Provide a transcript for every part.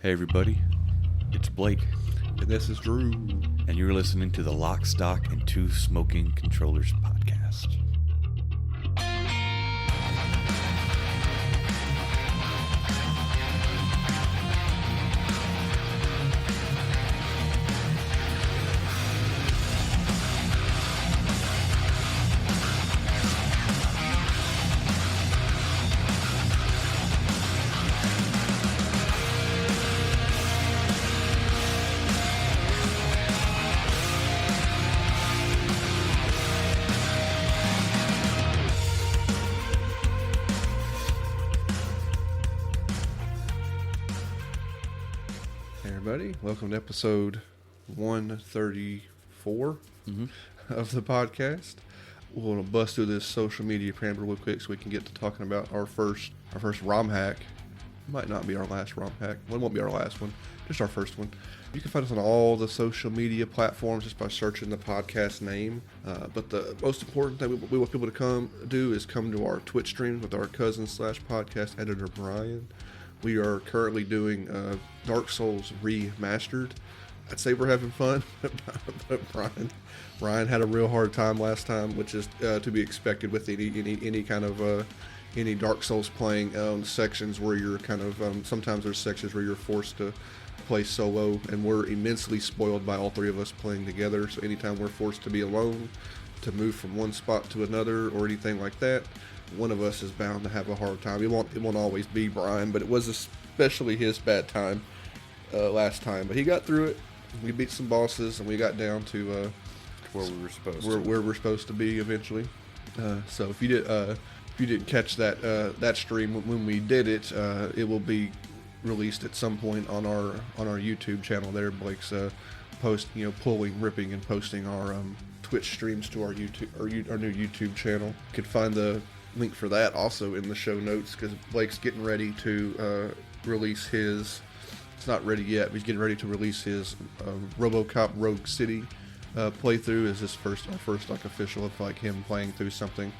Hey everybody, it's Blake, And this is Drew. and you're listening to the Lock, Stock, and Two Smoking Controllers podcast. Hey everybody, welcome to episode 134 of the podcast. We're going to bust through this social media preamble real quick so we can get to talking about our first ROM hack. Might not be our last ROM hack. Well, it won't be our last one, just our first one. You can find us on all the social media platforms just by searching the podcast name. But the most important thing we want people to come do is come to our Twitch streams with our cousin / podcast editor, Brian. We are currently doing Dark Souls Remastered. I'd say we're having fun, but Brian had a real hard time last time, which is to be expected with any kind of any Dark Souls playing sections where you're kind of sometimes there's sections where you're forced to play solo, and we're immensely spoiled by all three of us playing together. So anytime we're forced to be alone, to move from one spot to another or anything like that, one of us is bound to have a hard time. It won't always be Brian, but it was especially his bad time last time. But he got through it. We beat some bosses, and we got down to Where we were supposed where we're supposed to be eventually. So if you didn't catch that stream when we did it, it will be released at some point on our YouTube channel. There, Blake's pulling, ripping, and posting our Twitch streams to our our new YouTube channel. You can find the link for that also in the show notes, because Blake's getting ready to release his. It's not ready yet, but he's getting ready to release his RoboCop Rogue City playthrough. Is our first like official of like him playing through something.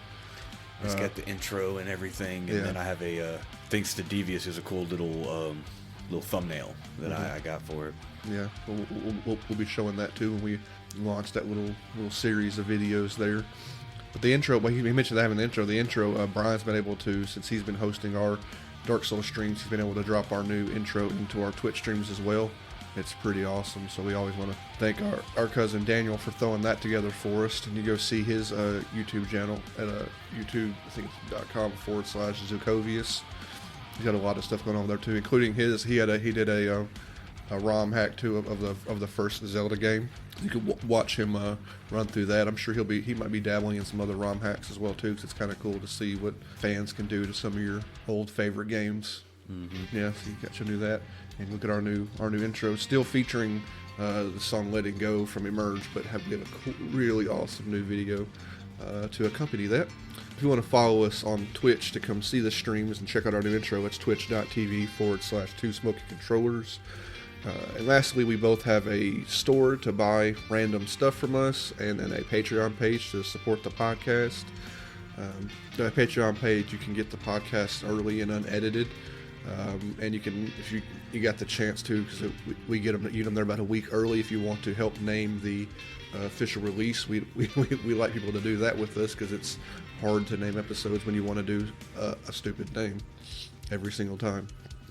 It's got the intro and everything, and then I have a thanks to Devious, there's a cool little thumbnail that I got for it. Yeah, we'll be showing that too when we launch that little series of videos there. But the intro, he mentioned having the intro. Brian's been able to, since he's been hosting our Dark Souls streams, he's been able to drop our new intro into our Twitch streams as well. It's pretty awesome, so we always want to thank our cousin Daniel for throwing that together for us. And you go see his YouTube channel at YouTube, I think it's .com/Zukovius. He's got a lot of stuff going on there too, including he did a ROM hack too of the first Zelda game. You could watch him run through that. I'm sure he might be dabbling in some other ROM hacks as well too, because it's kind of cool to see what fans can do to some of your old favorite games. Yeah, so you got to do that, and look at our new intro, still featuring the song "Let It Go" from Emerge, but have a cool, really awesome new video to accompany that. If you want to follow us on Twitch to come see the streams and check out our new intro, it's twitch.tv/Two Smoking Controllers. And lastly, we both have a store to buy random stuff from us, and then a Patreon page to support the podcast. The Patreon page, you can get the podcast early and unedited. And you can, if you got the chance to, because we get them there about a week early. If you want to help name the official release, we like people to do that with us, because it's hard to name episodes when you want to do a stupid name every single time.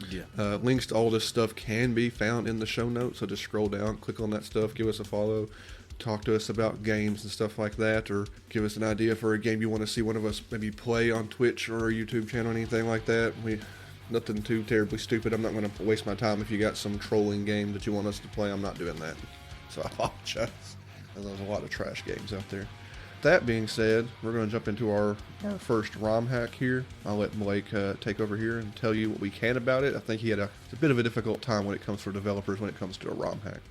Yeah. Links to all this stuff can be found in the show notes, so just scroll down, click on that stuff, give us a follow, talk to us about games and stuff like that, or give us an idea for a game you want to see one of us maybe play on Twitch or our YouTube channel, anything like that. Nothing too terribly stupid. I'm not going to waste my time. If you got some trolling game that you want us to play, I'm not doing that. So I apologize. There's a lot of trash games out there. That being said, we're going to jump into our first ROM hack here. I'll let Blake take over here and tell you what we can about it. I think he had a bit of a difficult time when it comes for developers when it comes to a ROM hack.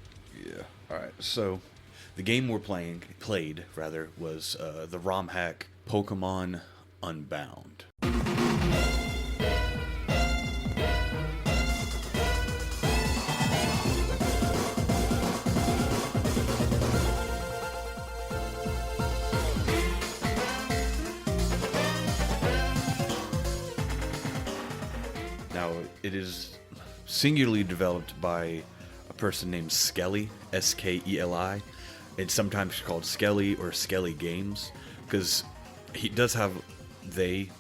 Yeah. All right. So the game we're played was the ROM hack Pokémon Unbound. Now, it is singularly developed by a person named Skelly, Skeli. It's sometimes called Skelly or Skelly Games, because he does have, they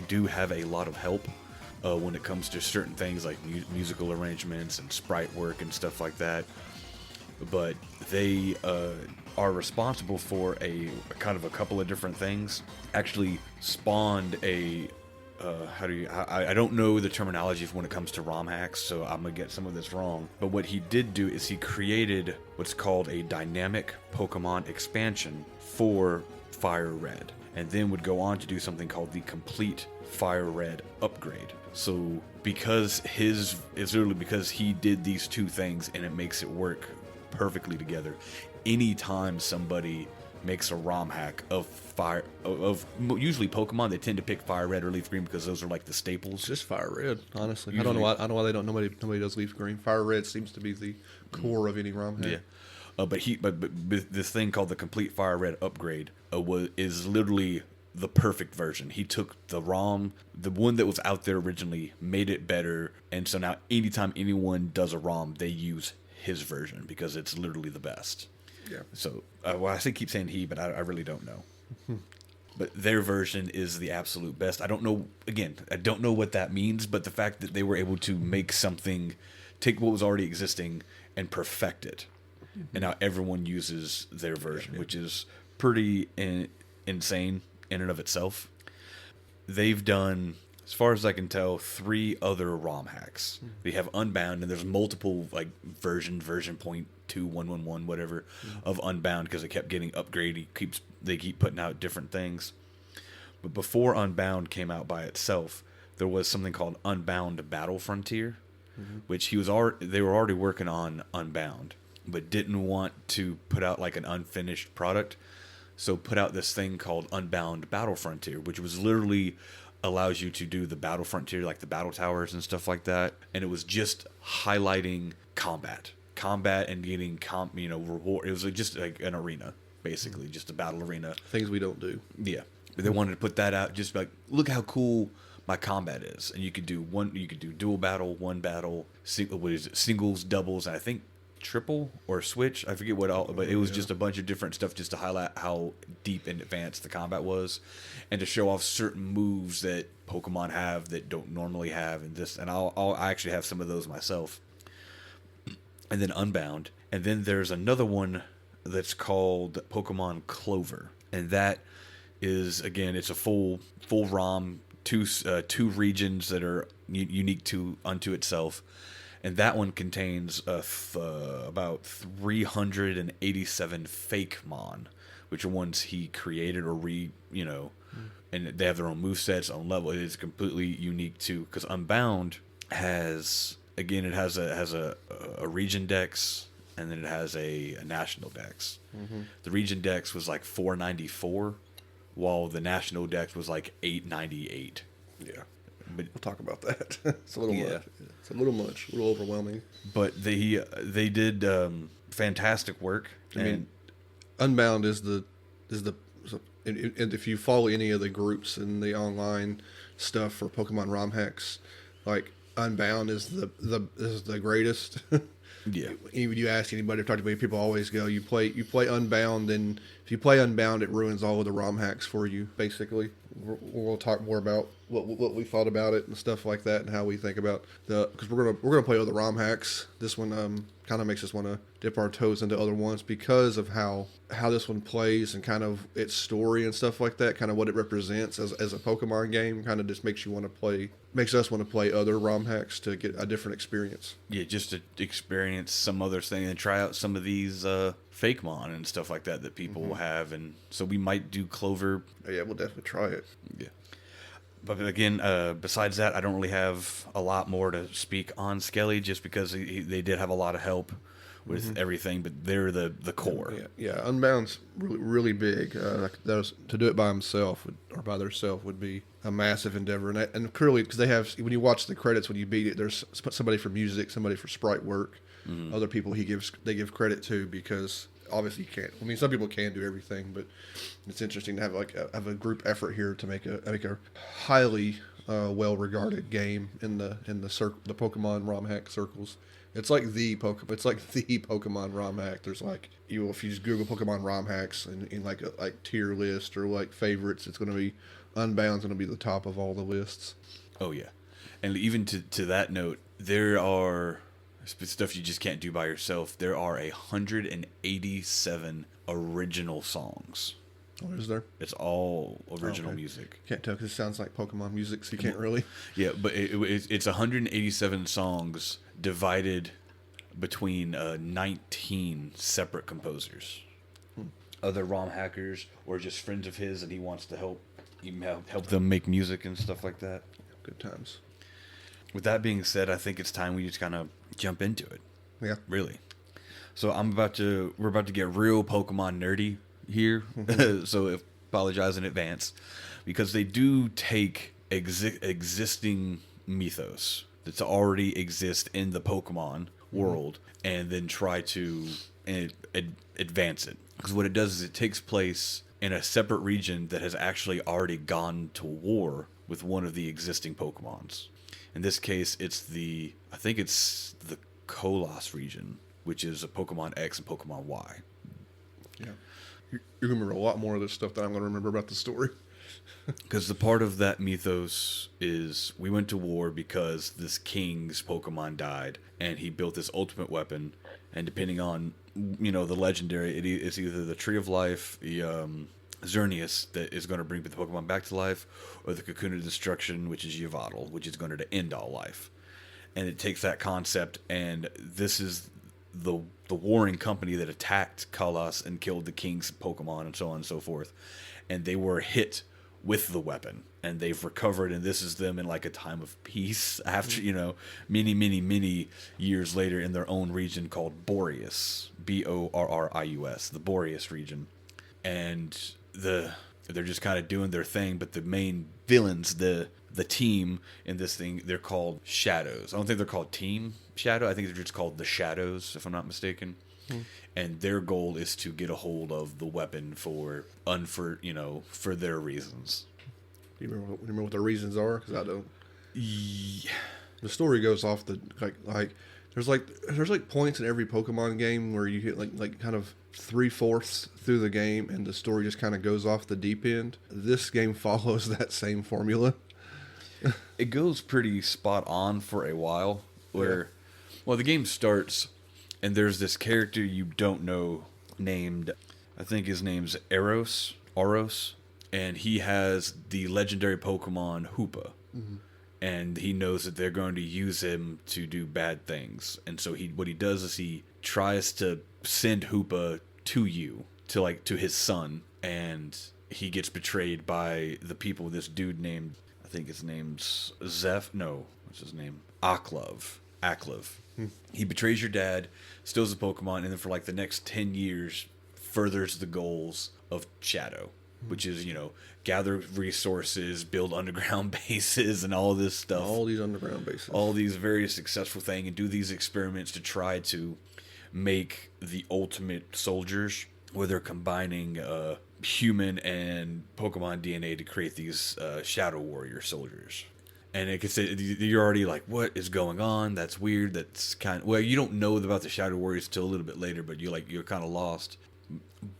do have a lot of help when it comes to certain things like musical arrangements and sprite work and stuff like that. But they are responsible for a kind of a couple of different things. Actually spawned a I don't know the terminology when it comes to ROM hacks, so I'm gonna get some of this wrong. But what he did do is he created what's called a dynamic Pokemon expansion for Fire Red, and then would go on to do something called the complete Fire Red upgrade. So because he did these two things, and it makes it work perfectly together. Anytime somebody makes a ROM hack of usually Pokemon, they tend to pick Fire Red or Leaf Green because those are like the staples. Just Fire Red, honestly. Usually, I don't know why they don't. Nobody does Leaf Green. Fire Red seems to be the core of any ROM hack. Yeah, but this thing called the complete Fire Red upgrade is literally the perfect version. He took the ROM, the one that was out there originally, made it better, and so now anytime anyone does a ROM, they use his version because it's literally the best. Yeah. So, I keep saying he, but I really don't know. But their version is the absolute best. I don't know what that means, but the fact that they were able to make something, take what was already existing and perfect it. And now everyone uses their version, which is pretty insane in and of itself. They've done, as far as I can tell, 3 other ROM hacks. They have Unbound, and there's multiple like version 0.2111 whatever of Unbound, because it kept getting upgraded. They keep putting out different things. But before Unbound came out by itself, there was something called Unbound Battle Frontier, which they were already working on Unbound, but didn't want to put out like an unfinished product, so put out this thing called Unbound Battle Frontier, which was literally allows you to do the battle frontier, like the battle towers and stuff like that, and it was just highlighting combat and getting reward. It was just like an arena, basically, just a battle arena. Things we don't do. Yeah, but they wanted to put that out, just like, look how cool my combat is, and you could do dual battle, one battle, singles, doubles, and I think triple or switch, I forget what all, but it was just a bunch of different stuff just to highlight how deep and advanced the combat was, and to show off certain moves that Pokemon have that don't normally have, and I actually have some of those myself. And then Unbound, and then there's another one that's called Pokemon Clover, and that is, again, it's a full ROM, two regions that are unique unto itself. And that one contains about 387 fake mon, which are ones he created or and they have their own movesets, own level. It is completely unique too, because Unbound has a region dex, and then it has a national dex. The region dex was like 494, while the national dex was like 898. Yeah. But we'll talk about that. It's a little much. It's a little overwhelming. But they did fantastic work. I mean, Unbound is the and if you follow any of the groups and the online stuff for Pokemon ROM hacks, like Unbound is the greatest. Yeah. Even you ask anybody, talk to anybody, people always go, you play Unbound, and if you play Unbound, it ruins all of the ROM hacks for you, basically. We'll talk more about what we thought about it and stuff like that, and how we think about because we're gonna play other ROM hacks. This one kind of makes us want to dip our toes into other ones because of how this one plays and kind of its story and stuff like that, kind of what it represents as a Pokemon game. Kind of just makes us want to play other ROM hacks to get a different experience. Yeah, just to experience some other thing and try out some of these fake mon and stuff like that people have, and so we might do Clover. Yeah, we'll definitely try it. Yeah. But again, besides that, I don't really have a lot more to speak on Skelly, just because they did have a lot of help with everything, but they're the core. Yeah. Unbound's really, really big. To do it by himself or by themselves would be a massive endeavor, and clearly, because they have, when you watch the credits when you beat it, there's somebody for music, somebody for sprite work, other people they give credit to, because obviously you can't. I mean, some people can do everything, but it's interesting to have have a group effort here to make a highly well regarded game in the Pokemon ROM hack circles. It's like the Pokemon ROM hack. There's like if you just Google Pokemon ROM hacks in like a tier list or like favorites, it's going to be Unbound's going to be the top of all the lists. Oh yeah, and even to that note, there are stuff you just can't do by yourself. There are 187 original songs. Oh, is there? It's all original music. Can't tell because it sounds like Pokemon music, so you can't really. Yeah, but it's 187 songs divided between 19 separate composers, other ROM hackers or just friends of his, and he wants to help them make music and stuff like that. Good times. With that being said, I think it's time we just kind of jump into it. Yeah. Really. So we're about to get real Pokemon nerdy here. So apologize in advance, because they do take existing mythos that's already exist in the Pokemon world and then try to advance it. Because what it does is it takes place in a separate region that has actually already gone to war with one of the existing Pokemons. In this case, I think it's the Kolos region, which is a Pokemon X and Pokemon Y. Yeah. You're going to remember a lot more of this stuff than I'm going to remember about the story. Because the part of that mythos is we went to war because this king's Pokemon died, and he built this ultimate weapon, and depending on, the legendary, it's either the Tree of Life, the Xerneas, that is going to bring the Pokemon back to life, or the Cocoon of Destruction, which is Yveltal, which is going to end all life. And it takes that concept, and this is the warring company that attacked Kalos and killed the king's Pokemon and so on and so forth. And they were hit with the weapon, and they've recovered, and this is them in like a time of peace after, many years later in their own region called Boreas, Borrius, the Boreas region. And they're just kind of doing their thing, but the main villains, the team in this thing, they're called Shadows. I don't think they're called Team Shadow. I think they're just called the Shadows, if I'm not mistaken. And their goal is to get a hold of the weapon for their reasons. Do you remember what the reasons are? Because I don't. Yeah. The story goes off the like. There's like points in every Pokemon game where you hit like kind of 3/4 through the game, and the story just kind of goes off the deep end. This game follows that same formula. It goes pretty spot on for a while. The game starts, and there's this character you don't know named, I think his name's Aros, and he has the legendary Pokemon Hoopa. Mm-hmm. And he knows that they're going to use him to do bad things. And so what he does is he tries to send Hoopa to you, to his son, and he gets betrayed by the people. This dude named, I think his name's what's his name? Aklov. He betrays your dad, steals the Pokemon, and then for like the next 10 years furthers the goals of Shadow, which is, gather resources, build underground bases, and all this stuff. All these underground bases. All these very successful things, and do these experiments to try to make the ultimate soldiers, where they're combining human and Pokemon DNA to create these Shadow Warrior soldiers. And it can say you're already like, what is going on? That's weird. That's you don't know about the Shadow Warriors till a little bit later, but you're kind of lost.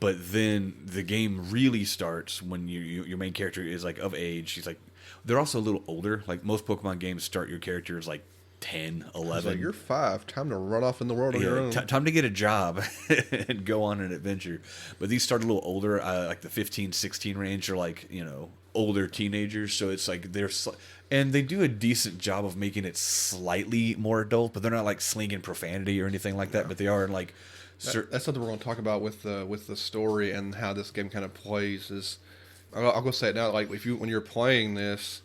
But then the game really starts when your main character is like of age. She's like, they're also a little older. Like most Pokemon games start your character as like 10, 11. Like, you're 5. Time to run off in the world on your own. Time to get a job and go on an adventure. But these start a little older, like the 15, 16 range, are like, older teenagers. So it's like and they do a decent job of making it slightly more adult, but they're not like slinging profanity or anything like that. But they are in like. That's something we're going to talk about with the story and how this game kind of plays. Is I'll go say it now. Like when you're playing this,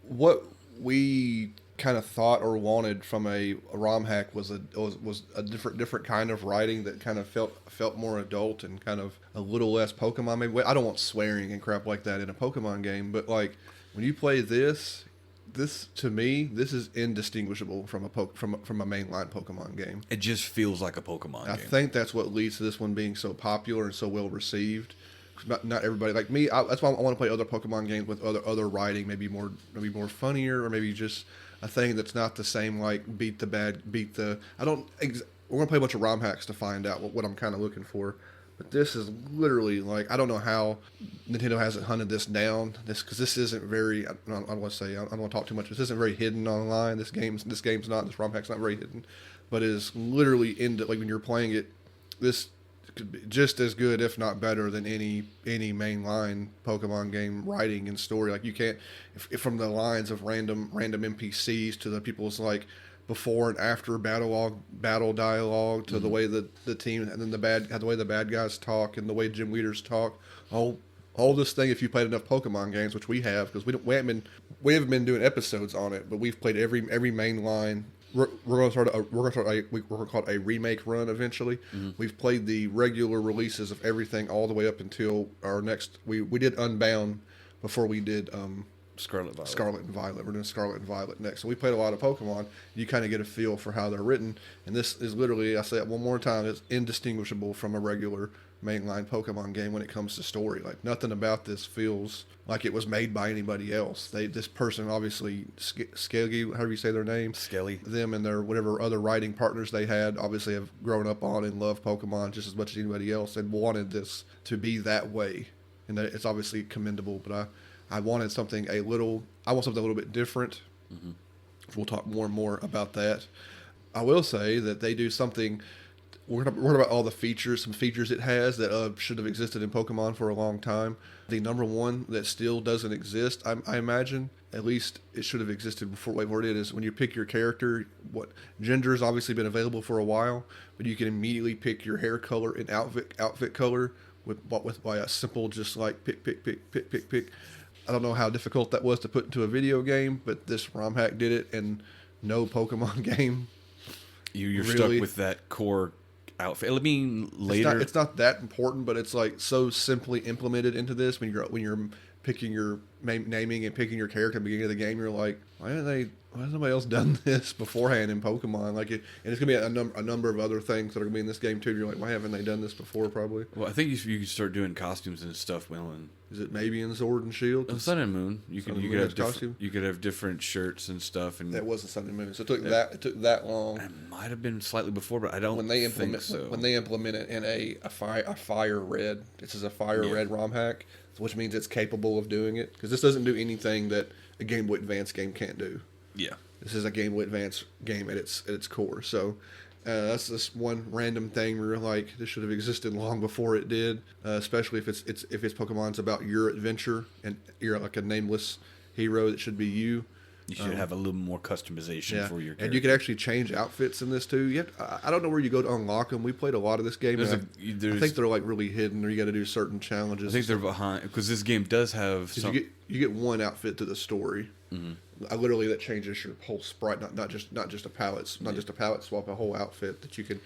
what we kind of thought or wanted from a ROM hack was a different kind of writing that kind of felt more adult and kind of a little less Pokemon. Maybe I don't want swearing and crap like that in a Pokemon game, but like when you play this to me, this is indistinguishable from a mainline Pokemon game. It just feels like a Pokemon game. I think that's what leads to this one being so popular and so well received. Not everybody like me. That's why I want to play other Pokemon games with other writing, maybe more funnier, or maybe just a thing that's not the same. Like beat the. I don't. We're gonna play a bunch of ROM hacks to find out what I'm kind of looking for. But this is literally like, I don't know how Nintendo hasn't hunted this down. Because this isn't very. I don't want to say. I don't want to talk too much. This isn't very hidden online. This game's not. This ROM hack's not very hidden, but it is literally into like when you're playing it. This could be just as good, if not better, than any mainline Pokemon game writing and story. Like you can't, if from the lines of random NPCs to the people's like before and after battle dialogue to the way that the team and then the way the bad guys talk and the way gym leaders talk. All this thing, if you played enough Pokemon games, which we have, because we haven't been doing episodes on it, but we've played every mainline. We're going to start a remake run eventually. Mm-hmm. We've played the regular releases of everything all the way up until our next. We did Unbound before we did Scarlet and Violet. We're doing Scarlet and Violet next. So we played a lot of Pokemon. You kind of get a feel for how they're written. And this is literally, I say it one more time, it's indistinguishable from a regular mainline Pokemon game when it comes to story. Like nothing about this feels like it was made by anybody else. This person obviously, Skelly, however you say their name, Skelly, them and their whatever other writing partners they had, obviously have grown up on and love Pokemon just as much as anybody else and wanted this to be that way. And that it's obviously commendable, but I want something a little bit different. Mm-hmm. We'll talk more and more about that. I will say that they do something. We're talking about all the features, some features it has that should have existed in Pokemon for a long time. The number one that still doesn't exist, I imagine, at least it should have existed before. Where it is when you pick your character, what gender has obviously been available for a while, but you can immediately pick your hair color and outfit color by a simple just like pick. I don't know how difficult that was to put into a video game, but this ROM hack did it, and no Pokemon game. You're really stuck with that core outfit. I mean, later it's not that important, but it's like so simply implemented into this when you're picking your naming and picking your character at the beginning of the game. You're like, why has nobody else done this beforehand in Pokemon? Like it, and it's gonna be a number of other things that are gonna be in this game too. You're like, why haven't they done this before? Probably. Well, I think you can start doing costumes and stuff. Is it maybe in Sword and Shield? Sun and Moon. You could have different shirts and stuff. And that wasn't Sun and Moon. So it took that long. It might have been slightly before, but I don't think so. When they implement it in a fire red, this is a fire red ROM hack, which means it's capable of doing it because this doesn't do anything that a Game Boy Advance game can't do. Yeah, this is a Game Boy Advance game at its core. So. That's this one random thing where you're like, this should have existed long before it did. Especially if it's Pokemon's about your adventure and you're like a nameless hero that should be you. You should have a little more customization for your character. And you can actually change outfits in this too. I don't know where you go to unlock them. We played a lot of this game. I think they're like really hidden, or you got to do certain challenges. I think they're behind because this game does have some. You get one outfit to the story. Mm-hmm. Literally, that changes your whole sprite, not just a palette swap, a whole outfit that you can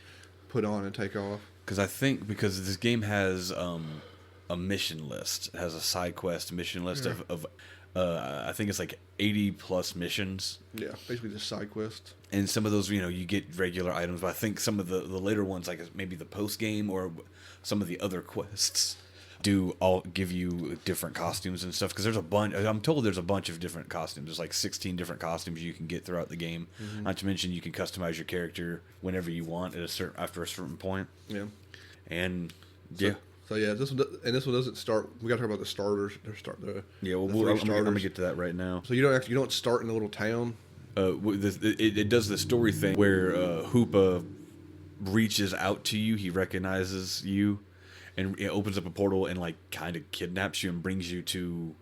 put on and take off. Because this game has a mission list, it has a side quest mission list of I think it's like 80 plus missions. Yeah, basically just side quests. And some of those, you get regular items, but I think some of the later ones, like maybe the post game or some of the other quests, do all give you different costumes and stuff because there's a bunch. I'm told there's a bunch of different costumes. There's like 16 different costumes you can get throughout the game. Mm-hmm. Not to mention you can customize your character whenever you want after a certain point. Yeah, and So this one doesn't start. We got to talk about the starters. I'm gonna get to that right now. So you don't start in a little town. It does the story thing where Hoopa reaches out to you. He recognizes you. And it opens up a portal and like kind of kidnaps you and brings you to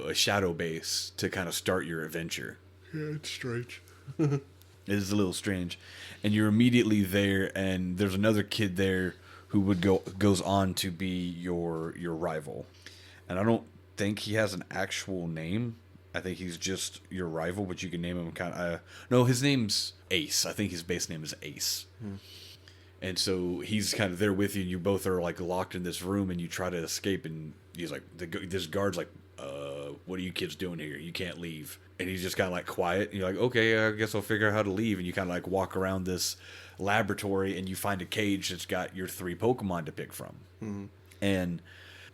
a shadow base to kind of start your adventure. Yeah, it's strange. It is a little strange, and you're immediately there, and there's another kid there who goes on to be your rival, and I don't think he has an actual name. I think he's just your rival, but you can name him no, his name's Ace. I think his base name is Ace. And so he's kind of there with you, and you both are like locked in this room, and you try to escape, and he's like, this guard's like, what are you kids doing here? You can't leave. And he's just kind of like quiet, and you're like, okay, I guess I'll figure out how to leave. And you kind of like walk around this laboratory, and you find a cage that's got your 3 Pokemon to pick from. Mm-hmm. And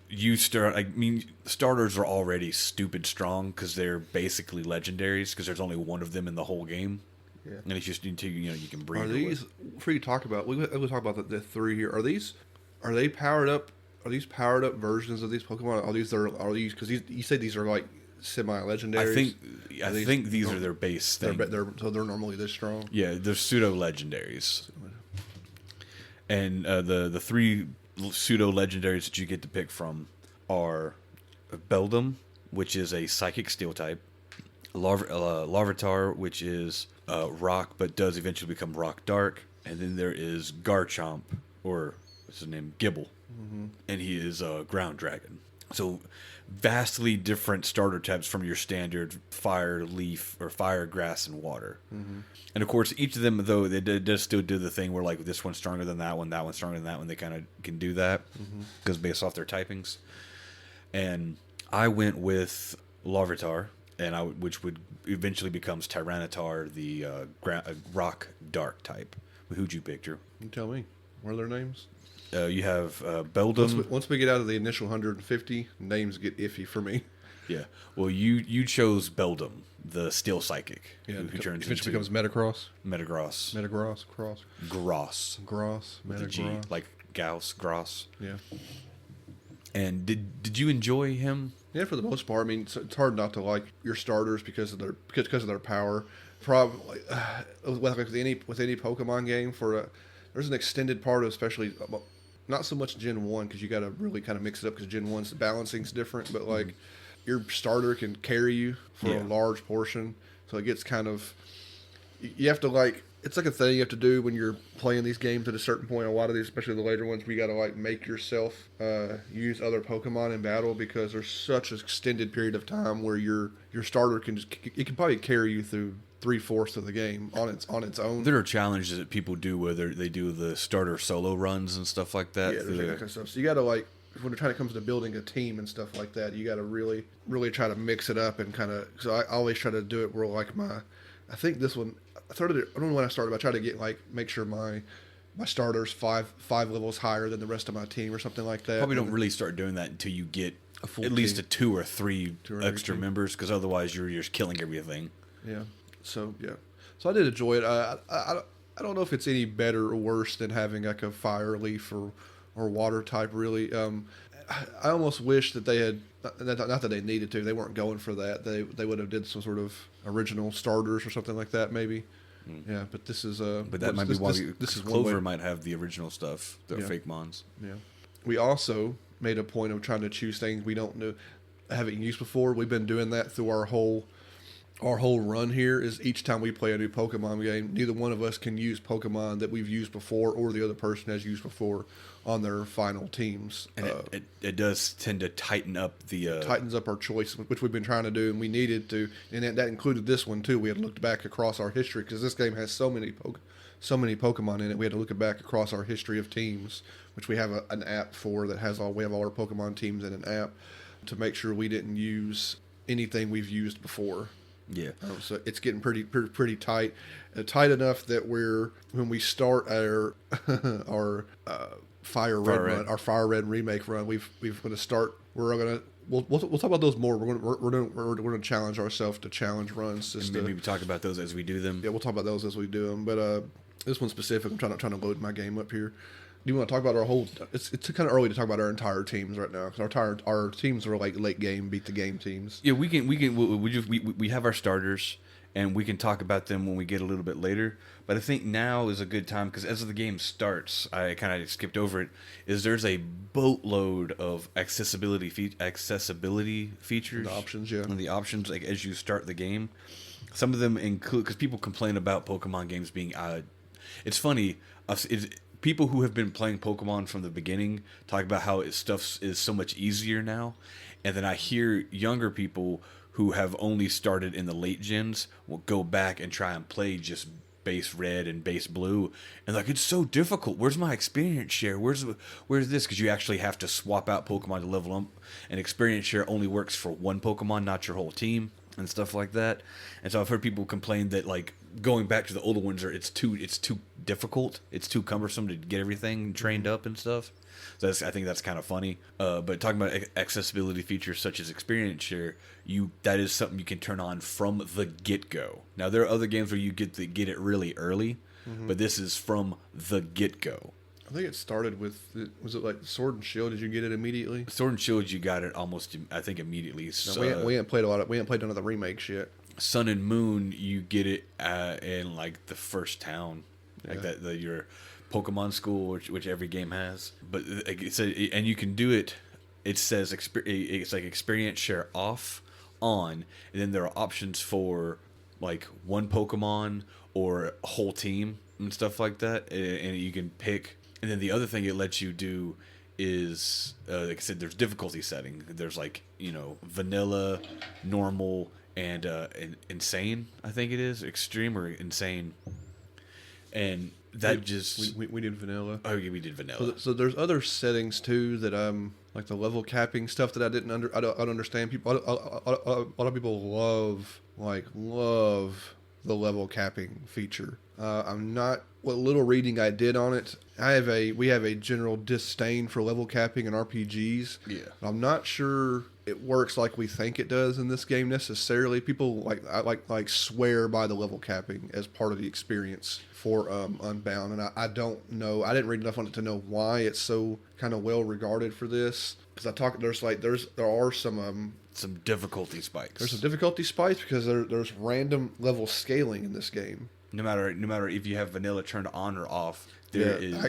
you start. I mean, starters are already stupid strong because they're basically legendaries. Because there's only one of them in the whole game, Yeah. and it's just until you can breed. Are these? Before you talk about, we'll talk about the three here. Are they powered up? Are these powered up versions of these Pokemon? Are these? Because you say these are like semi-legendaries. I think these are their base thing. They're normally this strong. Yeah, they're pseudo legendaries. And the three pseudo legendaries that you get to pick from are Beldum, which is a psychic steel type, Larvitar, which is rock but does eventually become rock dark, and then there is Garchomp, or what's his name, Gibble, and he is a ground dragon. So vastly different starter types from your standard fire, leaf, or fire, grass, and water. And of course, each of them, though, they does still do the thing where like this one's stronger than that one's stronger than that one. They kind of can do that because based off their typings. And I went with Larvitar, which would eventually becomes Tyranitar, the rock dark type. Who'd you picture? You tell me. What are their names? You have Beldum. Once we get out of the initial 150, names get iffy for me. Yeah. Well, you chose Beldum, the steel psychic, Yeah, who turns which into becomes Metagross. Metagross. Gross. With a G, Metagross. like Gauss, Gross. Yeah. And did you enjoy him? Yeah, for the most part. I mean, it's hard not to like your starters because of their power. Probably with any Pokemon game, there's an extended part of especially not so much Gen 1 because you got to really kind of mix it up because Gen 1's balancing's different, but like your starter can carry you for a large portion, so it gets kind of, you have to like, it's like a thing you have to do when you're playing these games at a certain point. A lot of these, especially the later ones, where you got to like make yourself use other Pokemon in battle because there's such an extended period of time where your starter can probably carry you through 3/4 of the game on its own. There are challenges that people do where they do the starter solo runs and stuff like that. Yeah, there's that kind of stuff. So you got to like, when it comes to building a team and stuff like that, you got to really, really try to mix it up and kind of. So I always try to do it where like I think this one I don't know when I started, but I try to get like make sure my starter's five levels higher than the rest of my team or something like that. Probably don't really start doing that until you get a full at least team. a 2 or 3 Two or extra everything. members, because otherwise you're just killing everything. Yeah. So yeah. So I did enjoy it. I don't know if it's any better or worse than having like a fire, leaf, or water type. Really, I almost wish that they had not that they needed to. They weren't going for that. They would have did some sort of original starters or something like that maybe. Yeah, but this is But that might be why this is Clover might have the original stuff. The Yeah. fake mons. Yeah. We also made a point of trying to choose things we don't know, haven't used before. We've been doing that through our whole run here. Is each time we play a new Pokemon game, neither one of us can use Pokemon that we've used before or the other person has used before on their final teams. And it does tend to tighten up the Tightens up our choice, which we've been trying to do, and we needed to, and that included this one too. We had looked back across our history because this game has so many Pokemon in it. We had to look back across our history of teams, which we have an app for that has we have all our Pokemon teams in an app to make sure we didn't use anything we've used before. yeah. So it's getting pretty tight, tight enough that when we start our Fire Red run, our Fire Red remake run, we're going to start. We'll talk about those more. We're going to challenge ourselves to challenge runs. And maybe talk about those as we do them. Yeah, we'll talk about those as we do them. But this one specific, I'm trying to load my game up here. Do you want to talk about our whole? It's kind of early to talk about our entire teams right now because our teams are like late game, beat the game teams. Yeah, we have our starters, and we can talk about them when we get a little bit later. But I think now is a good time because as the game starts, I kind of skipped over it. There's a boatload of accessibility features, The options, yeah. and the options like as you start the game. Some of them include because people complain about Pokemon games being. It's funny. People who have been playing Pokemon from the beginning talk about how stuff is so much easier now, and then I hear younger people who have only started in the late gens will go back and try and play just base red and base blue, and like it's so difficult. Where's my experience share? Where's this? Because you actually have to swap out Pokemon to level up, and experience share only works for one Pokemon, not your whole team, and stuff like that. And so I've heard people complain that like going back to the older ones, it's too difficult. It's too cumbersome to get everything trained up and stuff. So I think that's kind of funny. But talking about accessibility features such as experience share, that is something you can turn on from the get go. Now there are other games where you get it really early, but this is from the get go. I think it started with, was it like Sword and Shield? Did you get it immediately? Sword and Shield, you got it almost, I think, immediately. No, we ain't played none of the remakes yet. Sun and Moon, you get it in like the first town, like your Pokemon school, which every game has. But and you can do it. It says it's like experience share off, on, and then there are options for like one Pokemon or a whole team and stuff like that, and you can pick. And then the other thing it lets you do is, like I said, there's difficulty setting. There's like, vanilla, normal, and insane. I think it is extreme or insane. And that we did vanilla. Oh yeah, we did vanilla. So there's other settings too that like the level capping stuff that I don't understand. People, a lot of people love the level capping feature. I'm not. What little reading I did on it, we have a general disdain for level capping in RPGs. Yeah. I'm not sure it works like we think it does in this game necessarily. People like swear by the level capping as part of the experience for Unbound, and I don't know. I didn't read enough on it to know why it's so kind of well regarded for this. Because there are some difficulty spikes. There's some difficulty spikes because there's random level scaling in this game. No matter if you have vanilla turned on or off, I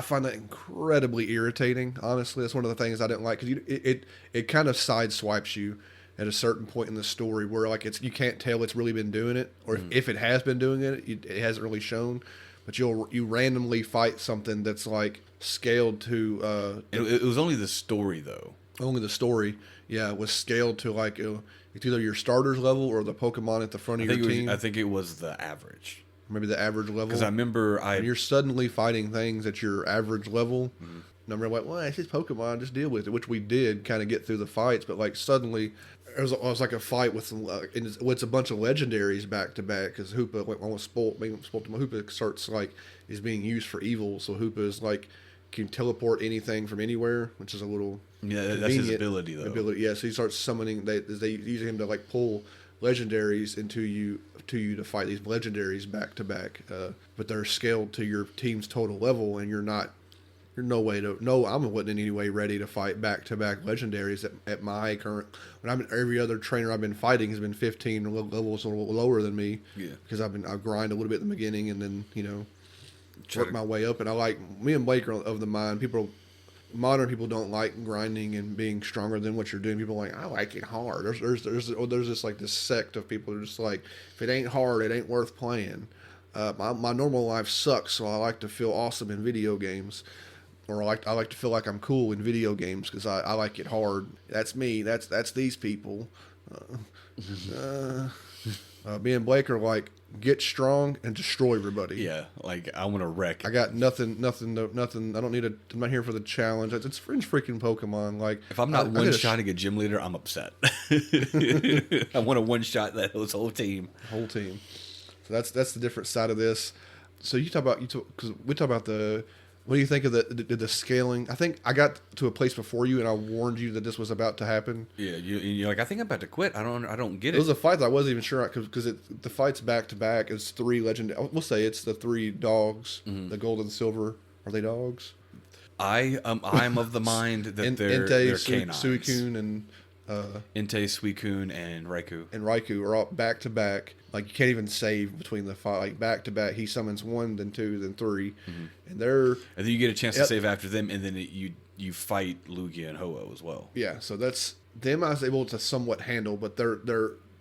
find that incredibly irritating. Honestly, that's one of the things I didn't like, because it kind of sideswipes you at a certain point in the story where like you can't tell it's really been doing it, or if it has been doing it, it hasn't really shown. But you randomly fight something that's like scaled to. It was only the story though. Only the story, yeah, was scaled to like it's either your starter's level or the Pokemon at the front of your team. I think it was the average. Maybe the average level. Because I remember when you're suddenly fighting things at your average level. And I'm like, well, it's just Pokemon, just deal with it, which we did kind of get through the fights. But like suddenly, it was like a fight with some, it's a bunch of legendaries back to back, because Hoopa almost spoiled me. Hoopa starts like is being used for evil, so Hoopa is like can teleport anything from anywhere, which is a little that's his ability though. Yeah, so he starts summoning. They use him to like pull legendaries into you to fight these legendaries back to back, but they're scaled to your team's total level, and you're I wasn't in any way ready to fight back to back legendaries at my current. Every other trainer I've been fighting has been 15 levels lower than me. Yeah, because I grind a little bit in the beginning, and then work my way up. And me and Blake are of the mind. Modern people don't like grinding and being stronger than what you're doing. People are like, I like it hard. There's just like this sect of people who are just like, if it ain't hard, it ain't worth playing. My normal life sucks, so I like to feel awesome in video games, or I like to feel like I'm cool in video games because I like it hard. That's me. That's these people. Me and Blake are like, get strong and destroy everybody. Yeah, like I want to wreck. I got nothing. I don't need I'm not here for the challenge. It's freaking Pokemon. Like if I'm not one-shotting a gym leader, I'm upset. I want to one-shot that whole team. Whole team. So that's the different side of this. So because we talk about what do you think of the scaling? I think I got to a place before you, and I warned you that this was about to happen. Yeah, you're like, I think I'm about to quit. I don't get it. It was a fight that I wasn't even sure, because the fight's back to back. It's three legendary. We'll say it's the three dogs, the gold and silver. Are they dogs? I'm of the mind that they're canines. Suicune and Entei, Suicune, and Raikou. And Raikou are all back to back. Like you can't even save between the fight. Like back to back, he summons one, then two, then three, and then you get a chance to save after them, and then you fight Lugia and Ho-Oh as well. Yeah, so that's them. I was able to somewhat handle, but they're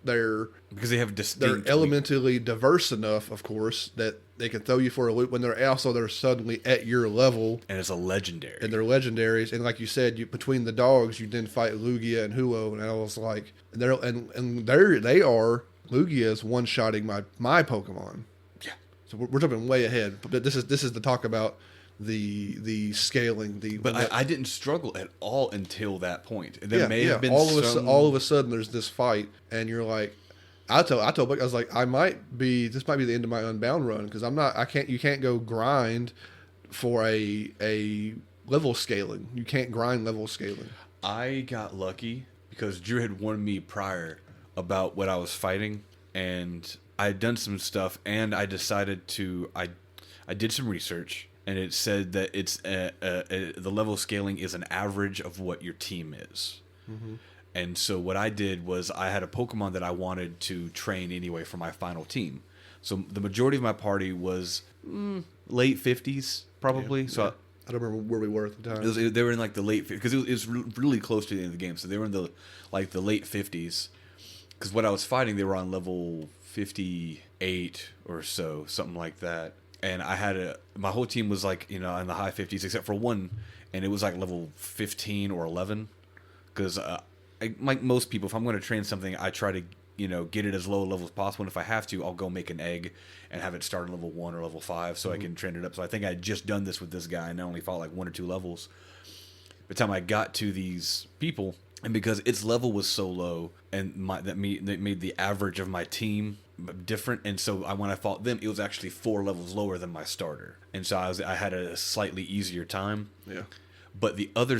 because they have distinct. They're elementally diverse enough, of course, that they can throw you for a loop when they're suddenly at your level, and it's a legendary. And they're legendaries, and like you said, between the dogs, you then fight Lugia and Ho-Oh, and I was like, they are. Lugia is one-shotting my Pokemon. Yeah. So we're jumping way ahead, but this is the talk about the scaling. But I didn't struggle at all until that point. There may have been all of a sudden there's this fight, and you're like, I told Buck, I was like, this might be the end of my Unbound run because you can't go grind for a level scaling. You can't grind level scaling. I got lucky because Drew had warned me prior about what I was fighting, and I had done some stuff, and I decided I did some research, and it said that it's the level scaling is an average of what your team is. Mm-hmm. And so what I did was I had a Pokemon that I wanted to train anyway for my final team. So the majority of my party was late 50s, probably. Yeah, so yeah. I don't remember where we were at the time. They were in like the late 50s, because it was really close to the end of the game. So they were in the late 50s. Because what I was fighting, they were on level 58 or so, something like that. And I had my whole team was like, in the high 50s, except for one, and it was like level 15 or 11. Because like most people, if I'm going to train something, I try to get it as low a level as possible. And if I have to, I'll go make an egg and have it start at level 1 or level 5 so I can train it up. So I think I had just done this with this guy, and I only fought like 1 or 2 levels. By the time I got to these people, and because its level was so low, and that made the average of my team different, and so when I fought them, it was actually 4 levels lower than my starter, and so I had a slightly easier time. Yeah. But the other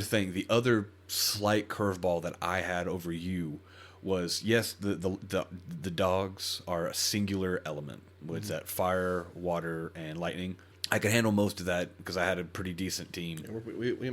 slight curveball that I had over you was, yes, the dogs are a singular element. What's that? Fire, water, and lightning. I could handle most of that because I had a pretty decent team. Yeah,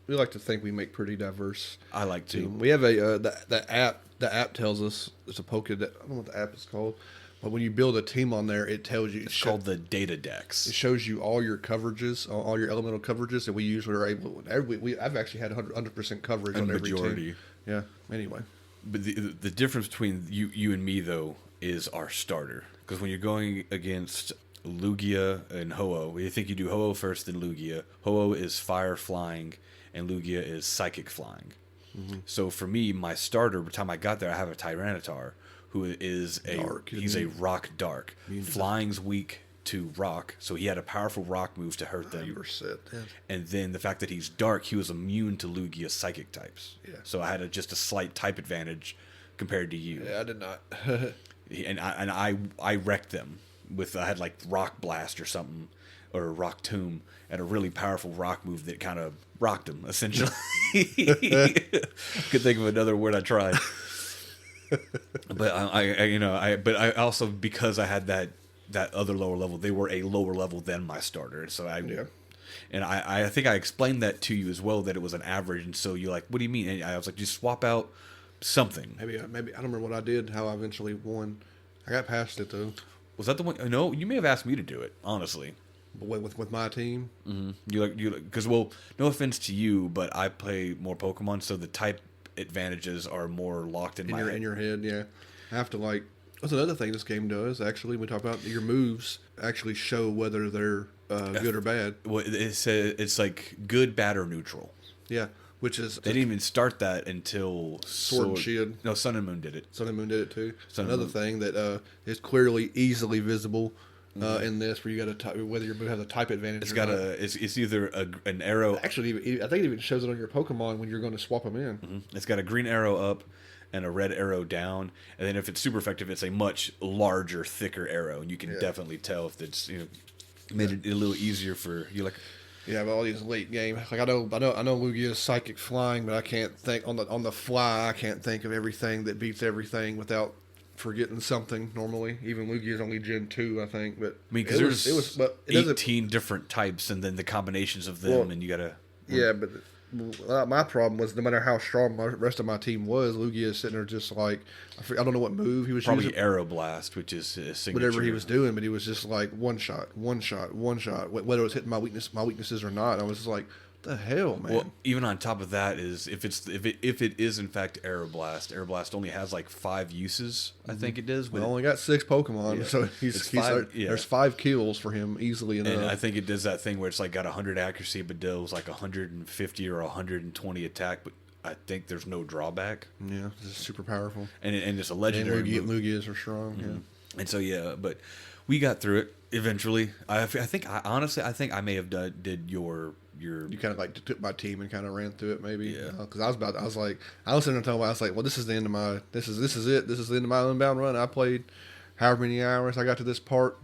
we like to think we make pretty diverse. I like to. We have the app. The app tells us it's a I don't know what the app is called, but when you build a team on there, it tells you. It's called the Data Dex. It shows you all your coverages, all your elemental coverages, and we usually are able. I've actually had 100% coverage on every team. Yeah. Anyway, but the difference between you and me though is our starter, because when you're going against Lugia and Ho-Oh, you think you do Ho-Oh first, then Lugia. Ho-Oh is fire flying, and Lugia is psychic flying. Mm-hmm. So for me, my starter, by the time I got there, I have a Tyranitar, who is he's a rock dark. Flying's weak to rock, so he had a powerful rock move to hurt them. And then the fact that he's dark, he was immune to Lugia's psychic types. Yeah. So I had just a slight type advantage compared to you. Yeah, I did not. and I wrecked them with, I had like Rock Blast or something, or Rock Tomb, and a really powerful rock move that kind of rocked him, essentially. Could think of another word I tried. But I also, because I had that other lower level, they were a lower level than my starter. So I think I explained that to you as well, that it was an average. And so you're like, what do you mean? And I was like, just swap out something. Maybe I don't remember what I did, how I eventually won. I got past it though. Was that the one? No, you may have asked me to do it, honestly. But with my team, you because, well, no offense to you, but I play more Pokemon, so the type advantages are more locked in your head. Yeah, I have to like. That's another thing this game does. Actually, we talk about your moves actually show whether they're good or bad. Well, it's like good, bad, or neutral. Yeah, which is they didn't even start that until Sword and Shield. No, Sun and Moon did it. Sun and Moon did it too. Another thing that is clearly easily visible. In this, where you got to whether your move has a type advantage. It's either an arrow. Actually, I think it even shows it on your Pokemon when you're going to swap them in. Mm-hmm. It's got a green arrow up and a red arrow down, and then if it's super effective, it's a much larger, thicker arrow, and you can definitely tell if it's made it a little easier for you. Like, yeah, but all these late game, like I know Lugia's psychic flying, but I can't think on the fly. I can't think of everything that beats everything without forgetting something. Normally, even Lugia's only Gen 2, I think. But I mean, because there's 18 different types, and then the combinations of them, and you gotta. Yeah, but my problem was no matter how strong the rest of my team was, Lugia is sitting there just like I don't know what move he was probably using. Arrow Blast, which is his signature. Whatever he was doing, but he was just like one shot. Whether it was hitting my weaknesses or not, I was just like, the hell, man. Well, even on top of that is if it is in fact Arrow Blast only has like 5 uses. I think it is. We only got 6 Pokemon, so there's 5 kills for him easily enough. And I think it does that thing where it's like got 100 accuracy, but deals like 150 or 120 attack, but I think there's no drawback. Yeah, it's super powerful, and it's a legendary. And Lugias are strong. Mm-hmm. Yeah, and so but we got through it eventually. I think I may have did your You kind of like took my team and kind of ran through it, maybe. Yeah. Because I was sitting there talking about, I was like, well, this is the end of my, this is it. This is the end of my Unbound run. I played however many hours I got to this part.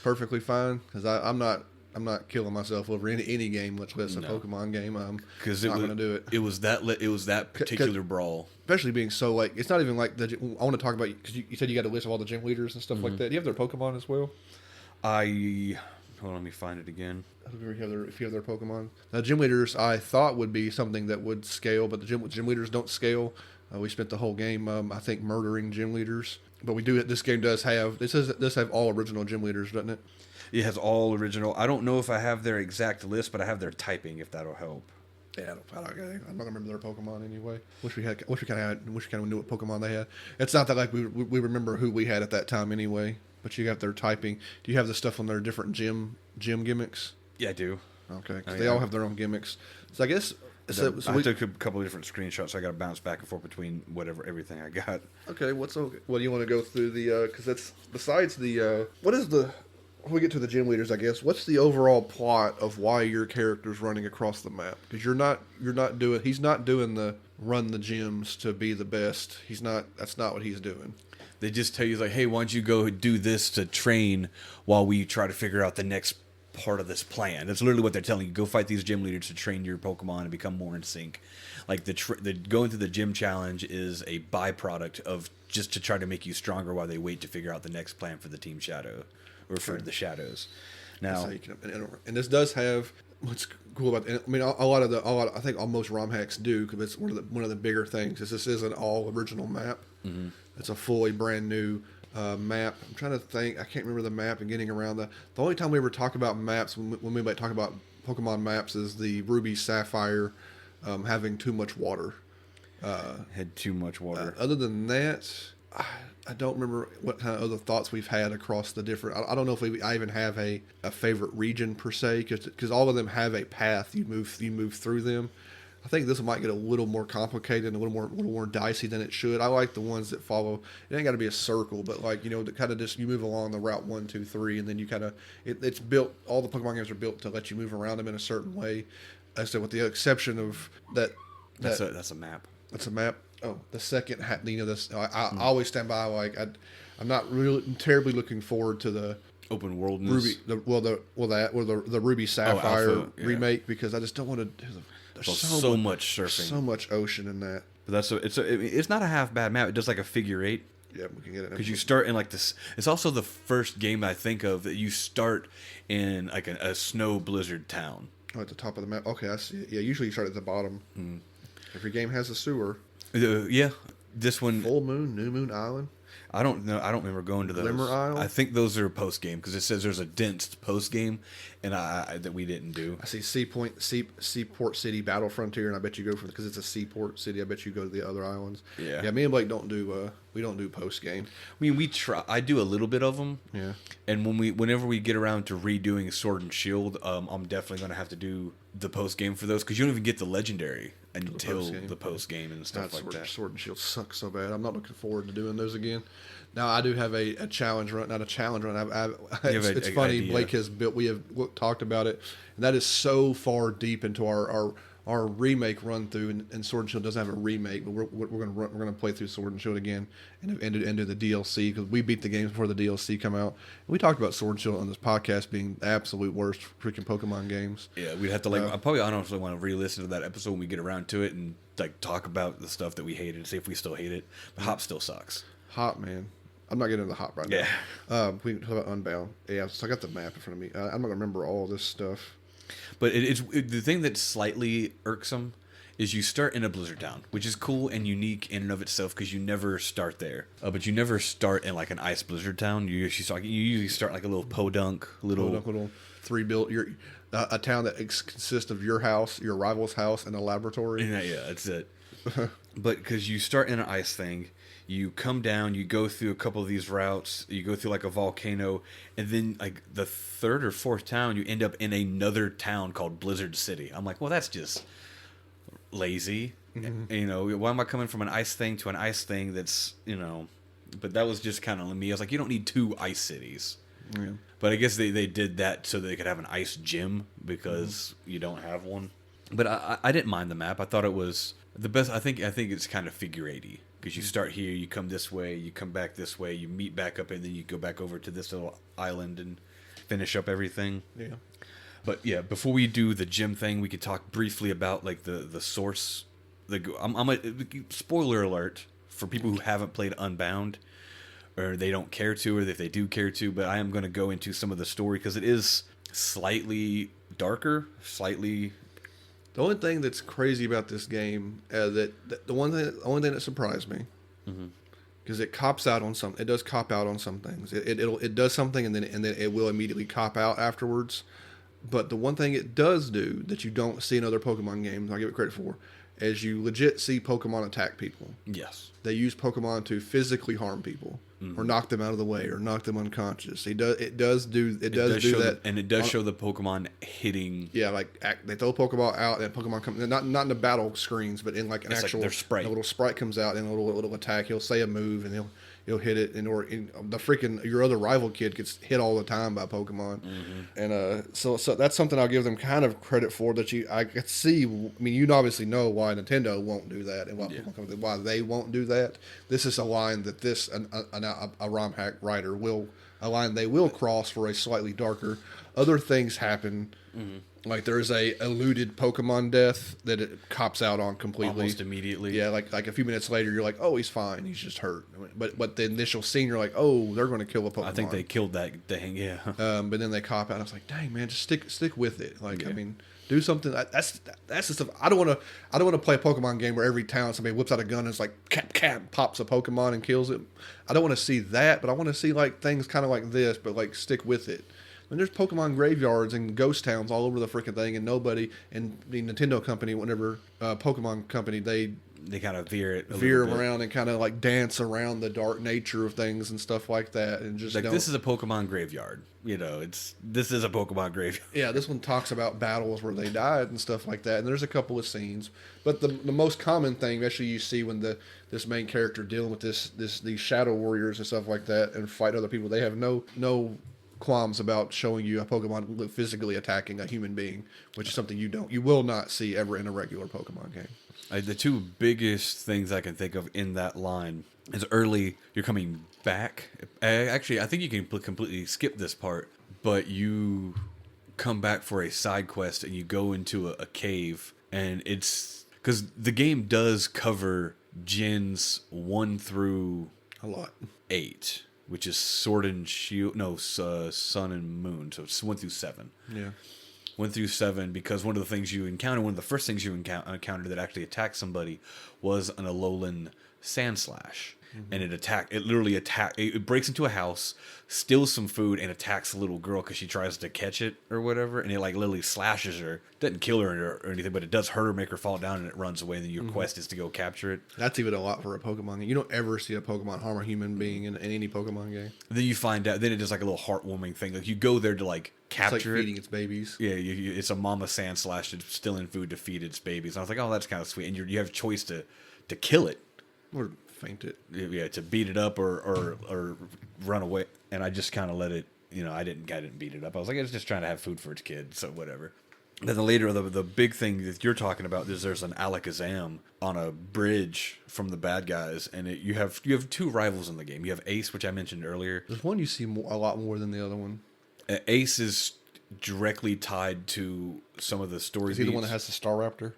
Perfectly fine. Because I'm not killing myself over any game, much less a Pokemon game. I'm not going to do it. It was that particular brawl. Especially being so like, it's not even like I want to talk about, because you said you got a list of all the gym leaders and stuff like that. Do you have their Pokemon as well? Hold on, let me find it again. If you have their Pokemon. The gym leaders I thought would be something that would scale, but the gym leaders don't scale. We spent the whole game, I think, murdering gym leaders. But we do. This game does have all original gym leaders, doesn't it? It has all original. I don't know if I have their exact list, but I have their typing, if that'll help. Yeah, I'm not gonna remember their Pokemon anyway. Wish we kind of knew what Pokemon they had. It's not that like we remember who we had at that time anyway. But you got their typing. Do you have the stuff on their different gym gimmicks? Yeah, I do. Okay, because they all have their own gimmicks. So I guess I took a couple of different screenshots. So I got to bounce back and forth between everything I got. Okay, What do you want to go through the? Because that's besides the. What is the? When we get to the gym leaders, I guess. What's the overall plot of why your character's running across the map? Because he's not doing the run the gyms to be the best. That's not what he's doing. They just tell you, like, hey, why don't you go do this to train while we try to figure out the next part of this plan. That's literally what they're telling you. Go fight these gym leaders to train your Pokemon and become more in sync. Like, the going through the gym challenge is a byproduct of just to try to make you stronger while they wait to figure out the next plan for the Team Shadow, or for the Shadows. Now, and this does have... What's cool about it? I mean, I think almost ROM hacks do, because it's one of the bigger things. Is this is an all original map. Mm-hmm. It's a fully brand new map. I'm trying to think. I can't remember the map and getting around the only time we ever talk about maps when we might talk about Pokemon maps is the Ruby Sapphire having too much water. Had too much water. Other than that, I don't remember what kind of other thoughts we've had across the different. I don't know if I even have a favorite region per se, because all of them have a path you move through them. I think this might get a little more complicated and a little more dicey than it should. I like the ones that follow. It ain't got to be a circle, but like, that kind of just you move along the route 1, 2, 3, and then you kind of it's built. All the Pokemon games are built to let you move around them in a certain way. I said, with the exception of that. That's a map. That's a map. Oh, the second, this I always stand by. Like I'm not really terribly looking forward to the open worldness. The Ruby Sapphire remake, because I just don't want to. There's so much surfing, so much ocean in that. But it's not a half bad map. It does like a figure 8. Yeah, we can get it. Because you start in like this. It's also the first game I think of that you start in like a snow blizzard town. Oh, at the top of the map. Okay, I see it. Yeah, usually you start at the bottom. Mm. Every game has a sewer. Yeah, this one. Full Moon, New Moon Island. I don't know. I don't remember going to those. Glimmer Isle? I think those are post game, because it says there's a dense post game, and that we didn't do. I see Seaport City, Battle Frontier, and I bet you go because it's a seaport city. I bet you go to the other islands. Yeah. Yeah. Me and Blake don't do post game. I mean, we try. I do a little bit of them. Yeah. And whenever we get around to redoing Sword and Shield, I'm definitely going to have to do the post game for those, because you don't even get the legendary until the post game and stuff like that. Sword and Shield sucks so bad. I'm not looking forward to doing those again. Now I do have a challenge run, not a challenge run. It's funny. Idea. Blake has built. We have talked about it, and that is so far deep into our remake run through. And Sword and Shield doesn't have a remake, but we're gonna play through Sword and Shield again and do the DLC, because we beat the games before the DLC come out. And we talked about Sword and Shield on this podcast being the absolute worst freaking Pokemon games. Yeah, we'd have to I probably honestly want to re-listen to that episode when we get around to it and like talk about the stuff that we hated and see if we still hate it. But Hop still sucks. Hop, man. I'm not getting into the Hop right now. Yeah. We can talk about Unbound. Yeah, so I got the map in front of me. I'm not going to remember all this stuff. But the thing that's slightly irksome is you start in a blizzard town, which is cool and unique in and of itself, because you never start there. But you never start in like an ice blizzard town. You usually start like a little podunk, little 3-built. A town that consists of your house, your rival's house, and a laboratory. Yeah, that's it. But because you start in an ice thing, you come down, you go through a couple of these routes, you go through like a volcano, and then like the 3rd or 4th town, you end up in another town called Blizzard City. I'm like, well, that's just lazy. Mm-hmm. Why am I coming from an ice thing to an ice thing that's, but that was just kind of me. I was like, you don't need 2 ice cities. Yeah. But I guess they did that so they could have an ice gym because you don't have one. But I didn't mind the map. I thought it was the best. I think it's kind of figure 80 because you start here, you come this way, you come back this way, you meet back up, and then you go back over to this little island and finish up everything. Yeah. But yeah, before we do the gym thing, we could talk briefly about like the source. I'm a spoiler alert for people who haven't played Unbound, or they don't care to, or if they do care to. But I am going to go into some of the story because it is slightly darker, slightly. The only thing that's crazy about this game, the only thing that surprised me, because it cops out on some. It does cop out on some things. It does something and then it will immediately cop out afterwards. But the one thing it does do that you don't see in other Pokemon games, I'll give it credit for, is you legit see Pokemon attack people. Yes. They use Pokemon to physically harm people, or knock them out of the way, or knock them unconscious. It does do that, and it does show the Pokemon hitting. Yeah, like they throw Pokeball out, and Pokemon come not in the battle screens, but in like an actual like their sprite. A little sprite comes out and a little attack. He'll say a move and he'll hit it, and the freaking your other rival kid gets hit all the time by Pokemon, and so that's something I'll give them kind of credit for. That I could see. I mean, you obviously know why Nintendo won't do that, and why they won't do that. This is a line that a ROM hack writer they will cross for a slightly darker. Other things happen. Like there's a eluded Pokemon death that it cops out on completely, almost immediately. Yeah, like a few minutes later, you're like, oh, he's fine, he's just hurt. But the initial scene, you're like, oh, they're going to kill a Pokemon. I think they killed that thing. Yeah. But then they cop out. I was like, dang man, just stick with it. Like, I mean, do something. That's the stuff. I don't want to play a Pokemon game where every town somebody whips out a gun and it's like cap pops a Pokemon and kills it. I don't want to see that, but I want to see like things kind of like this, but like stick with it. And there's Pokemon graveyards and ghost towns all over the freaking thing, and nobody, and the Nintendo company, whenever Pokemon company, they kind of veer around and kind of like dance around the dark nature of things and stuff like that, and just like this is a Pokemon graveyard. You know, this is a Pokemon graveyard. Yeah, this one talks about battles where they died and stuff like that, and there's a couple of scenes. But the most common thing, actually, you see when this main character dealing with these shadow warriors and stuff like that, and fight other people, they have no qualms about showing you a Pokemon physically attacking a human being, which is something you will not see ever in a regular Pokemon game. The two biggest things I can think of in that line is early, you're coming back. Actually, I think you can completely skip this part, but you come back for a side quest and you go into a cave, and it's because the game does cover gens 1 through a lot 8. Which is Sword and Shield, Sun and Moon. So it's 1 through 7. Yeah. 1 through 7, because one of the things you encounter, one of the first things you encountered that actually attacked somebody was an Alolan Sandslash. And it breaks into a house, steals some food, and attacks a little girl because she tries to catch it or whatever, and it like literally slashes her. Doesn't kill her or anything, but it does hurt her, make her fall down, and it runs away, and then your quest is to go capture it. That's even a lot for a Pokemon game. You don't ever see a Pokemon harm a human being in any Pokemon game. And then you find out, then it does like a little heartwarming thing. Like you go there to like capture it's like feeding its babies. Yeah, it's a mama Sandslash that's stealing food to feed its babies. And I was like, oh, that's kind of sweet. And you have a choice to kill it. Or faint it. Yeah, to beat it up or run away. And I just kind of let it, I didn't beat it up. I was like, it's just trying to have food for its kid, so whatever. Then later, the big thing that you're talking about is there's an Alakazam on a bridge from the bad guys, and you have 2 rivals in the game. You have Ace, which I mentioned earlier. There's one you see a lot more than the other one. Ace is directly tied to some of the story. Is he the one that has the Staraptor?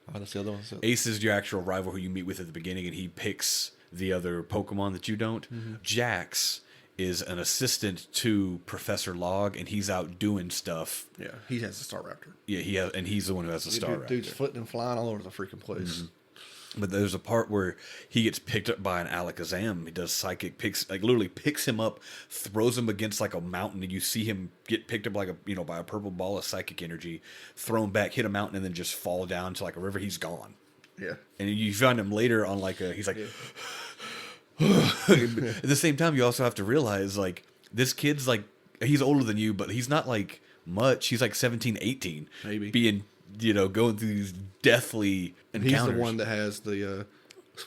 Oh, that's the other one. Ace is your actual rival who you meet with at the beginning, and he picks the other Pokemon that you don't. Jax is an assistant to Professor Log, and he's out doing stuff. Yeah, he has the Staraptor. Yeah, and he's the one who has the Staraptor. Dude's flitting and flying all over the freaking place. But there's a part where he gets picked up by an Alakazam. He does psychic literally picks him up, throws him against like a mountain, and you see him get picked up like by a purple ball of psychic energy, thrown back, hit a mountain, and then just fall down to like a river. He's gone. Yeah. And you find him later on he's like, at the same time, you also have to realize like this kid's like, he's older than you, but he's not like much. He's like 17, 18. Maybe. Being, going through these deathly encounters. He's the one that has the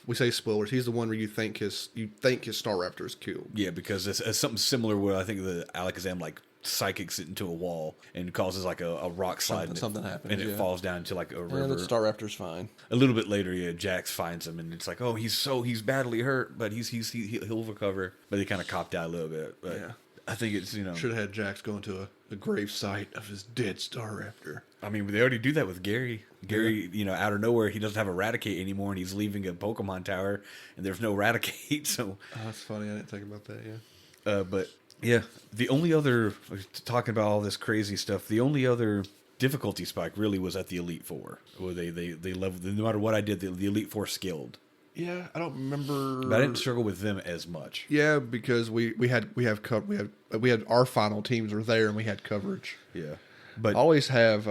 we say spoilers. He's the one where you think his Staraptor is killed. Yeah, because it's something similar where I think the Alakazam like psychics it into a wall and causes like a rock slide. Something happens, and it falls down into like a river. And the Staraptor's fine. A little bit later, yeah, Jax finds him, and it's like, oh, he's badly hurt, but he'll recover. But they kind of copped out a little bit. But Yeah. I think it's should have had Jax go into a grave site of his dead Staraptor. I mean, they already do that with Gary. Gary, out of nowhere, he doesn't have Eradicate anymore, and he's leaving a Pokemon Tower, and there's no Eradicate. So that's funny. I didn't think about that. Yeah. But yeah, the only other talking about all this crazy stuff, the only other difficulty spike really was at the Elite Four, where they leveled. No matter what I did, the Elite Four skilled. Yeah, I don't remember. But I didn't struggle with them as much. Yeah, because we had our final teams were there and we had coverage. Yeah, but I always have.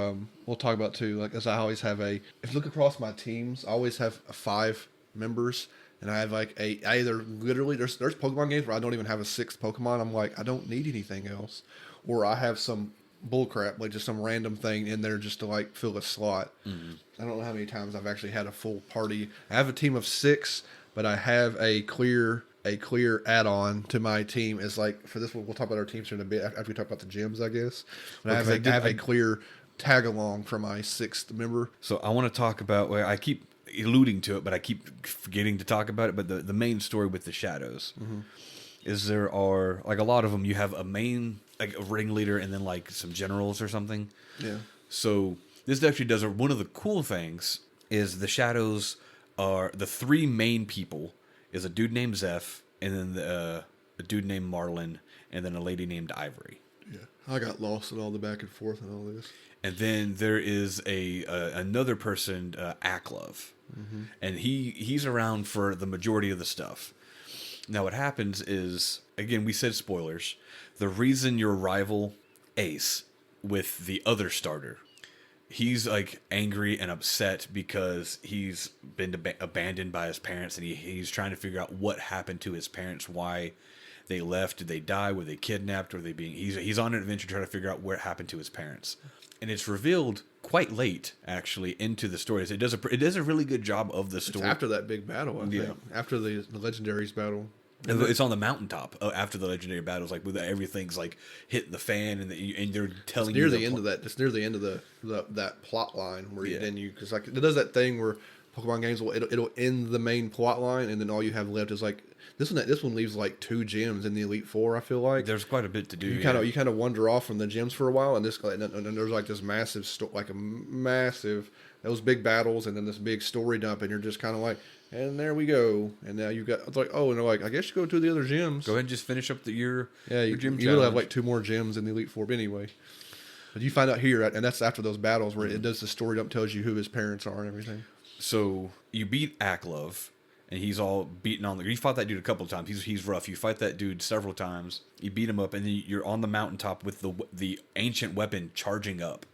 We'll talk about too. Like as I always have if you look across my teams, I always have 5 members, and I have like I either literally there's Pokemon games where I don't even have a 6th Pokemon. I'm like I don't need anything else, or I have some bullcrap like just some random thing in there just to like fill a slot. Mm-hmm. I don't know how many times I've actually had a full party. I have a team of 6, but I have a clear add-on to my team. Is like for this one, we'll talk about our teams here in a bit after we talk about the gyms, I guess. But I have a clear tag along for my 6th member. So I want to talk about where I keep alluding to it, but I keep forgetting to talk about it. But the main story with the shadows is there are like a lot of them. You have a main like a ringleader and then like some generals or something. Yeah. So this actually does one of the cool things is the shadows are the 3 main people is a dude named Zeph and then a dude named Marlin and then a lady named Ivory. Yeah, I got lost in all the back and forth and all this. And then there is another person, Aklov, and he's around for the majority of the stuff. Now what happens is, again, we said spoilers. The reason your rival Ace with the other starter, he's like angry and upset because he's been abandoned by his parents, and he's trying to figure out what happened to his parents, why they left, did they die, were they kidnapped, were they being? He's on an adventure trying to figure out what happened to his parents, and it's revealed quite late actually into the stories. It does a really good job of the story. It's after that big battle, I think. After the Legendaries battle. It's on the mountaintop after the legendary battles, like with everything's like hitting the fan, and they're telling you near the end of that. It's near the end of that plot line where you because like it does that thing where Pokemon games it'll end the main plot line, and then all you have left is like this one leaves like 2 gyms in the Elite Four. I feel like there's quite a bit to do. You kind of wander off from the gyms for a while, and there's like this massive those big battles, and then this big story dump, and you're just kind of like. And there we go. And now you got, it's like, oh, and they're like, I guess you go to the other gyms. Go ahead and just finish up your gym. You will have like 2 more gyms in the Elite Four anyway. But you find out here, and that's after those battles where it does the story dump, tells you who his parents are and everything. So you beat Aklov, and he's all beaten on the. You fought that dude a couple of times. He's rough. You fight that dude several times. You beat him up, and then you're on the mountaintop with the ancient weapon charging up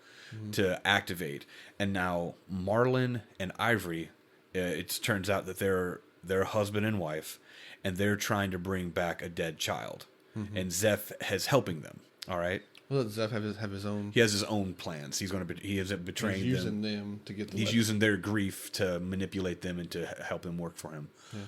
to activate. And now Marlin and Ivory. It turns out that they're husband and wife, and they're trying to bring back a dead child, and Zeph is helping them. All right. Well, does Zeph have his own? He has his own plans. He is betraying them. He's using them to get the. He's using their grief to manipulate them and to help them work for him. Yeah.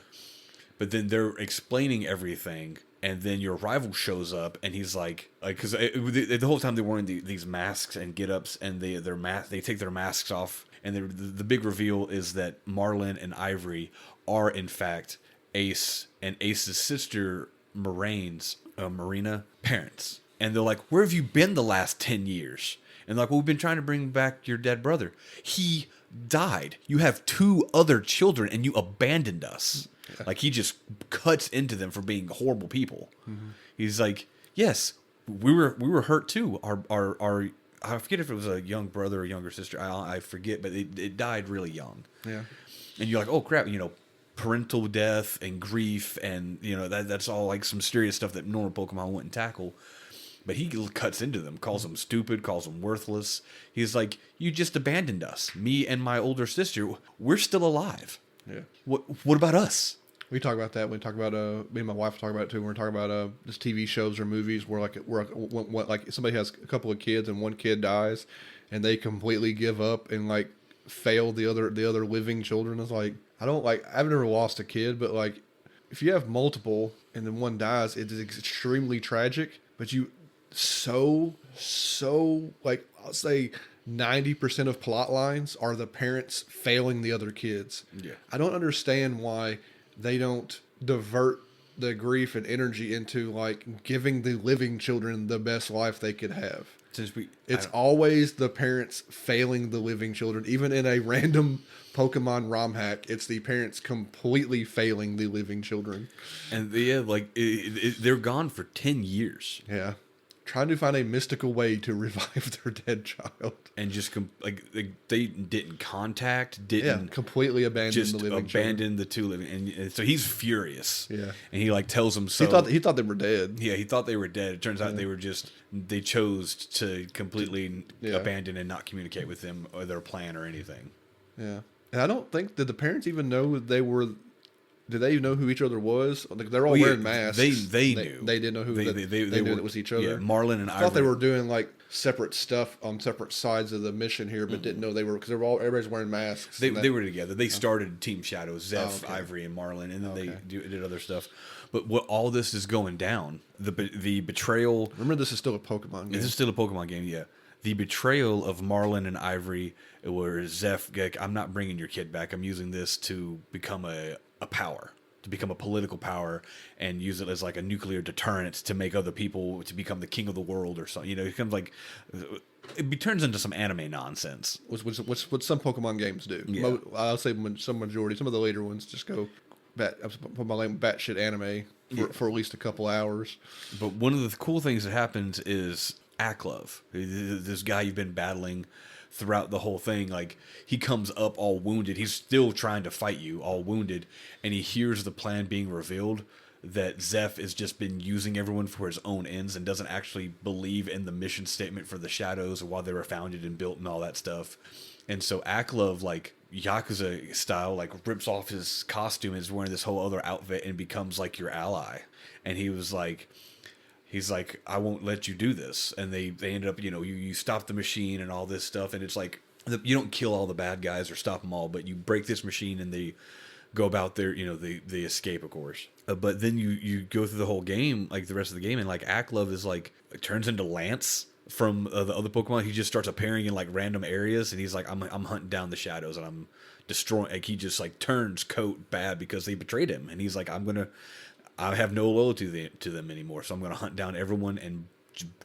But then they're explaining everything, and then your rival shows up, and he's like, because the whole time they're wearing these masks and get-ups, and they take their masks off. And the big reveal is that Marlin and Ivory are, in fact, Ace and Ace's sister, Marina, parents. And they're like, where have you been the last 10 years? And they're like, well, we've been trying to bring back your dead brother. He died. You have 2 other children, and you abandoned us. Yeah. Like, he just cuts into them for being horrible people. Mm-hmm. He's like, yes, we were hurt too. Our I forget if it was a young brother or younger sister. I forget, but it died really young. Yeah. And you're like, oh crap, parental death and grief, and that's all like some serious stuff that normal Pokemon wouldn't tackle. But he cuts into them, calls them stupid, calls them worthless. He's like, you just abandoned us, me and my older sister. We're still alive. Yeah. What about us? We talk about that. We talk about me and my wife talk about it too. When we're talking about just TV shows or movies where like somebody has a couple of kids and one kid dies, and they completely give up and like fail the other living children. It's like I've never lost a kid, but like, if you have multiple and then one dies, it is extremely tragic. But like, I'll say 90% of plot lines are the parents failing the other kids. Yeah. I don't understand why they don't divert the grief and energy into like giving the living children the best life they could have. It's always the parents failing the living children. Even in a random Pokemon ROM hack, it's the parents completely failing the living children. And like they're gone for 10 years. Yeah. Trying to find a mystical way to revive their dead child. And just they didn't completely abandoned the living children. The two living, and so he's furious. Yeah, and he like tells them so. He thought they were dead. Yeah, he thought they were dead. It turns out they chose to completely abandon and not communicate with them or their plan or anything. Yeah, and I don't think did the parents even know they were. Did they even know who each other was? Like, they're all wearing masks. They knew. They didn't know who they knew it was each other. Yeah, Marlin and I thought they were doing like separate stuff on separate sides of the mission here, but didn't know they were because everybody's wearing masks. They were together. They started Team Shadow, Zeph, Ivory, and Marlin, and then they did other stuff. But what all this is going down, the betrayal. Remember, this is still a Pokemon game. This is still a Pokemon game. Yeah. The betrayal of Marlin and Ivory, where Zeph, I'm not bringing your kid back. I'm using this to become a power, to become a political power, and use it as like a nuclear deterrent to make other people to become the king of the world or something. You know, it becomes like it turns into some anime nonsense. What some Pokemon games do. Yeah. I'll say some majority. Some of the later ones just go batshit anime for at least a couple hours. But one of the cool things that happens is Aklov, this guy you've been battling throughout the whole thing, like he comes up all wounded. He's still trying to fight you, all wounded, and he hears the plan being revealed that Zeph has just been using everyone for his own ends and doesn't actually believe in the mission statement for the Shadows or why they were founded and built and all that stuff. And so Aklov, like Yakuza style, like rips off his costume and is wearing this whole other outfit and becomes like your ally. And he's like, I won't let you do this. And they ended up, you stop the machine and all this stuff. And it's like, you don't kill all the bad guys or stop them all, but you break this machine and they go about their, they escape, of course. But then you go through the whole game, like the rest of the game, and like Aklov is like, turns into Lance from the other Pokemon. He just starts appearing in like random areas, and he's like, I'm hunting down the Shadows and I'm destroying. Like he just like turns Coat bad because they betrayed him, and he's like, I have no loyalty to them anymore, so I'm gonna hunt down everyone and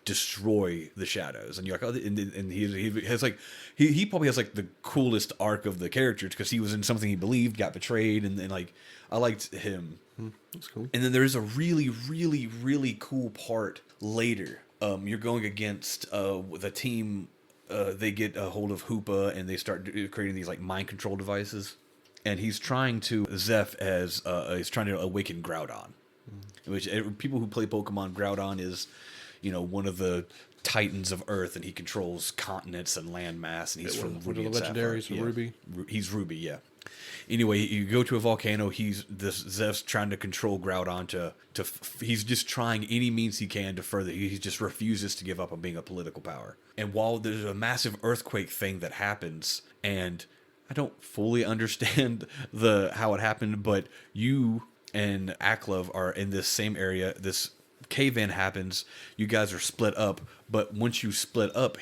destroy the Shadows. And you're like, oh, and he has like he probably has like the coolest arc of the characters because he was in something he believed, got betrayed, and then like I liked him. That's cool. And then there's a really, really, really cool part later. You're going against the team. They get a hold of Hoopa and they start creating these like mind control devices. And he's trying to he's trying to awaken Groudon, which people who play Pokemon, Groudon is, one of the titans of Earth, and he controls continents and landmass, and he's from Ruby and Sapphire. Legendaries from Ruby. He's Ruby, yeah. Anyway, you go to a volcano. Zeph's trying to control Groudon he's just trying any means he can to further. He just refuses to give up on being a political power. And while there's a massive earthquake thing that happens, and I don't fully understand how it happened, but you and Aklov are in this same area. This cave-in happens. You guys are split up, but once you split up,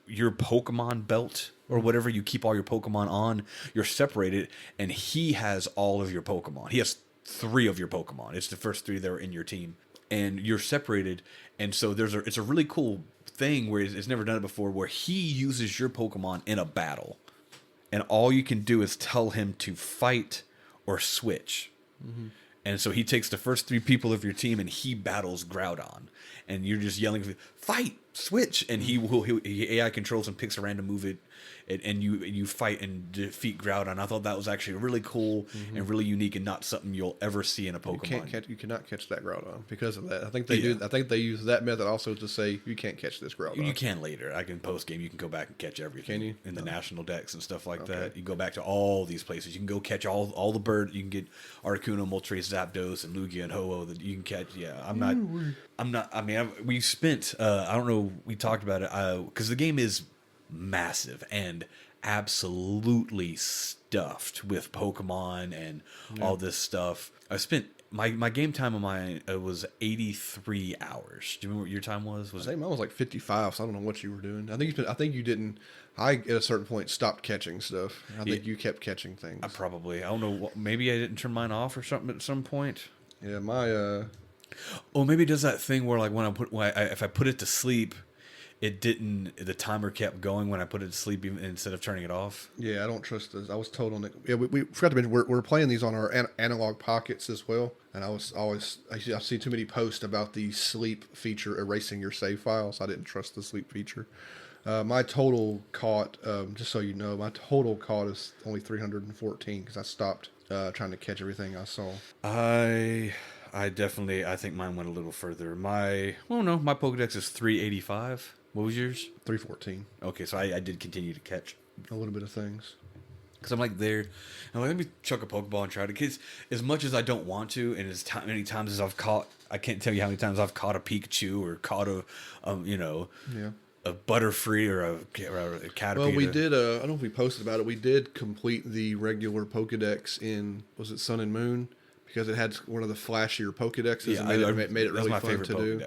your Pokemon belt or whatever you keep all your Pokemon on, you're separated, and he has all of your Pokemon. He has 3 of your Pokemon. It's the first 3 that are in your team, and you're separated. And so it's a really cool thing where it's never done it before, where he uses your Pokemon in a battle. And all you can do is tell him to fight or switch. Mm-hmm. And so he takes the first 3 people of your team and he battles Groudon. And you're just yelling, fight, switch. And he AI controls and picks a random move and you fight and defeat Groudon. I thought that was actually really cool and really unique and not something you'll ever see in a Pokemon. You cannot catch that Groudon because of that. I think they do. I think they use that method also to say you can't catch this Groudon. You can later. I can post game. You can go back and catch everything. Can you? In the national decks and stuff like that. You go back to all these places. You can go catch all the birds. You can get Articuno, Moltres, Zapdos, and Lugia and Ho-Oh that you can catch. Yeah, I'm not. I mean, we spent. I don't know. We talked about it because the game is massive, and absolutely stuffed with Pokemon and all this stuff. I spent my game time on mine was 83 hours. Do you remember what your time was? I think mine was like 55, so I don't know what you were doing. I think you didn't. I at a certain point stopped catching stuff. I think you kept catching things. I don't know. Maybe I didn't turn mine off or something at some point. Yeah, my Oh, maybe it does that thing where like if I put it to sleep, the timer kept going when I put it to sleep instead of turning it off. Yeah, I don't trust this. I was told on it. Yeah, we forgot to mention we're playing these on our analog pockets as well. And I see too many posts about the sleep feature erasing your save files. I didn't trust the sleep feature. My total caught, just so you know, my total caught is only 314 because I stopped trying to catch everything I saw. I think mine went a little further. My Pokedex is 385. What was yours? 314. Okay, so I did continue to catch a little bit of things. Because I'm like there, and let me chuck a Pokeball and try to. Because as much as I don't want to, and as many times as I've caught, I can't tell you how many times I've caught a Pikachu or caught a Butterfree or a Caterpie. Well, we did. I don't know if we posted about it. We did complete the regular Pokedex in, was it Sun and Moon? Because it had one of the flashier Pokedexes and made it really fun to do.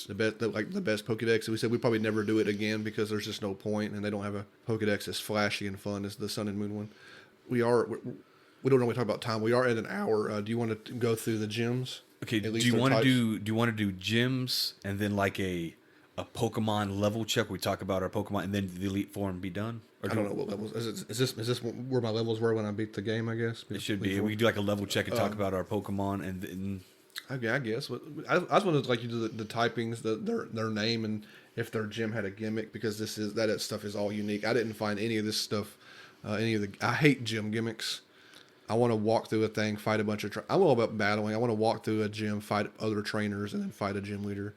The best Pokedex. We said we'd probably never do it again because there's just no point, and they don't have a Pokedex as flashy and fun as the Sun and Moon one. We don't normally talk about time. We are at an hour. Do you want to go through the gyms? Okay. Do you want to do gyms and then like a Pokemon level check? We talk about our Pokemon and then the Elite Four and be done. I don't know what levels. Is this where my levels were when I beat the game? I guess it should be. We can do like a level check and talk about our Pokemon and then. Okay, I guess. I just wanted to like you do the typings, their name, and if their gym had a gimmick, because that stuff is all unique. I didn't find any of this stuff. I hate gym gimmicks. I want to walk through a thing, fight a bunch of. I'm all about battling. I want to walk through a gym, fight other trainers, and then fight a gym leader.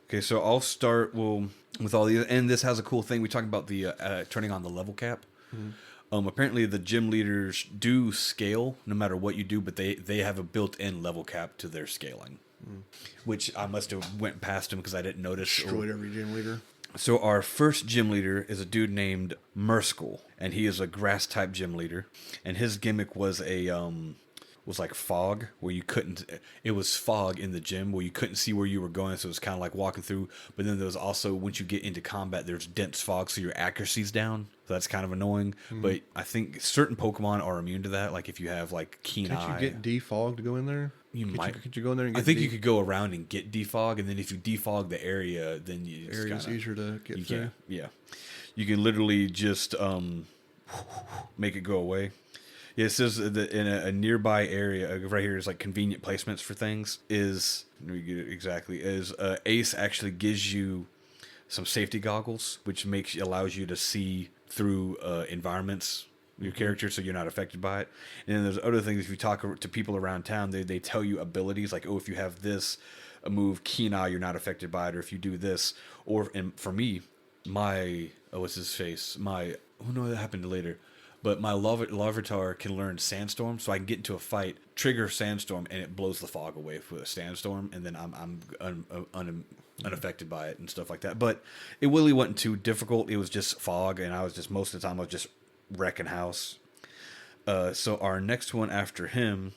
Okay, so I'll start with all these, and this has a cool thing. We talk about the turning on the level cap. Mm-hmm. Apparently, the gym leaders do scale no matter what you do, but they have a built-in level cap to their scaling, which I must have went past them because I didn't notice. Destroyed every gym leader. So our first gym leader is a dude named Murskul, and he is a grass-type gym leader, and his gimmick was was like fog, where you couldn't. It was fog in the gym where you couldn't see where you were going, so it was kind of like walking through. But then there was also, once you get into combat, there's dense fog, so your accuracy's down. So that's kind of annoying. Mm-hmm. But I think certain Pokemon are immune to that. Like if you have like keen eye. Can't you get defog to go in there? Could you go in there and get I think you could go around and get defog, and then if you defog the area, then it's easier to get through. Yeah, you can literally just make it go away. Yeah, it says that in a nearby area, right here is like convenient placements for things. Let me get it exactly. Ace actually gives you some safety goggles, which allows you to see through environments, your character, so you're not affected by it. And then there's other things. If you talk to people around town, they tell you abilities like, oh, if you have this a move, Keen Eye, you're not affected by it. Or if you do this, and for me, what's his face? That happened later. But my Larvitar can learn Sandstorm, so I can get into a fight, trigger Sandstorm, and it blows the fog away with a Sandstorm, and then I'm unaffected by it and stuff like that. But it really wasn't too difficult. It was just fog, and most of the time I was just wrecking house. So our next one after him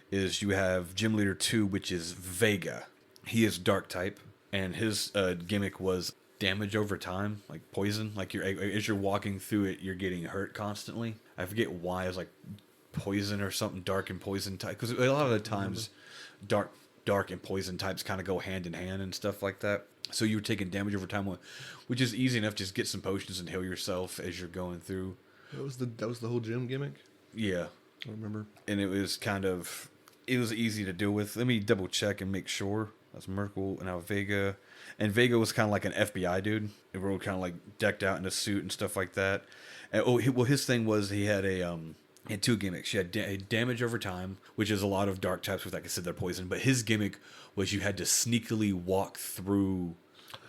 is you have Gym Leader 2, which is Vega. He is Dark type, and his gimmick was damage over time, like poison. Like as you're walking through it, you're getting hurt constantly. I forget why. It was like poison or something, dark and poison type. Because a lot of the times, dark and poison types kind of go hand in hand and stuff like that. So you were taking damage over time, which is easy enough. Just get some potions and heal yourself as you're going through. That was the whole gym gimmick. Yeah, I remember. And it was easy to deal with. Let me double check and make sure. That's Merkle and now Vega. And Vega was kind of like an FBI dude. They were kind of like decked out in a suit and stuff like that. And his thing was he had he had two gimmicks. He had damage over time, which is a lot of dark types with, like I said, they're poison. But his gimmick was you had to sneakily walk through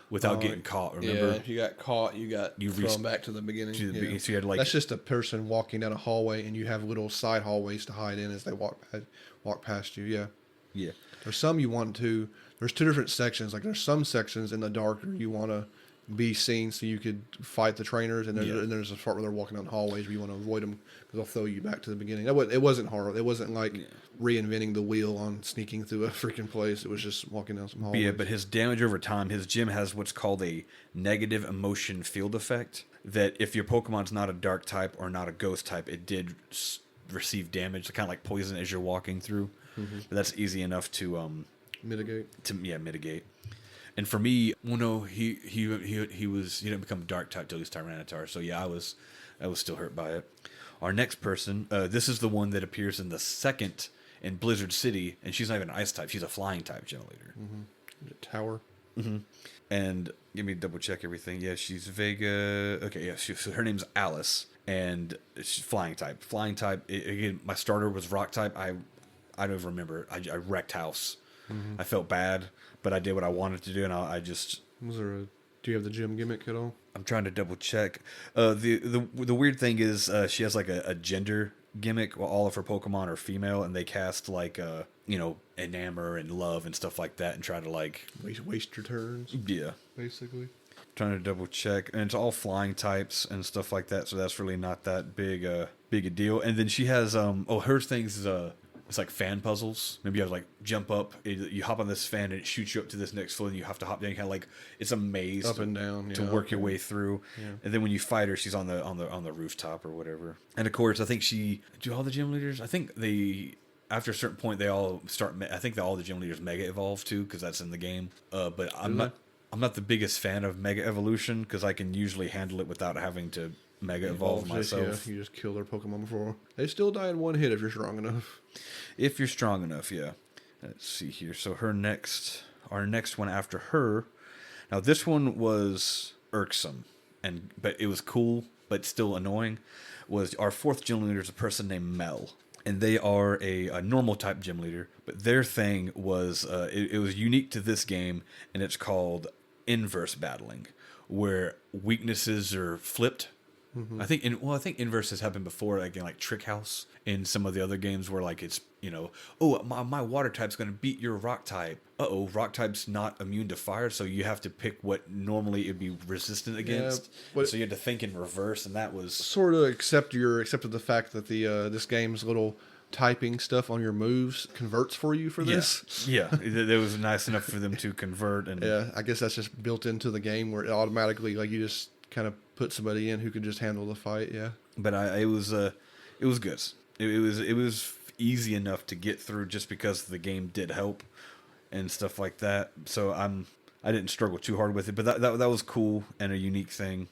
without getting caught. Remember? Yeah, if you got caught, you thrown back to the beginning. So you had that's just a person walking down a hallway, and you have little side hallways to hide in as they walk past you. Yeah. Yeah. There's some you want to. There's two different sections. Like there's some sections in the darker you want to be seen so you could fight the trainers, and there's a part where they're walking down hallways where you want to avoid them because they'll throw you back to the beginning. It wasn't hard. It wasn't like reinventing the wheel on sneaking through a freaking place. It was just walking down some hallways. Yeah, but his damage over time, his gym has what's called a negative emotion field effect, that if your Pokemon's not a dark type or not a ghost type, it did receive damage, kind of like poison as you're walking through. But that's easy enough to mitigate. Mitigate. And for me, well, no, he didn't become dark type till he's Tyranitar. So yeah, I was still hurt by it. Our next person, this is the one that appears in the second in Blizzard City, and she's not even an ice type; she's a flying type gym leader. Tower. And let me double check everything. Yeah, she's Vega. Okay, yeah, so her name's Alice, and she's flying type. Flying type. Again, my starter was rock type. I don't even remember. I wrecked house. I felt bad, but I did what I wanted to do, and I just. Do you have the gym gimmick at all? I'm trying to double check. The weird thing is she has like a gender gimmick. Well, all of her Pokemon are female, and they cast like enamor and love and stuff like that, and try to like waste your turns. Yeah, basically. Trying to double check, and it's all flying types and stuff like that, so that's really not that big a deal. And then she has her things is it's like fan puzzles. Maybe you have to like jump up, you hop on this fan and it shoots you up to this next floor, and you have to hop down. Kind of like it's a maze up and down to work your way through. Yeah. And then when you fight her, she's on the rooftop or whatever. And of course, I think do all the gym leaders. I think after a certain point they all start. I think that all the gym leaders mega evolve too, because that's in the game. But I'm not the biggest fan of mega evolution because I can usually handle it without having to mega evolve myself. You just kill their Pokemon before they still die in one hit if you're strong enough. If you're strong enough, yeah. Let's see here. So our next one after her. Now this one was irksome, but it was cool, but still annoying. Was our fourth gym leader is a person named Mel, and they are a normal type gym leader. But their thing was it was unique to this game, and it's called inverse battling, where weaknesses are flipped. I think inverse has happened before, like in like Trick House in some of the other games where like it's my water type's going to beat your rock type. Rock type's not immune to fire, so you have to pick what normally it'd be resistant against. Yeah, so you had to think in reverse, and that was sort of accepted the fact that this game's little typing stuff on your moves converts for you for this. Yeah, it was nice enough for them to convert, and yeah, I guess that's just built into the game where it automatically like you just kind of put somebody in who could just handle the fight. Yeah, but it was good. It was easy enough to get through just because the game did help and stuff like that. So I didn't struggle too hard with it, but that was cool and a unique thing.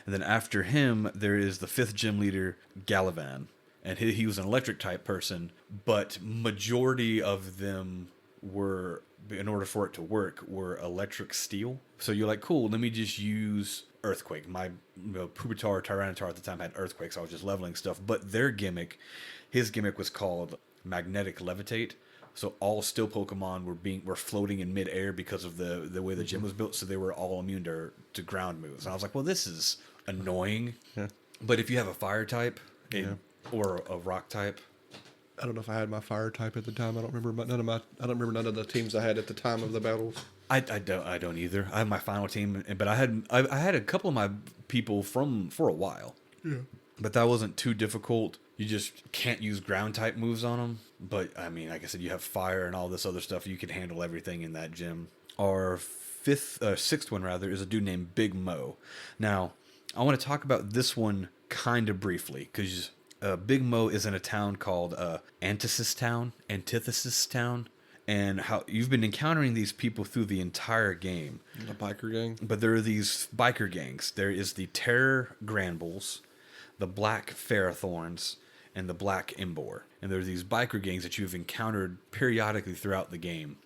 And then after him, there is the fifth gym leader, Galavan, and he was an electric type person, but majority of them were, in order for it to work, were electric steel. So you're like, cool, let me just use Earthquake. My Pupitar, Tyranitar at the time had Earthquake, so I was just leveling stuff. But his gimmick was called Magnetic Levitate. So all steel Pokemon were floating in midair because of the way the gym was built. So they were all immune to ground moves. And I was like, well, this is annoying. Yeah. But if you have a fire type or a rock type. I don't know if I had my fire type at the time. I don't remember none of the teams I had at the time of the battles. I don't either. I have my final team, but I had a couple of my people for a while. Yeah. But that wasn't too difficult. You just can't use ground type moves on them. But I mean, like I said, you have fire and all this other stuff. You can handle everything in that gym. Our sixth one rather is a dude named Big Mo. Now, I want to talk about this one kind of briefly because Big Mo is in a town called Antithesis Town, and how you've been encountering these people through the entire game. The biker gang? But there are these biker gangs. There is the Terror Granbuls, the Black Ferrothorns, and the Black Embor. And there are these biker gangs that you've encountered periodically throughout the game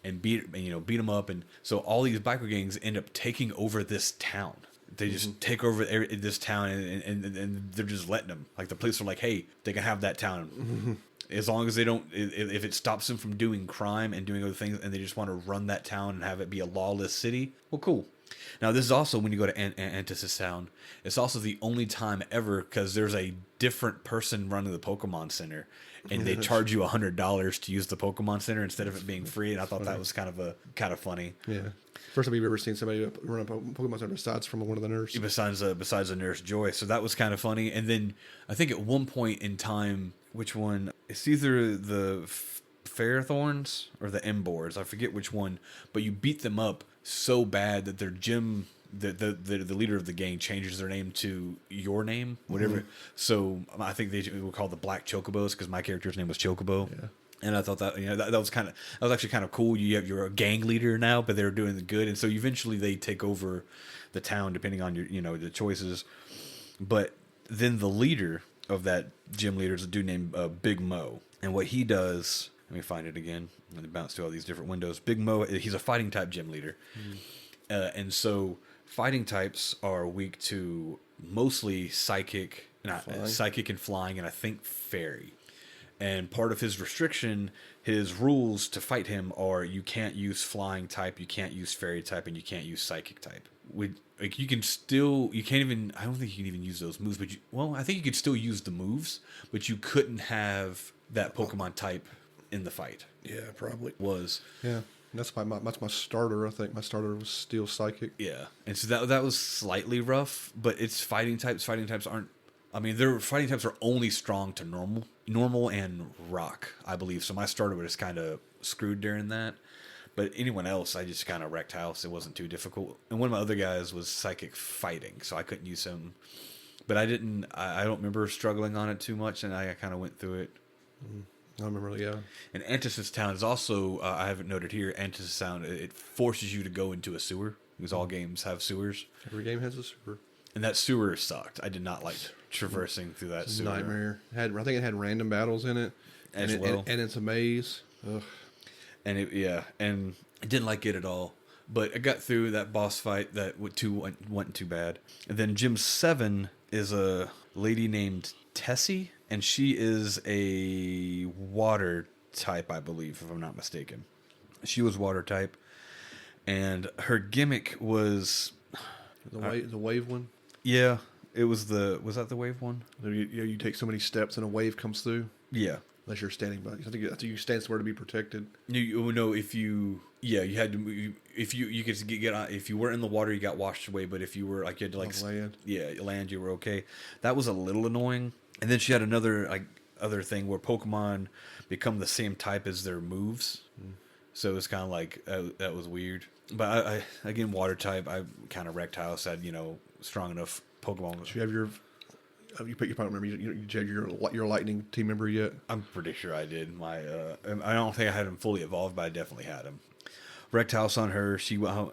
and beat them up. And so all these biker gangs end up taking over this town. They just take over this town, and they're just letting them. Like the police are like, hey, they can have that town. As long as they don't, if it stops them from doing crime and doing other things, and they just want to run that town and have it be a lawless city, well, cool. Now, this is also when you go to Antisis Town. It's also the only time ever because there's a different person running the Pokemon Center, and they charge you $100 to use the Pokemon Center instead of it being free. And I thought that was kind of funny. Yeah. First time you've ever seen somebody run a Pokemon Center besides from one of the nurses. Besides the Nurse Joy, so that was kind of funny. And then I think at one point in time, which one? It's either the Fairthorns or the Embors. I forget which one, but you beat them up so bad that their gym, the leader of the gang, changes their name to your name, whatever. Mm-hmm. So I think they were called the Black Chocobos because my character's name was Chocobo. Yeah. And I thought that that was actually kind of cool. You're a gang leader now, but they're doing the good, and so eventually they take over the town depending on your the choices. But then the leader of that gym leader is a dude named Big Mo, and what he does. Let me find it again. I'm going to bounce to all these different windows. Big Mo, he's a fighting type gym leader. And so fighting types are weak to mostly psychic and flying, and I think fairy. And part of his restriction, his rules to fight him are you can't use flying type, you can't use fairy type, and you can't use psychic type. I don't think you can even use those moves, I think you could still use the moves, but you couldn't have that Pokemon type in the fight. Yeah, probably was. Yeah, that's my starter. I think my starter was Steel Psychic. Yeah, and so that was slightly rough, but it's fighting types. Fighting types aren't. I mean, their fighting types are only strong to normal and rock, I believe. So my starter was kind of screwed during that. But anyone else, I just kind of wrecked house. It wasn't too difficult. And one of my other guys was psychic fighting, so I couldn't use him. But I don't remember struggling on it too much, and I kind of went through it. I remember, yeah. And Antisis Town is also, I haven't noted here, Antisis Town, it forces you to go into a sewer, because all games have sewers. Every game has a sewer. And that sewer sucked. I did not like traversing through that sewer. Nightmare. I think it had random battles in it. And it's a maze. Ugh. And I didn't like it at all. But I got through that boss fight that wasn't too bad. And then Gym 7 is a lady named Tessie. And she is a water type, I believe, if I'm not mistaken. She was water type. And her gimmick was... The wave one? Yeah. Was that the wave one? You take so many steps and a wave comes through? Yeah. Unless you're standing by. I think you stand somewhere to be protected. No, you had to move. If you could get on, if you were in the water, you got washed away. But if you were you had to land. Yeah, land, you were okay. That was a little annoying. And then she had another other thing where Pokemon become the same type as their moves. So it's kind of that was weird. But I again, water type, I kind of wrecked house. Had strong enough Pokemon. Do you have your? You probably remember. You have your lightning team member yet? I'm pretty sure I did. I don't think I had him fully evolved, but I definitely had him. Wrecked house on her. I don't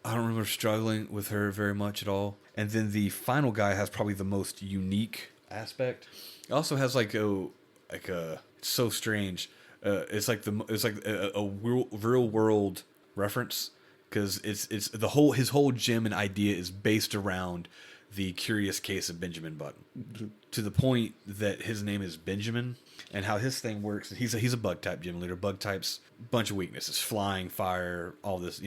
remember struggling with her very much at all. And then the final guy has probably the most unique aspect. It also has it's so strange. It's like a real world reference because it's his whole gym and idea is based around the curious case of Benjamin Button, to the point that his name is Benjamin, and how his thing works. He's a bug type gym leader. Bug types, bunch of weaknesses: flying, fire, all this.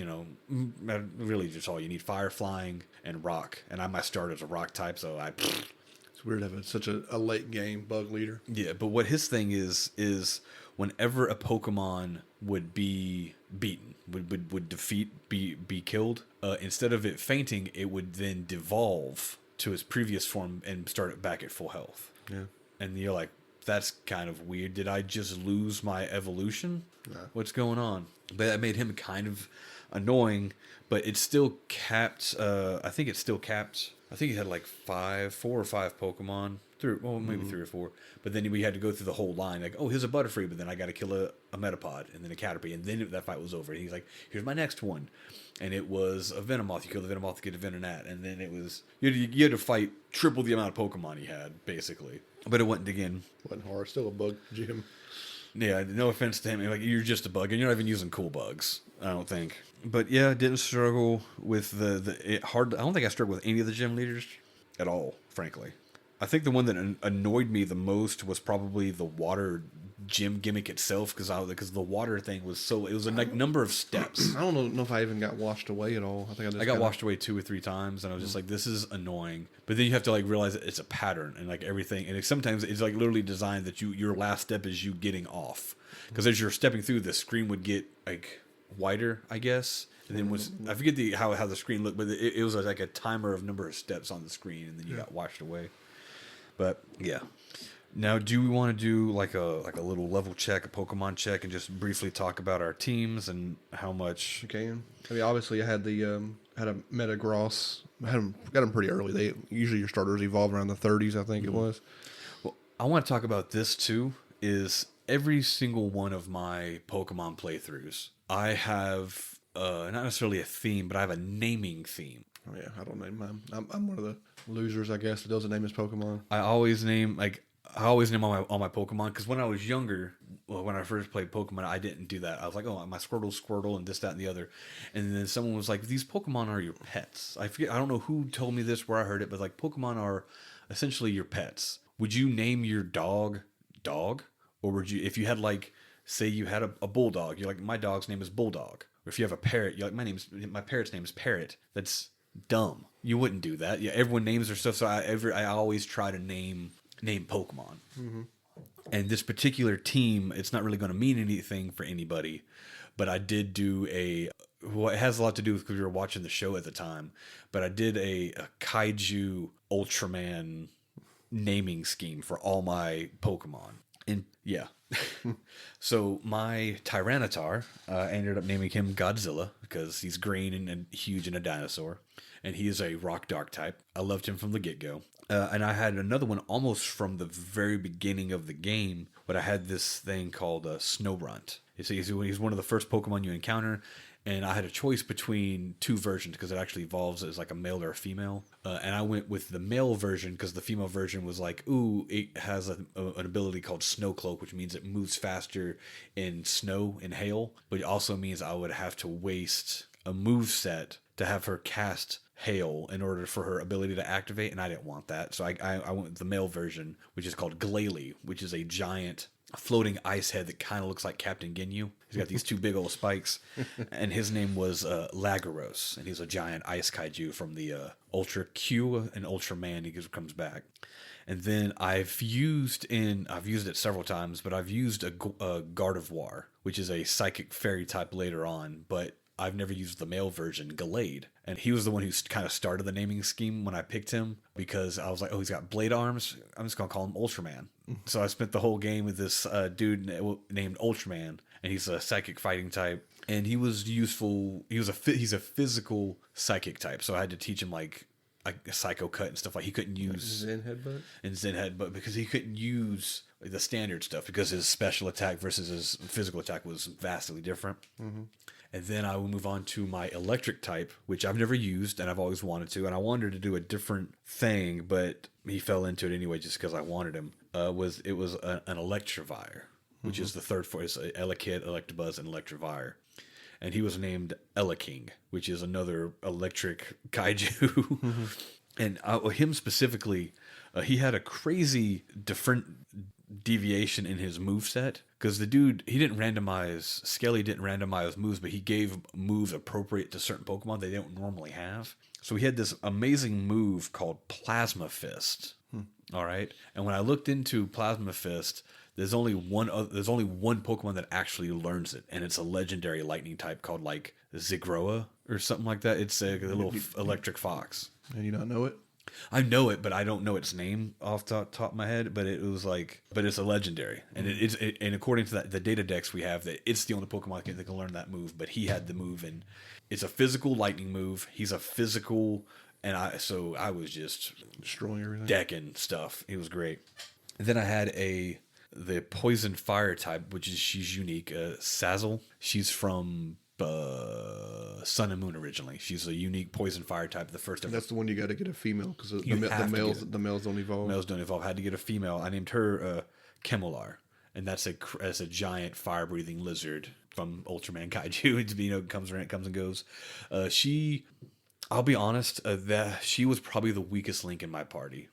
Really just all you need: fire, flying, and rock. And I might start as a rock type, so It's weird having such a late game bug leader. Yeah, but what his thing is whenever a Pokemon would be beaten, would defeat, be killed, instead of it fainting, it would then devolve to its previous form and start it back at full health. Yeah. And you're like, that's kind of weird. Did I just lose my evolution? No. What's going on? But that made him kind of annoying, but it's still capped. I think it's still capped. I think he had 4 or 5 Pokemon. Maybe 3 or 4. But then we had to go through the whole line. Here's a Butterfree, but then I got to kill a Metapod, and then a Caterpie, and then that fight was over. And he's like, here's my next one. And it was a Venomoth. You kill the Venomoth to get a Venonat. And then it was... You had to fight triple the amount of Pokemon he had, basically. But it wasn't, again... Wasn't hard. Still a bug gym. Yeah, no offense to him. You're just a bug, and you're not even using cool bugs, I don't think. But yeah, didn't struggle with I don't think I struggled with any of the gym leaders at all, frankly. I think the one that annoyed me the most was probably the water gym gimmick itself because the water thing was so it was a number of steps. I don't know if I even got washed away at all. I think I got washed away 2 or 3 times, and I was just like, this is annoying. But then you have to like realize that it's a pattern and like everything, and sometimes it's like literally designed that your last step is you getting off, because as you're stepping through, the screen would get like wider, I guess. And then I forget how the screen looked, but it was like a timer of number of steps on the screen, and then you got washed away. But yeah. Now, do we want to do like a little level check, a Pokemon check, and just briefly talk about our teams and how much? You can. I mean, obviously, I had had a Metagross. Got them pretty early. They usually your starters evolve around the 30s, I think it was. Well, I want to talk about this too. Is every single one of my Pokemon playthroughs, I have not necessarily a theme, but I have a naming theme. Oh yeah, I don't name mine. I'm one of the losers, I guess, that doesn't name his Pokemon. I always name all my Pokemon, because when I was younger, when I first played Pokemon, I didn't do that. I was like, oh, my Squirtle, and this, that, and the other. And then someone was like, these Pokemon are your pets. I don't know who told me this, where I heard it, but like Pokemon are essentially your pets. Would you name your dog? Or would you, if you had like, say you had a bulldog, you're like, my dog's name is Bulldog. Or if you have a parrot, you're like, my parrot's name is Parrot. That's dumb. You wouldn't do that. Yeah, everyone names their stuff, so I always try to name Pokemon. Mm-hmm. And this particular team, it's not really going to mean anything for anybody, but I did do it has a lot to do with because we were watching the show at the time, but I did a Kaiju Ultraman naming scheme for all my Pokemon. And yeah. So my Tyranitar, I ended up naming him Godzilla because he's green and huge and a dinosaur. And he is a rock dark type. I loved him from the get-go. And I had another one almost from the very beginning of the game, but I had this thing called Snowrunt. He's one of the first Pokemon you encounter, and I had a choice between 2 versions because it actually evolves as like a male or a female. And I went with the male version because the female version was like, ooh, it has an ability called Snow Cloak, which means it moves faster in snow and hail, but it also means I would have to waste a move set to have her cast hail in order for her ability to activate, and I didn't want that. So I went with the male version, which is called Glalie, which is a giant floating ice head that kind of looks like Captain Ginyu. He's got these 2 big old spikes, and his name was Lagaros, and he's a giant ice kaiju from the Ultra Q and Ultraman. He comes back. And then I've used it several times, but I've used a Gardevoir, which is a psychic fairy type later on, but I've never used the male version, Gallade. And he was the one who kind of started the naming scheme when I picked him, because I was like, oh, he's got blade arms. I'm just going to call him Ultraman. So I spent the whole game with this dude named Ultraman, and he's a psychic fighting type. And he was useful. He's a physical psychic type. So I had to teach him like a Psycho Cut and stuff. Like he couldn't use Zen Headbutt, because he couldn't use the standard stuff because his special attack versus his physical attack was vastly different. Mm-hmm. And then I will move on to my electric type, which I've never used and I've always wanted to. And I wanted to do a different thing, but he fell into it anyway just because I wanted him. It was an Electivire, which is the third form. It's Elekid, Electabuzz, and Electivire. And he was named Eleking, which is another electric kaiju. Mm-hmm. And him specifically, he had a crazy different deviation in his moveset, because the dude, Skelly didn't randomize moves, but he gave moves appropriate to certain Pokemon they don't normally have. So he had this amazing move called Plasma Fist. All right. And when I looked into Plasma Fist, there's only one Pokemon that actually learns it, and it's a legendary lightning type called like Zigroa or something like that. It's a little electric fox. And you not know it? I know it, but I don't know its name off the top of my head. But it's a legendary, and and according to the data decks we have, that it's the only Pokemon that can learn that move. But he had the move, and it's a physical lightning move. He's a physical, and I was just destroying everything, decking stuff. It was great. And then I had the poison fire type, which is she's unique. Sazzle. She's from Sun and Moon originally. She's a unique poison fire type. The first ever. That's the one you got to get a female, because the males don't evolve. Males don't evolve. I had to get a female. I named her Chemolar, and that's a giant fire breathing lizard from Ultraman Kaiju. It comes and goes. I'll be honest, that she was probably the weakest link in my party.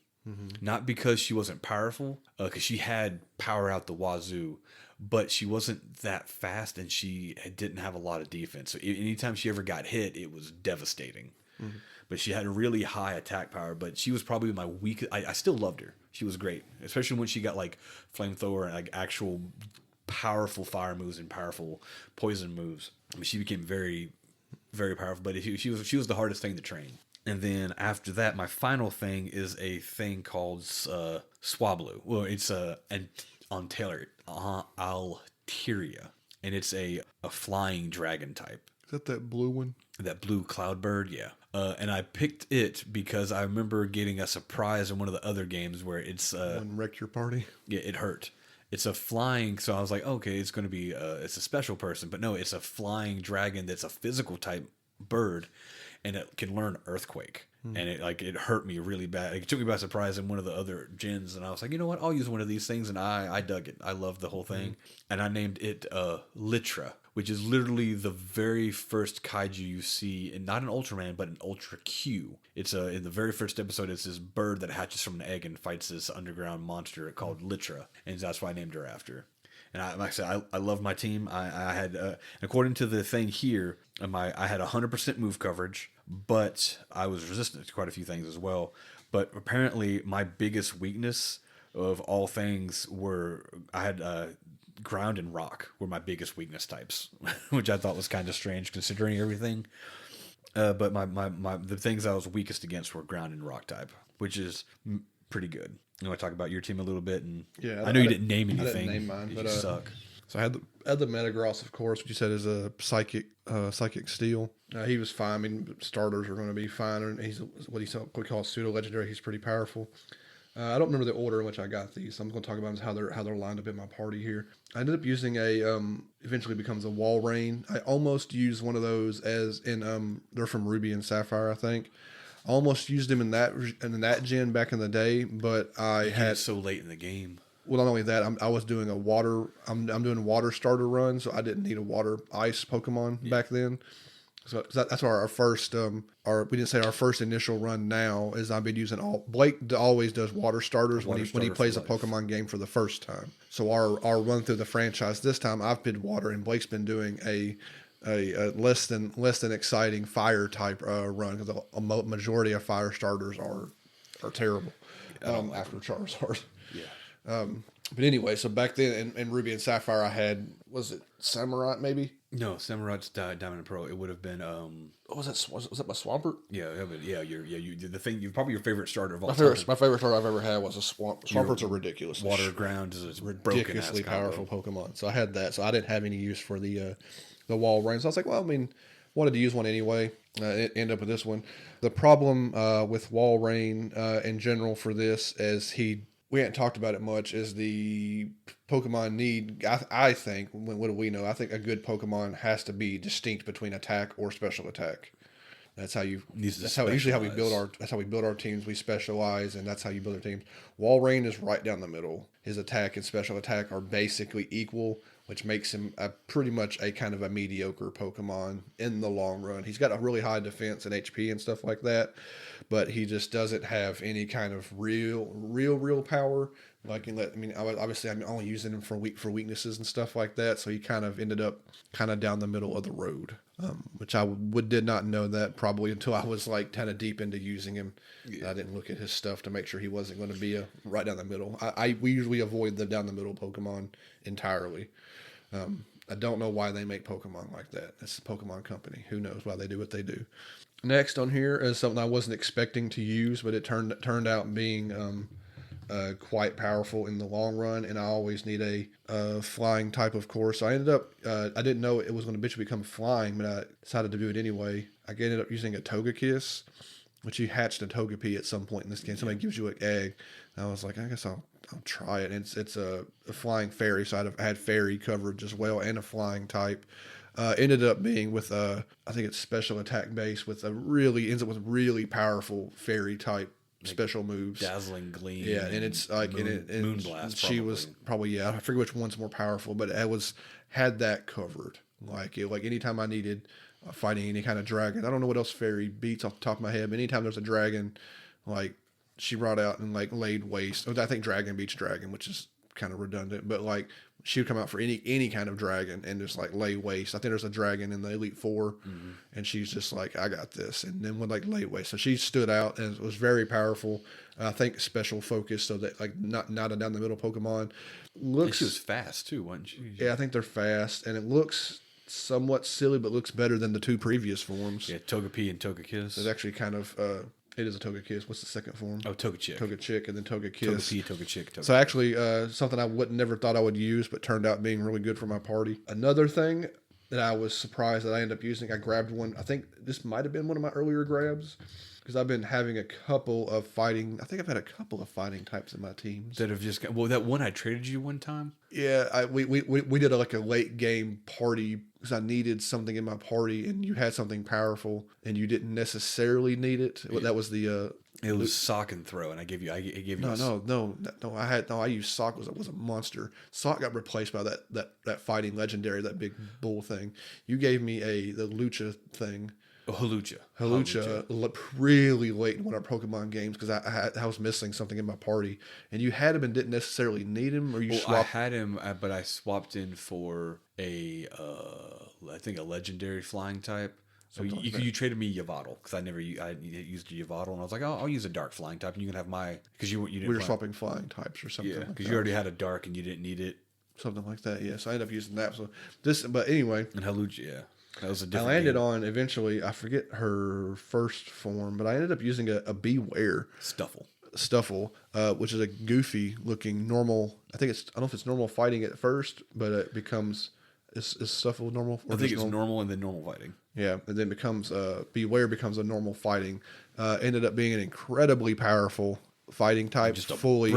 Not because she wasn't powerful, because she had power out the wazoo, but she wasn't that fast, and she didn't have a lot of defense. So anytime she ever got hit, it was devastating. But she had a really high attack power, but she was probably my weakest. I still loved her. She was great, especially when she got like flamethrower and like actual powerful fire moves and powerful poison moves. I mean, she became very, very powerful, but she was the hardest thing to train. And then after that, my final thing is a thing called Swablu. Well, it's Altaria, and it's a flying dragon type. Is that blue one? That blue cloud bird, yeah. And I picked it because I remember getting a surprise in one of the other games where it's One wrecked your party. yeah, it hurt. It's a flying, so I was like, okay, it's going to be it's a special person, but no, it's a flying dragon that's a physical type bird, and it can learn earthquake. And it hurt me really bad. It took me by surprise in one of the other gens, and I was like, you know what? I'll use one of these things, and I dug it. I loved the whole thing, and I named it Litra, which is literally the very first kaiju you see, and not an Ultraman, but an Ultra Q. It's in the very first episode. It's this bird that hatches from an egg and fights this underground monster called Litra, and that's why I named her after. And like I said, I love my team. I had, according to the thing here, I had 100% move coverage, but I was resistant to quite a few things as well. But apparently, my biggest weakness of all things I had ground and rock were my biggest weakness types, which I thought was kind of strange considering everything. But the things I was weakest against were ground and rock type, which is pretty good. You want to talk about your team a little bit? And Yeah, I know you didn't name anything. I didn't name mine, but you suck. So I had the Metagross, of course, which you said is a psychic steel. He was fine. I mean, starters are going to be fine. And he's what we call pseudo legendary. He's pretty powerful. I don't remember the order in which I got these. So I'm going to talk about how they're lined up in my party here. I ended up using eventually becomes a Wall Rain. I almost used one of those as in they're from Ruby and Sapphire, I think. I almost used them in that gen back in the day, but I had so late in the game. Well, not only that, I was doing a water. I'm doing water starter run, so I didn't need a water ice Pokemon back then. So that's our first. We didn't say our first initial run. Now is I've been using Blake always does water starters when he plays a Pokemon game for the first time. So our run through the franchise this time, I've been water, and Blake's been doing a less than exciting fire type run because a majority of fire starters are terrible after Charizard. Yeah. But anyway, so back then in Ruby and Sapphire, I had, was it Samurai maybe? No, Samurai's Diamond and Pearl. It would have been. Was that my Swampert? Yeah, you the thing. You probably your favorite starter of all My time. favorite starter I've ever had was a Swampert's a ridiculous Water ground is a ridiculously powerful Pokemon. So I had that. So I didn't have any use for the Wall Rain. So I was like, well, I mean, wanted to use one anyway. End up with this one. The problem with Wall Rain in general for this is we hadn't talked about it much, is the Pokemon need, I think, what do we know? I think a good Pokemon has to be distinct between attack or special attack. That's how we build our teams. We specialize, and that's how you build our teams. Wall Rain is right down the middle. His attack and special attack are basically equal, which makes him pretty much a kind of a mediocre Pokemon in the long run. He's got a really high defense and HP and stuff like that, but he just doesn't have any kind of real power. Obviously I'm only using him for weaknesses and stuff like that, so he kind of ended up kind of down the middle of the road, which I did not know that probably until I was like kind of deep into using him. Yeah. I didn't look at his stuff to make sure he wasn't going to be right down the middle. We usually avoid the down the middle Pokemon entirely. I don't know why they make Pokemon like that. It's the Pokemon Company. Who knows why they do what they do. Next on here is something I wasn't expecting to use, but it turned out being quite powerful in the long run, and I always need a flying type, of course. So I ended up, I didn't know it was going to eventually become flying, but I decided to do it anyway. I ended up using a Togekiss, which you hatched a Togepi at some point in this game. Somebody gives you an egg. And I was like, I guess I'll try it. And it's a flying fairy, so I had fairy coverage as well and a flying type. Ended up being with I think it's special attack base ends up with really powerful fairy type special moves. Dazzling Gleam. Yeah, and it's like Moonblast. She was probably I forget which one's more powerful, but it had that covered. Like anytime I needed fighting any kind of dragon, I don't know what else fairy beats off the top of my head, but anytime there's a dragon, like she brought out and like laid waste. I think Dragon beats Dragon, which is kind of redundant, but like she would come out for any kind of dragon and just like lay waste. I think there's a dragon in the Elite Four, and she's just like, I got this, and then would like lay waste. So she stood out and was very powerful. I think special focus, so that like not a down the middle Pokemon. Looks, she was fast too, wasn't she? Yeah, I think they're fast, and it looks somewhat silly, but looks better than the two previous forms. Yeah, Togepi and Togekiss. It's actually kind of it is a Togekiss. What's the second form? Oh, Togechick. Togechick, and then Togekiss. Togepi, Togechick. So actually, something I never thought I would use, but turned out being really good for my party. Another thing that I was surprised that I ended up using, I grabbed one. I think this might have been one of my earlier grabs, because I've been having a couple of fighting. I think I've had a couple of fighting types in my teams that have just got, well, that one I traded you one time. Yeah, we did like a late game party because I needed something in my party, and you had something powerful, and you didn't necessarily need it. Yeah. That was the. It was Sock and Throw, and I gave you. I gave you. No. I used Sock was a monster. Sock got replaced by that fighting legendary, that big bull thing. You gave me the Lucha thing. Oh, Halucha really late in one of our Pokemon games because I was missing something in my party, and you had him and didn't necessarily need him, or you swapped. I had him, but I swapped in for I think a legendary flying type. So you traded me Yavaddle because I used Yavaddle, and I was like, I'll use a dark flying type, and you can have my because you didn't. We were swapping flying types or something. Yeah, because you already had a dark and you didn't need it. Something like that. Yeah, so I ended up using that. So but anyway. And Halucha, yeah. That was a different I landed on eventually. I forget her first form, but I ended up using a Beware Stuffle, which is a goofy looking normal. I don't know if it's normal fighting at first, but it becomes is Stuffle normal? I think it's normal and then normal fighting. Yeah, and then becomes Beware becomes a normal fighting. Ended up being an incredibly powerful fighting type, just a fully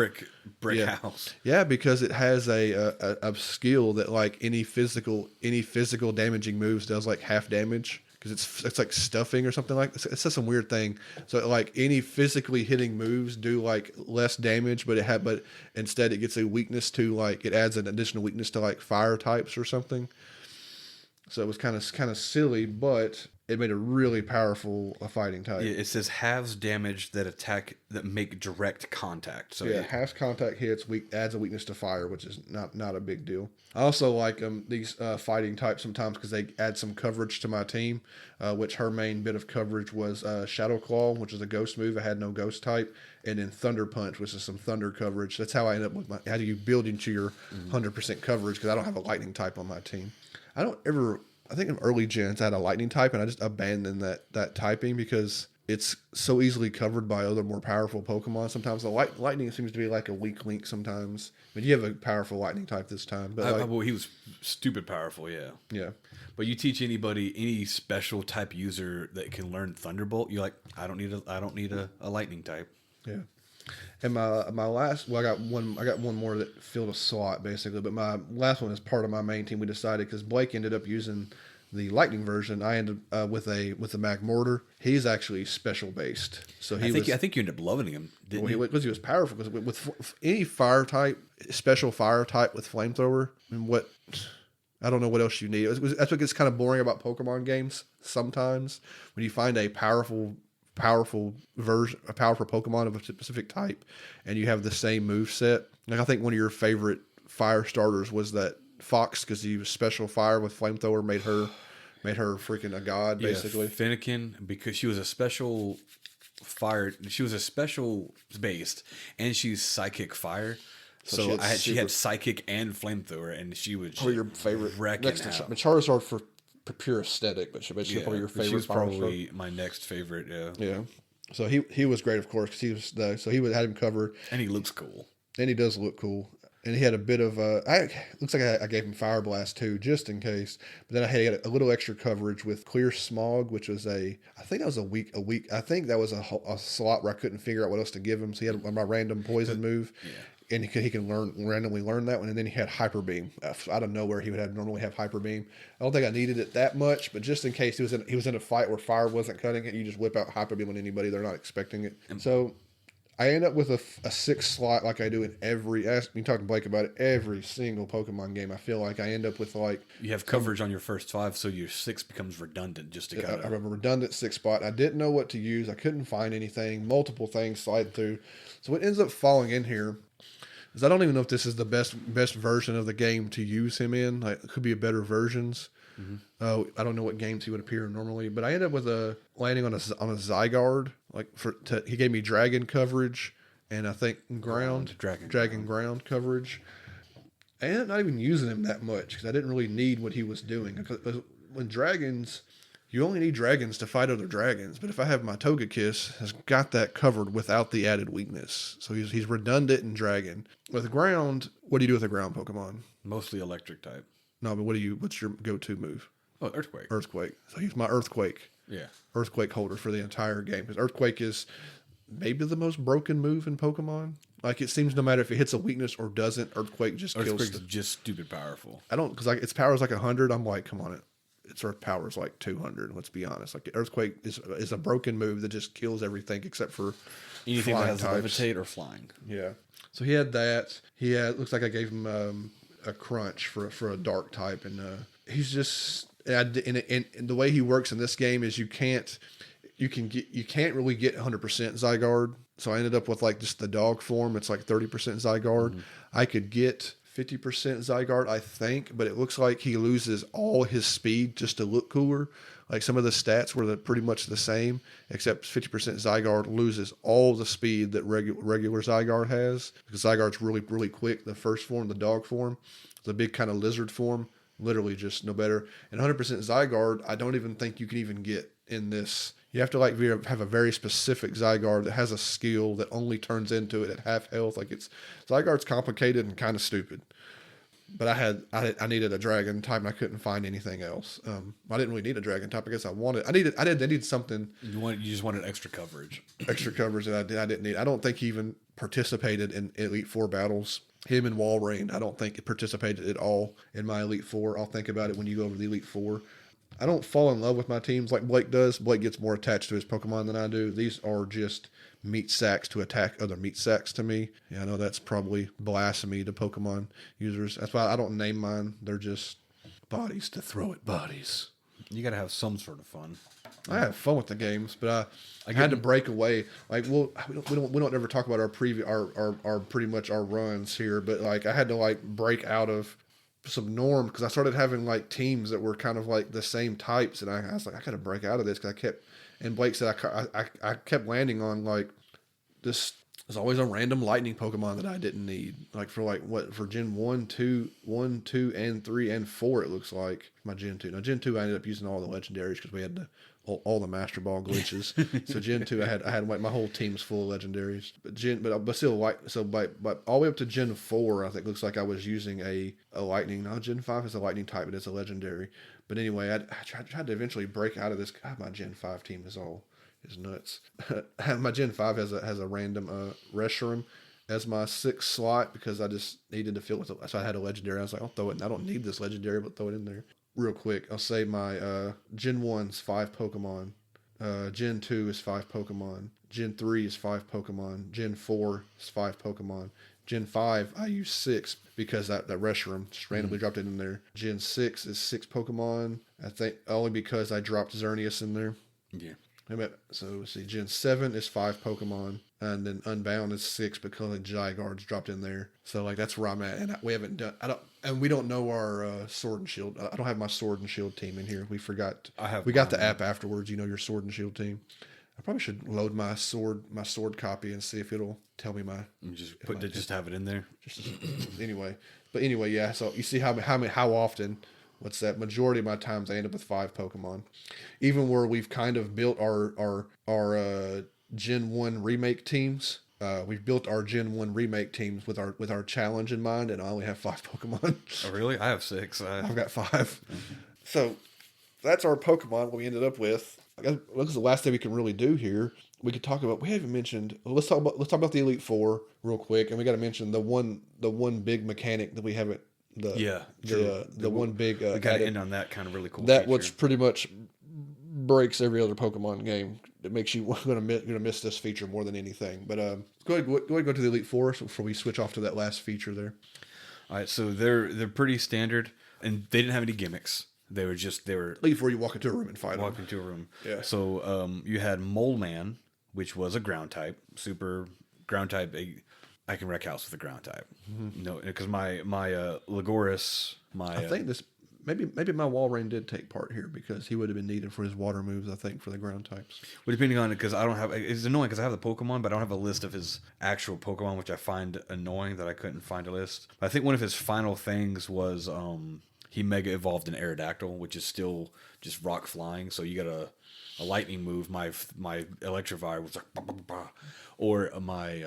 brick house. Yeah, because it has a skill that like any physical damaging moves does like half damage because it's like stuffing or something like this. It's just some weird thing. So like any physically hitting moves do like less damage, but instead it gets a weakness to like it adds an additional weakness to like fire types or something. So it was kind of silly, but it made a really powerful fighting type. Yeah, it says halves damage that make direct contact. So yeah, halves contact hits, adds a weakness to fire, which is not a big deal. I also like these fighting types sometimes because they add some coverage to my team, which her main bit of coverage was Shadow Claw, which is a ghost move. I had no ghost type. And then Thunder Punch, which is some thunder coverage. That's how I end up with how do you build into your 100% coverage because I don't have a lightning type on my team. I think in early gens I had a lightning type and I just abandoned that typing because it's so easily covered by other more powerful Pokemon. Sometimes the lightning seems to be like a weak link sometimes. But you have a powerful lightning type this time. But well, he was stupid powerful, yeah. Yeah. But you teach any special type user that can learn Thunderbolt, you're like, I don't need a lightning type. Yeah. And my last, I got one more that filled a slot basically, but my last one is part of my main team. We decided because Blake ended up using the lightning version. I ended with the Magmortar. He's actually special based, so I think you ended up loving him, didn't you? Because he was powerful. Because with any fire type, special fire type with flamethrower, and I don't know what else you need. That's what gets kind of boring about Pokemon games sometimes when you find a powerful Pokemon of a specific type, and you have the same move set. Like I think one of your favorite fire starters was that Fox because he was special fire with flamethrower made her freaking a god basically. Fennekin because she was a special fire. She was a special based, and she's psychic fire. So she had psychic and flamethrower, and she would. Probably your favorite. Next to Charizard for pure aesthetic, but she's probably your favorite. She's probably my next favorite. Yeah. Yeah. So he was great, of course, because he had him covered, and he looks cool, and he does look cool, and he had a bit of looks like I gave him Fire Blast too, just in case. But then I had a little extra coverage with Clear Smog, which was I think that was a week. I think that was a slot where I couldn't figure out what else to give him, so he had my random poison move. Yeah. And he can randomly learn that one, and then he had Hyper Beam. Out of nowhere, he would normally have Hyper Beam. I don't think I needed it that much, but just in case he was in a fight where fire wasn't cutting it, you just whip out Hyper Beam on anybody; they're not expecting it. So I end up with a 6 slot like I do in every. Ask me talking to Blake about it. Every single Pokemon game, I feel like I end up with like You have coverage on your first 5, so your 6 becomes redundant just to kind I have of. a redundant 6 spot. I didn't know what to use. I couldn't find anything. Multiple things slide through. So what ends up falling in here is I don't even know if this is the best version of the game to use him in. Like, it could be better versions. I don't know what games he would appear in normally, but I ended up with landing on a Zygarde. He gave me dragon coverage, and I think dragon ground coverage. I ended up not even using him that much because I didn't really need what he was doing. Because when dragons, you only need dragons to fight other dragons. But if I have my Togekiss, has got that covered without the added weakness. So he's redundant in dragon. With ground, what do you do with a ground Pokemon? Mostly electric type. No, but what's your go-to move? Oh, Earthquake. Earthquake. So he's my Earthquake. Yeah. Earthquake holder for the entire game. Because Earthquake is maybe the most broken move in Pokemon. Like, it seems no matter if it hits a weakness or doesn't, Earthquake just kills. Earthquake's just stupid powerful. I don't, because like its power is like 100. I'm like, come on, its Earth power is like 200. Let's be honest. Like, Earthquake is a broken move that just kills everything except for anything that has types. levitate or flying. Yeah. So he had that. Looks like I gave him a crunch for a dark type, and he's just. And the way he works in this game is you can't really get 100% Zygarde. So I ended up with like just the dog form. It's like 30% Zygarde. Mm-hmm. I could get 50% Zygarde, I think, but it looks like he loses all his speed just to look cooler. Like, some of the stats were pretty much the same, except 50% Zygarde loses all the speed that regular Zygarde has, because Zygarde's really, really quick. The first form, the dog form, the big kind of lizard form, literally just no better. And 100% Zygarde, I don't even think you can even get in this. You have to like have a very specific Zygarde that has a skill that only turns into it at half health. Like, Zygarde's complicated and kind of stupid. But I needed a dragon type, and I couldn't find anything else. I didn't really need a dragon type. I guess I needed something. You just wanted extra coverage. Extra coverage that I didn't need. I don't think he even participated in Elite Four battles. Him and Walrein, I don't think it participated at all in my Elite Four. I'll think about it when you go over the Elite Four. I don't fall in love with my teams like Blake does. Blake gets more attached to his Pokemon than I do. These are just meat sacks to attack other meat sacks to me. Yeah, I know that's probably blasphemy to Pokemon users. That's why I don't name mine. They're just bodies to throw at bodies. You got to have some sort of fun. I have fun with the games, but I had to break away. Like, we don't ever talk about our pretty much our runs here, but like, I had to like break out of some norm because I started having like teams that were kind of like the same types, and I was like, I got to break out of this because and Blake said I kept landing on like this. There's always a random lightning Pokemon that I didn't need. Like, for Gen 1, 2, and 3, and 4, it looks like. My Gen 2. Now, Gen 2, I ended up using all the legendaries because we had all the Master Ball glitches. So Gen 2, I had like my whole team's full of legendaries. But still, like, so by all the way up to Gen 4, I think looks like I was using a lightning. No, Gen 5 is a lightning type, but it's a legendary. But anyway, I tried to eventually break out of this. God, my Gen 5 team is nuts. My Gen 5 has a random Reshiram as my 6th slot because I just needed to fill it with so I had a legendary. I was like, I'll throw it in. I don't need this legendary, but throw it in there. Real quick, I'll say my Gen 1's 5 Pokemon. Gen 2 is 5 Pokemon. Gen 3 is 5 Pokemon. Gen 4 is 5 Pokemon. Gen 5, I use 6 because that Reshiram just randomly dropped it in there. Gen 6 is 6 Pokemon. I think only because I dropped Xerneas in there. Yeah. So let's see, Gen 7 is 5 Pokemon, and then Unbound is 6 because Zygarde's dropped in there. So like that's where I'm at, and we haven't done. We don't know our Sword and Shield. I don't have my Sword and Shield team in here. We forgot. We got the app afterwards. You know your Sword and Shield team. I probably should load my sword copy and see if it'll tell me my. Just have it in there. Anyway, yeah. So you see how often. What's that? Majority of my times I end up with 5 Pokemon. Even where we've kind of built our Gen 1 remake teams. We've built our Gen 1 remake teams with our challenge in mind, and I only have 5 Pokemon. Oh, really? I have 6. I've got 5. Mm-hmm. So that's our Pokemon, what we ended up with. I guess this is the last thing we can really do here. We could talk about. We haven't mentioned. Let's talk about the Elite Four real quick, and we got to mention the one big mechanic that we haven't. The one big. We got to end on that kind of really cool. That feature. Which pretty much breaks every other Pokemon game that makes you gonna miss this feature more than anything. But go ahead go to the Elite Four before we switch off to that last feature there. All right, so they're pretty standard, and they didn't have any gimmicks. They were Elite Four, you walk into a room and fight walk them. into a room. Yeah. So you had Mole Man, which was a ground type, super ground type. I can wreck house with a ground type. No, because my Legoris, I think this maybe my Walrein did take part here because he would have been needed for his water moves. I think for the ground types. well, depending on it, because I don't have. It's annoying because I have the Pokemon, but I don't have a list of his actual Pokemon, which I find annoying that I couldn't find a list. I think one of his final things was he Mega Evolved an Aerodactyl, which is still just rock flying. So you got a lightning move. My Electivire was like, bah, bah, bah, bah. Or my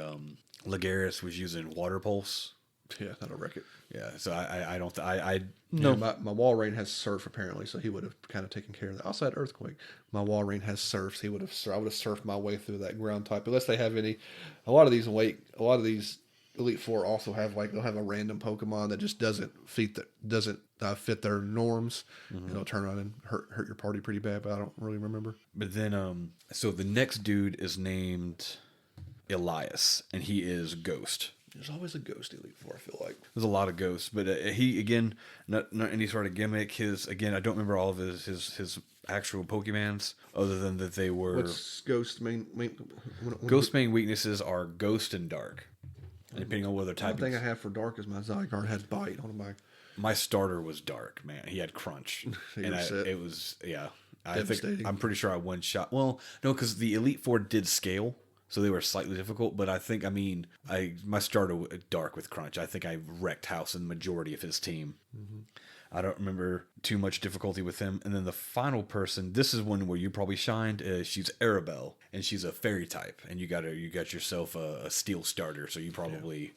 Legaris was using Water Pulse. Yeah, that'll wreck it. Yeah, so I don't No, my Walrein has Surf apparently, so he would have kind of taken care of that. Also had Earthquake. My Walrein has Surfs. I would have surfed my way through that ground type. Unless they have any, a lot of these Elite Four also have they'll have a random Pokemon that just doesn't fit their norms, and it'll turn around and hurt your party pretty bad. But I don't really remember. But then so the next dude is named Elias, and he is Ghost. There's always a Ghost Elite Four, I feel like. There's a lot of ghosts, but he again, not any sort of gimmick. I don't remember all of his actual Pokemons, other than that they were. What's Ghost main Ghost main weaknesses are Ghost and Dark, and depending on whether type. One thing I have for Dark is my Zygarde has Bite on my. My starter was Dark, man. He had Crunch, and it was I'm pretty sure I one shot. Well, no, because the Elite Four did scale. So they were slightly difficult, but my starter Dark with Crunch. I think I wrecked house in the majority of his team. I don't remember too much difficulty with him. And then the final person, this is one where you probably shined. She's Arabelle, and she's a fairy type, and you got yourself a steel starter. So you probably.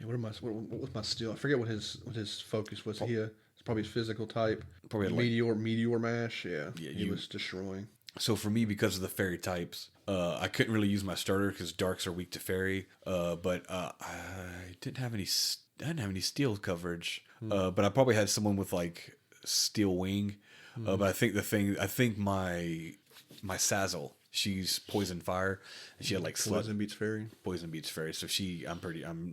Yeah, what was my steel? I forget what his focus was. It's probably his physical type. Probably Meteor Mash. Yeah, he was destroying. So for me, because of the fairy types, I couldn't really use my starter because Darks are weak to fairy. But I didn't have any. I didn't have any steel coverage. But I probably had someone with like steel wing. But I think my Sazzle, she's poison fire, and she had like Poison beats fairy. Poison beats fairy. So I'm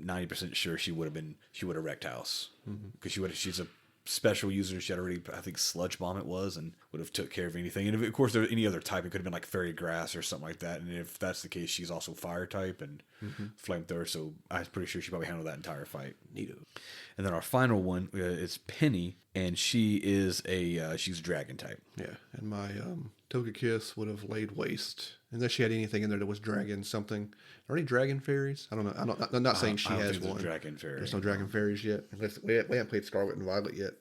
90% sure she would have wrecked house because she's a special user. She had already, I think, Sludge Bomb it was, and would have took care of anything. And if, of course, there was any other type, it could have been like Fairy Grass or something like that. And if that's the case, she's also Fire type and Flamethrower. So I'm pretty sure she probably handled that entire fight. Neato. And then our final one is Penny, and she is she's Dragon type. Yeah, and my Togekiss would have laid waste unless she had anything in there that was dragon something. Are any dragon fairies? I don't know. I'm not saying she has one. Dragon fairy. There's no dragon fairies yet. We haven't played Scarlet and Violet yet.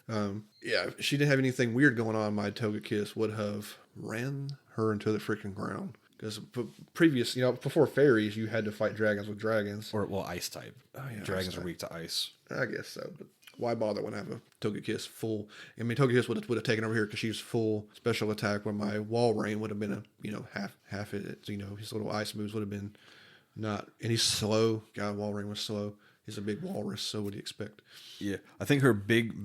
Yeah, if she didn't have anything weird going on, my Togekiss would have ran her into the freaking ground. Because before fairies, you had to fight dragons with dragons. Or, ice type. Oh, yeah, Dragons are weak to ice. I guess so, but why bother when I have a Togekiss full? I mean, Togekiss would have taken over here because she's full special attack, where my Walrein would have been half it. His little ice moves would have been not, and he's slow. God, Walrein was slow. He's a big walrus, so what do you expect? Yeah, I think her big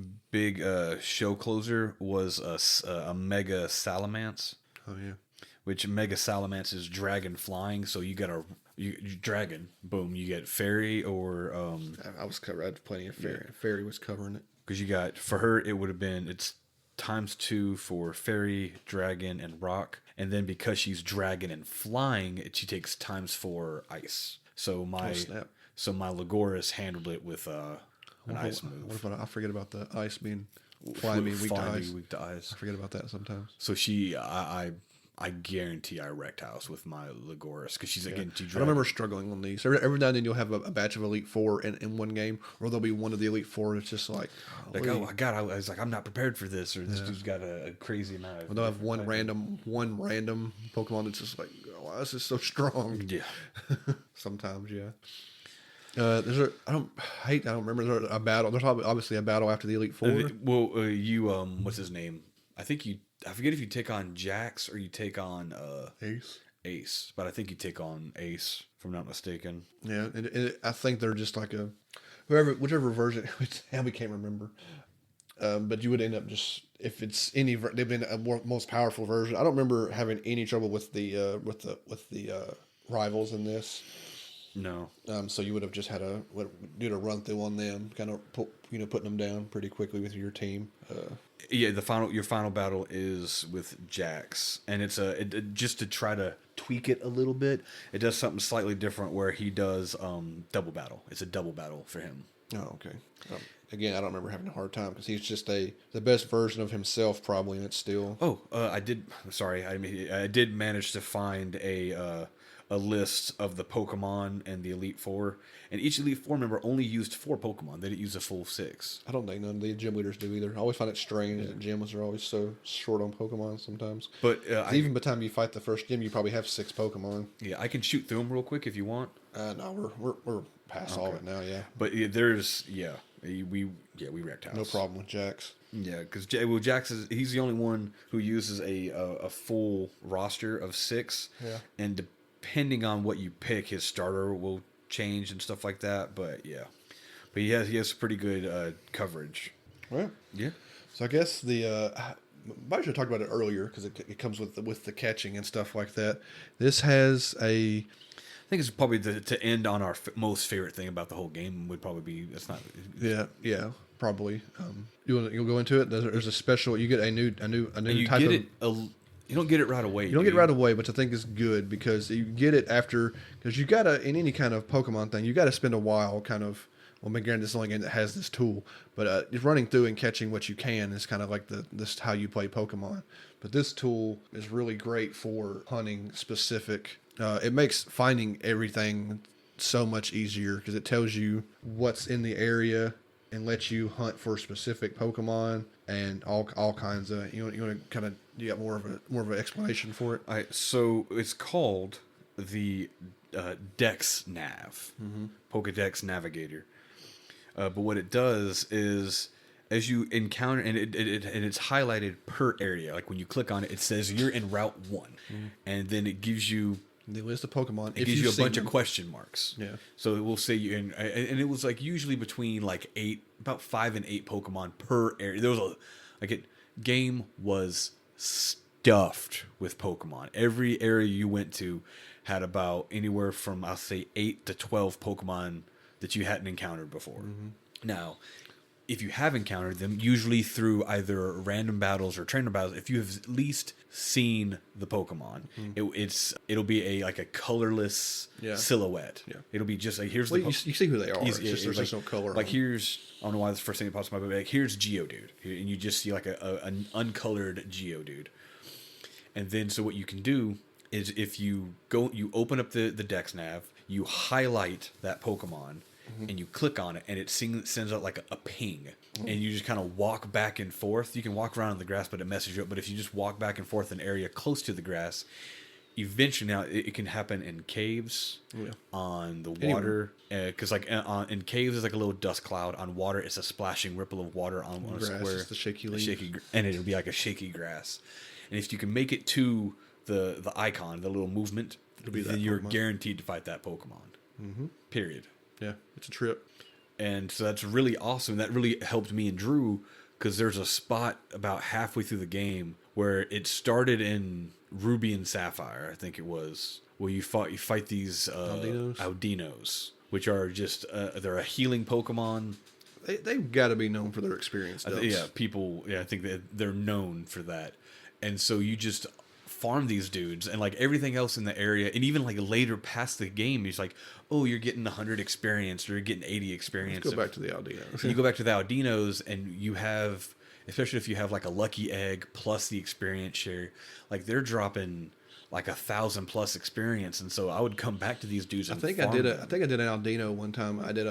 show closer was a Mega Salamence. Oh yeah. Which Mega Salamence is dragon flying, so you got dragon, boom, you get fairy or I was covered. I had plenty of fairy. Yeah. Fairy was covering it. Because you got, for her, it would have been, it's ×2 for fairy, dragon, and rock, and then because she's dragon and flying, she takes ×4 ice. So my Legoris handled it with an ice move. What about, I forget about the ice being flying being weak to ice. I forget about that sometimes. So I guarantee I wrecked house with my Legoris because she's again. I remember struggling on these. Every now and then you'll have a batch of Elite Four in one game, or there'll be one of the Elite Four. It's just like, oh my god! I was like, I'm not prepared for this, or this dude's got a crazy amount of. Well, they'll have one random Pokemon that's just like, oh, wow, this is so strong. Yeah. Sometimes, yeah. I don't remember. There's a battle. There's obviously a battle after the Elite Four. What's his name? I forget if you take on Jax or you take on Ace, but I think you take on Ace, if I'm not mistaken. Yeah, and I think they're just like whichever version. We can't remember. but you would end up just if it's any they've been a most powerful version. I don't remember having any trouble with the rivals in this. No. So you would have just had to do a run through on them, kind of putting them down pretty quickly with your team. Yeah, your final battle is with Jax, and it's just to try to tweak it a little bit. It does something slightly different where he does double battle. It's a double battle for him. Oh, okay. Again, I don't remember having a hard time because he's just the best version of himself, probably, and it's still. Oh, I did. Sorry, I did manage to find a list of the Pokemon and the Elite Four, and each Elite Four member only used 4 Pokemon. They didn't use a full 6. I don't think none of the gym leaders do either. I always find it strange that gyms are always so short on Pokemon sometimes. But even by the time you fight the first gym, you probably have 6 Pokemon. Yeah, I can shoot through them real quick if you want. No, we're past all of it now. Yeah, but we wrecked house. No problem with Jax. Yeah, because Jax he's the only one who uses a full roster of 6. Yeah, and depending on what you pick, his starter will change and stuff like that. But he has pretty good coverage. Well, yeah. So I guess I should have talked about it earlier because it comes with the catching and stuff like that. This has I think it's probably to end on our most favorite thing about the whole game would probably be Yeah, probably. You'll go into it. There's a special. You get a new you type get of. You don't get it right away. You don't get it right away, which I think is good because you get it after. Because you gotta in any kind of Pokemon thing, you gotta spend a while kind of. Well, again, this is the only game that has this tool, but just running through and catching what you can is kind of like this how you play Pokemon. But this tool is really great for hunting specific. It makes finding everything so much easier because it tells you what's in the area and lets you hunt for specific Pokemon and all kinds of. You want to kind of you got more of an explanation for it. All right, so it's called the Dex Nav, Pokedex Navigator. But what it does is, as you encounter, and it's highlighted per area. Like when you click on it, it says you're in Route 1, and then it gives you the list of Pokemon. It gives you a bunch of question marks. Yeah. So it will say you and it was like usually between like about 5 and 8 Pokemon per area. There was game was stuffed with Pokemon. Every area you went to had about anywhere from I'll say 8 to 12 Pokemon that you hadn't encountered before. Now, if you have encountered them, usually through either random battles or trainer battles, if you have at least seen the Pokemon, it'll be a colorless silhouette. Yeah. It'll be just like here's you see who they are. There's no color. Like here's I don't know why this first thing that pops in my head. Like here's Geodude, and you just see like an uncolored Geodude, and then so what you can do is if you open up the Dex Nav, you highlight that Pokemon. And you click on it, and it sends out like a ping, and you just kind of walk back and forth. You can walk around in the grass, but it messes you up. But if you just walk back and forth in an area close to the grass, eventually now it can happen in caves, on the water, because in caves it's like a little dust cloud. On water, it's a splashing ripple of water on a square. It's the shaky leaf. And it'll be like a shaky grass. And if you can make it to the icon, the little movement, then you're guaranteed to fight that Pokemon. Period. Yeah, it's a trip. And so that's really awesome. That really helped me and Drew because there's a spot about halfway through the game where it started in Ruby and Sapphire, I think it was, where you fight these Aldinos, which are just they're a healing Pokemon. They've got to be known for their experience. I think that they're known for that. And so you just farm these dudes and like everything else in the area, and even like later past the game, he's like, oh, you're getting 100 experience or you're getting 80 experience. Let's go back to the Aldinos. You go back to the Aldinos and you have, especially if you have like a lucky egg plus the experience share, like they're dropping like 1,000+ experience. And so I would come back to these dudes. I think I did an Aldino one time. I did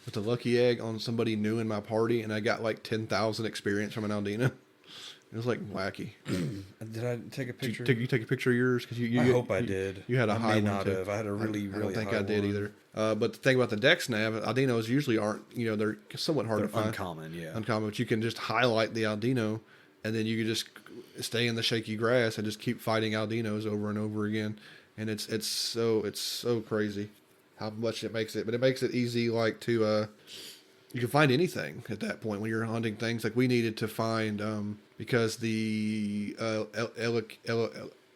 with a lucky egg on somebody new in my party, and I got like 10,000 experience from an Aldino. It was like wacky. Did I take a picture? Did you take a picture of yours? Because I hope I did. You had a high one. I may not have. I had a really high one. I don't think I did either. But the thing about the Dex Nav, Aldinos usually aren't. They're somewhat hard to find. Uncommon, yeah. Uncommon, but you can just highlight the Aldino, and then you can just stay in the shaky grass and just keep fighting Aldinos over and over again. And it's so crazy how much it makes it. But it makes it easy, like to you can find anything at that point when you're hunting things. Like we needed to find because the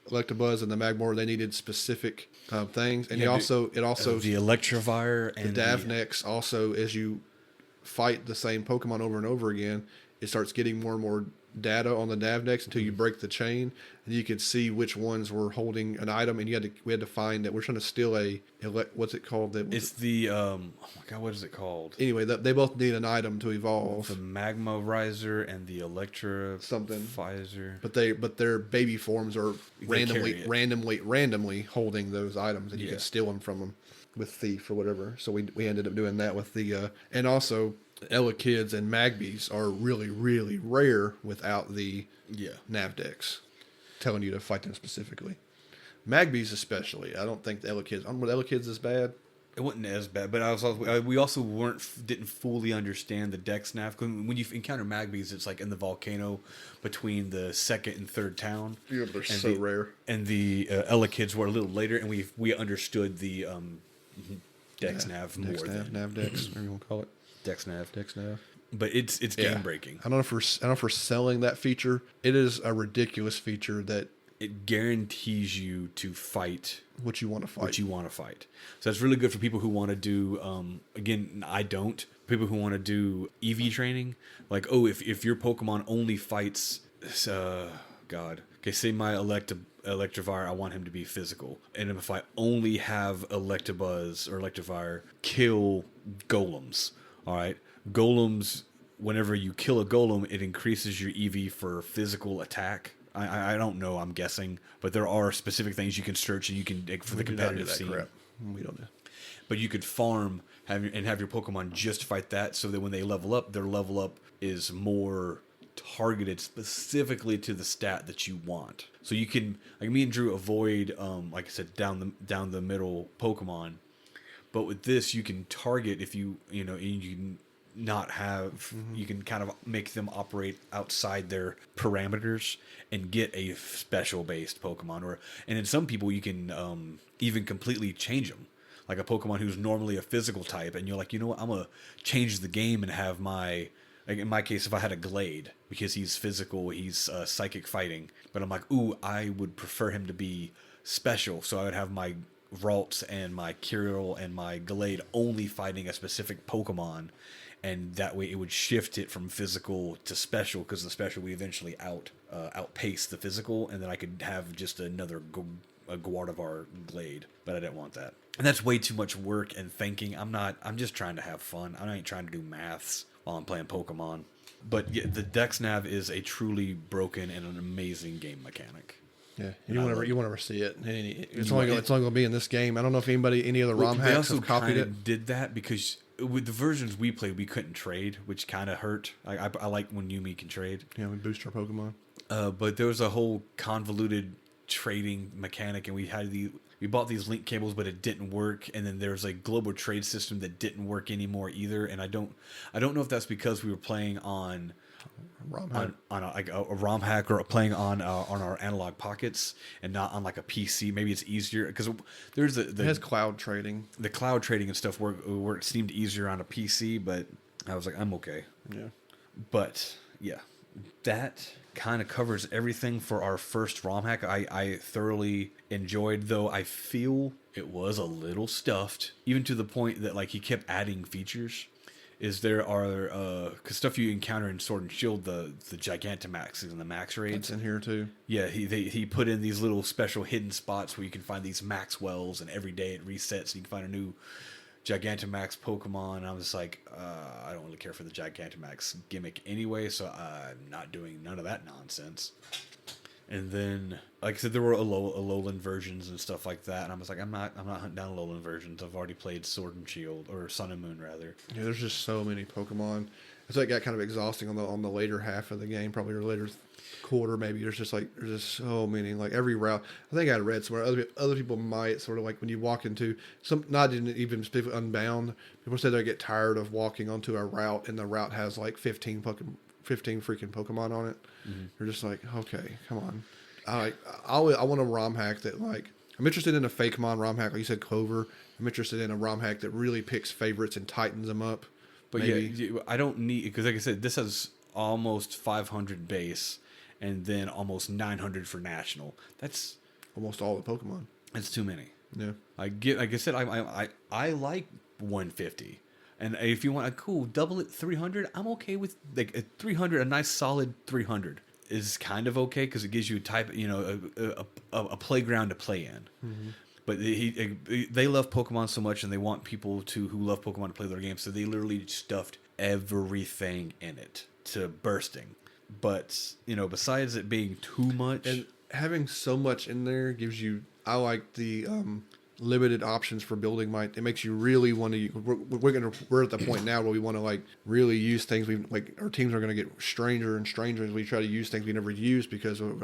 Electabuzz and the Magmar, they needed specific things, and Yeah, it also the Electivire the and Davnex also, as you fight the same Pokemon over and over again, it starts getting more and more data on the Davnex until you break the chain, and you could see which ones were holding an item, and we had to find that we're trying to steal what's it called? it's the oh my god, what is it called? Anyway, they both need an item to evolve. The Magma Riser and the Electra Something. Pfizer. But their baby forms are carry it. randomly holding those items, and you Yeah. can steal them from them with Thief or whatever. So we ended up doing that with the and also Elekid's and Magbies are really, really rare without the Navdex telling you to fight them specifically. Magbies especially. I don't think the Elekid's. Were the Elekid's as bad? It wasn't as bad, but we also didn't fully understand the Dex nav. When you encounter Magbies, it's like in the volcano between the second and third town. Yeah, they're so rare. And the Elekids were a little later, and we understood the Dex nav more. Navdex, whatever you want to call it. Dex nav. Dex nav. But it's game breaking. I don't know if we're selling that feature. It is a ridiculous feature that it guarantees you to fight what you want to fight. So that's really good for people who want to do again, I don't. People who want to do EV training, like if your Pokemon only fights say my Electivire, I want him to be physical. And if I only have Electabuzz or Electivire kill golems, all right? Golems, whenever you kill a golem, it increases your EV for physical attack. I don't know, I'm guessing, but there are specific things you can search and you can for the competitive scene. Crap. We don't know. But you could farm have your Pokemon just fight that, so that when they level up, their level up is more targeted specifically to the stat that you want. So you can, like me and Drew, avoid like I said, down the middle Pokemon. But with this, you can target if you can not have you can kind of make them operate outside their parameters and get a special based Pokemon, and in some people you can even completely change them, like a Pokemon who's normally a physical type, and you're like, you know what, I'm gonna change the game and have like in my case, if I had a Glade, because he's physical, he's psychic fighting, but I'm like, ooh, I would prefer him to be special, so I would have my Ralts and my Kirill and my Glade only fighting a specific Pokemon, and that way it would shift it from physical to special, because the special would eventually outpace the physical, and then I could have just another Gardevoir Glade, but I didn't want that. And that's way too much work and thinking. I'm just trying to have fun. I ain't trying to do maths while I'm playing Pokemon. But yeah, the Dex Nav is a truly broken and an amazing game mechanic. Yeah, you won't ever see it. It's only going to be in this game. I don't know if any other ROM hacks have copied it. Did that because with the versions we played, we couldn't trade, which kind of hurt. I like when Yumi can trade. Yeah, we boost our Pokemon. But there was a whole convoluted trading mechanic, and we bought these link cables, but it didn't work. And then there's a global trade system that didn't work anymore either. And I don't know if that's because we were playing on ROM hack. on a ROM hack, or playing on our analog pockets and not on like a PC. Maybe it's easier because there's it has cloud trading. The cloud trading and stuff work seemed easier on a PC, but I was like, I'm okay. Yeah. But yeah, that kind of covers everything for our first ROM hack. I thoroughly enjoyed, though I feel it was a little stuffed, even to the point that like he kept adding features. There are stuff you encounter in Sword and Shield, the Gigantamax and the Max raids. That's in here too. Yeah, he put in these little special hidden spots where you can find these Maxwells, and every day it resets, and you can find a new Gigantamax Pokemon. And I was like, I don't really care for the Gigantamax gimmick anyway, so I'm not doing none of that nonsense. And then, like I said, there were Alolan versions and stuff like that, and I was like, I'm not hunting down Alolan versions. I've already played Sword and Shield, or Sun and Moon rather. Yeah, there's just so many Pokemon. So it got kind of exhausting on the later half of the game, probably or later quarter maybe. There's just so many, like every route. I think I read somewhere other people might sort of like when you walk into not even specifically Unbound, people said they get tired of walking onto a route and the route has like 15 freaking Pokemon on it. Mm-hmm. You're just like, okay, come on. I want a ROM hack that, like, I'm interested in a Fakemon ROM hack, like you said, Clover. I'm interested in a ROM hack that really picks favorites and tightens them up. But maybe. yeah, I don't need, because like I said, this has almost 500 base, and then almost 900 for national. That's Almost all the Pokemon. too many. Yeah. Like I said, I like 150, and if you want a cool double it 300, I'm okay with like a 300. A nice solid 300 is kind of okay because it gives you a playground to play in. Mm-hmm. But they love Pokemon so much, and they want people who love Pokemon to play their game. So they literally stuffed everything in it to bursting. But besides it being too much, And having so much in there gives you. I like the limited options for building. It makes you really want to. We're at the point now where we want to like really use things. We like our teams are going to get stranger and stranger as we try to use things we never used because of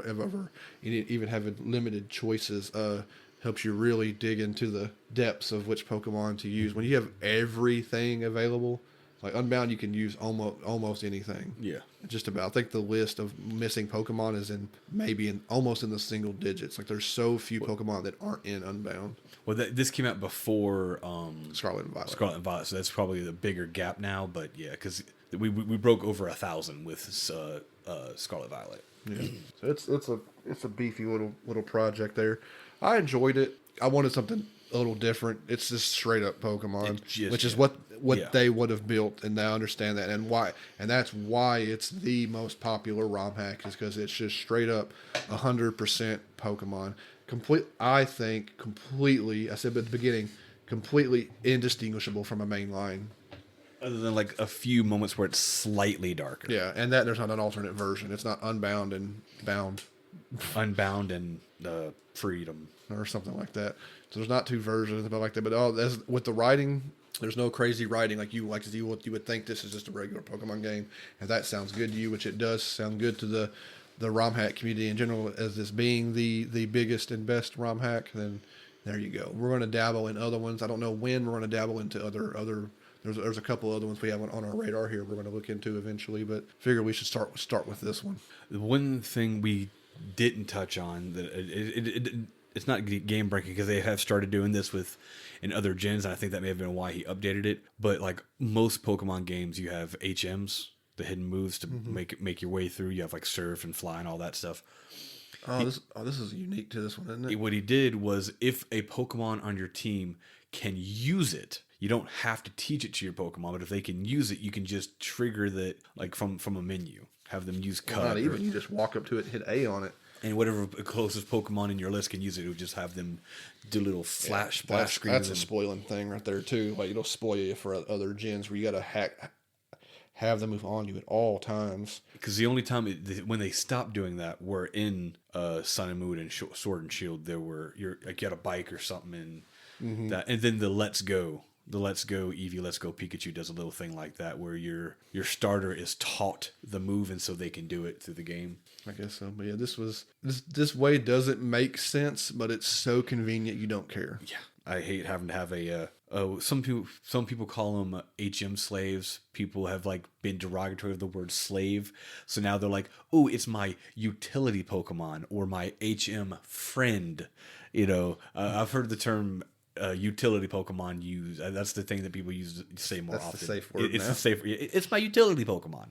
even having limited choices. Helps you really dig into the depths of which Pokemon to use. When you have everything available, like Unbound, you can use almost anything. yeah. Just about. I think the list of missing Pokemon is almost in the single digits. Like there's so few Pokemon that aren't in Unbound. Well, this came out before Scarlet and Violet. Scarlet and Violet, so that's probably the bigger gap now. But yeah, because we broke over 1,000 with Scarlet Violet. Yeah, so it's a beefy little project there. I enjoyed it. I wanted something a little different. It's just straight up Pokemon, which is what they would have built, and I understand that and why. And that's why it's the most popular ROM hack is because it's just straight up 100% Pokemon. I think completely. I said at the beginning, completely indistinguishable from a main line. Other than like a few moments where it's slightly darker. Yeah, and that there's not an alternate version. It's not Unbound and Bound. Unbound and Freedom or something like that. So there's not two versions about like that. But with the writing, there's no crazy writing like you would think this is just a regular Pokemon game. If that sounds good to you, which it does sound good to the ROM hack community in general, as this being the biggest and best ROM hack, then there you go. We're going to dabble in other ones. I don't know when we're going to dabble into other. There's a couple other ones we have on our radar here we're going to look into eventually, but figure we should start with this one. The one thing we didn't touch on that it's not game breaking because they have started doing this in other gens, and I think that may have been why he updated it. But like most Pokemon games, you have HMs, the hidden moves to make your way through. You have like Surf and Fly and all that stuff. This is unique to this one, isn't it? What he did was if a Pokemon on your team can use it, you don't have to teach it to your Pokemon, but if they can use it, you can just trigger that like from a menu. Have them use cut. Not even. You just walk up to it, hit A on it. And whatever closest Pokemon in your list can use it, it would just have them do little splash screens. That's a spoiling thing right there too. Like it'll spoil you for other gens where you got to have them move on you at all times. Because the only time when they stopped doing that were in Sun and Moon and Sword and Shield. You had a bike or something in that, and then the Let's Go Eevee, Let's Go Pikachu does a little thing like that where your starter is taught the move, and so they can do it through the game. I guess so, but yeah, this way doesn't make sense, but it's so convenient you don't care. Yeah, I hate having to have some people call them HM slaves. People have like been derogatory of the word slave, so now they're like, oh, it's my utility Pokemon or my HM friend. I've heard the term utility Pokemon used. That's the thing that people use to say more often. That's the safe word. It's the safe. It's my utility Pokemon.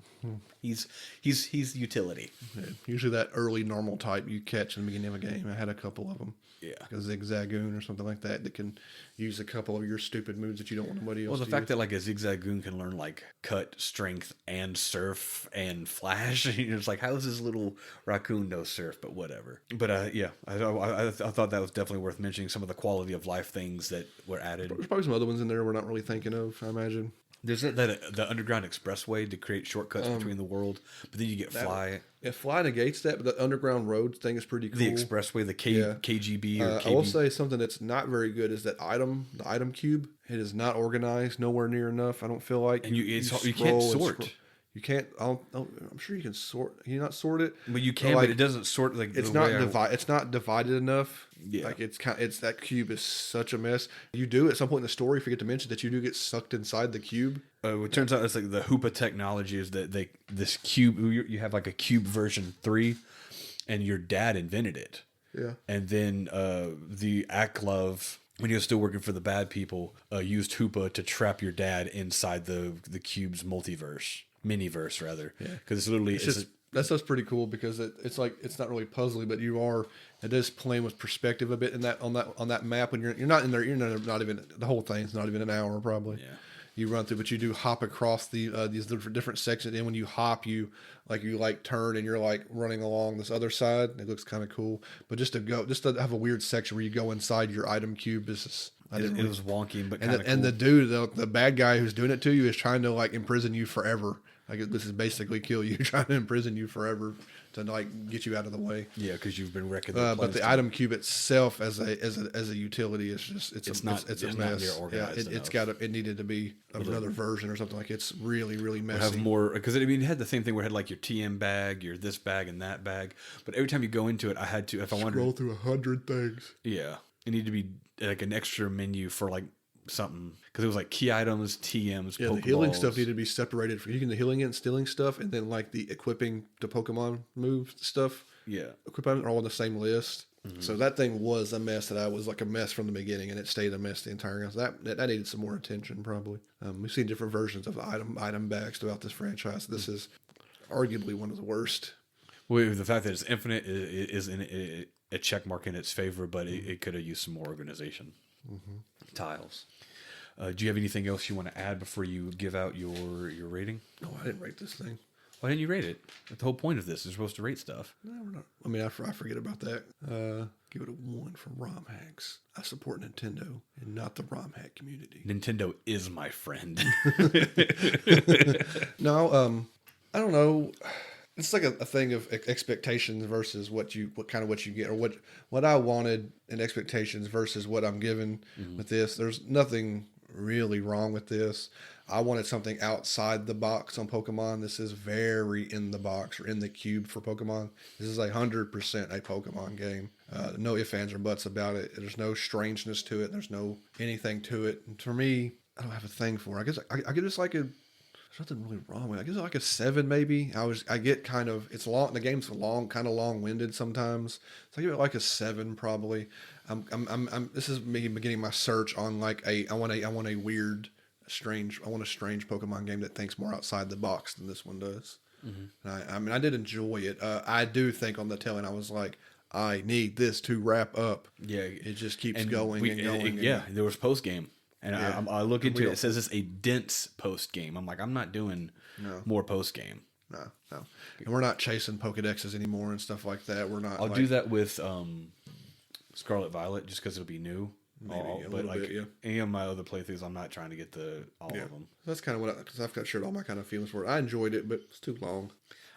He's utility. Yeah, usually that early normal type you catch in the beginning of a game. I had a couple of them. Yeah, like a Zigzagoon or something like that can use a couple of your stupid moves that you don't want nobody else. Well, the fact that like a Zigzagoon can learn like Cut, Strength, and Surf and Flash, it's like, how does this little raccoon know Surf? But whatever. But yeah, I thought that was definitely worth mentioning. Some of the quality of life things that were added. There's probably some other ones in there we're not really thinking of, I imagine. There's the underground expressway to create shortcuts between the world, but then you get Fly. Yeah, Fly negates that, but the underground road thing is pretty cool. The expressway, the KGB or KB. I will say something that's not very good is the item cube. It is not organized, nowhere near enough. I don't feel like you can't sort. You can't. I'm sure you can sort. Can you not sort it? But you can, but it doesn't sort like it's not divided. It's not divided enough. Yeah, like it's that cube is such a mess. You do at some point in the story forget to mention that you do get sucked inside the cube. It turns out it's like the Hoopa technology is that this cube you have like a cube version 3, and your dad invented it. Yeah, and then the Aklov when he was still working for the bad people, used Hoopa to trap your dad inside the cube's miniverse rather. Yeah, because it's literally that stuff's pretty cool because it's like it's not really puzzly, but it is playing with perspective a bit in that on that map when you're not in there. You're not even the whole thing's not even an hour probably. Yeah. You run through, but you do hop across these different sections. And when you hop, you turn and you're like running along this other side. It looks kind of cool. But just to have a weird section where you go inside your item cube is just, it was wonky, but kind of cool. And the dude, the bad guy who's doing it to you is trying to like imprison you forever. Like this is basically kill you, trying to imprison you forever to like get you out of the way. Yeah, because you've been wrecking. But the item cube itself as a utility is just it's a mess. Yeah, it needed to be another version or something. Like it's really messy. Have more because it had the same thing where it had like your TM bag, your this bag and that bag. But every time you go into it, I had to scroll through 100 things. Yeah, it needed to be like an extra menu for like something because it was like key items, TMs, yeah, the healing stuff needed to be separated from you can the healing and stealing stuff, and then like the equipping the Pokemon move stuff. Yeah, equipment are all on the same list. Mm-hmm. So that thing was a mess. That was like a mess from the beginning, and it stayed a mess the entire time. So that needed some more attention, probably. We've seen different versions of item bags throughout this franchise. This is arguably one of the worst. Well, the fact that it's infinite is a check mark in its favor, but it could have used some more organization. Mm-hmm. Tiles. Do you have anything else you want to add before you give out your rating? No, I didn't rate this thing. Why didn't you rate it? The whole point of this is supposed to rate stuff. No, we're not. I mean, I forget about that. Give it a 1 for ROM hacks. I support Nintendo and not the ROM hack community. Nintendo is my friend. No, I don't know. It's like a thing of expectations versus what you get, or what I wanted and expectations versus what I'm given with this. There's nothing really wrong with this. I wanted something outside the box on Pokemon. This is very in the box or in the cube for Pokemon. This is 100% a Pokemon game. No ifs, ands, or buts about it. There's no strangeness to it. There's no anything to it. And for me, I don't have a thing for it. I guess I get just like a. There's nothing really wrong with it. I guess like a 7 maybe. I get kind of, it's long. The game's kind of long-winded sometimes. So I give it like a 7 probably. This is me beginning my search on like I want a strange Pokemon game that thinks more outside the box than this one does. Mm-hmm. I mean, I did enjoy it. I do think on the tail end I was like, I need this to wrap up. Yeah, it just keeps going and going. There was post game. And yeah. I look into it. It says it's a dense post game. I'm like, I'm not doing more post game. No. And we're not chasing Pokedexes anymore and stuff like that. We're not. I'll do that with Scarlet Violet just because it'll be new. Maybe but like bit, any of my other playthroughs, I'm not trying to get all of them. That's kind of what because I've got shared all my kind of feelings for it. I enjoyed it, but it's too long.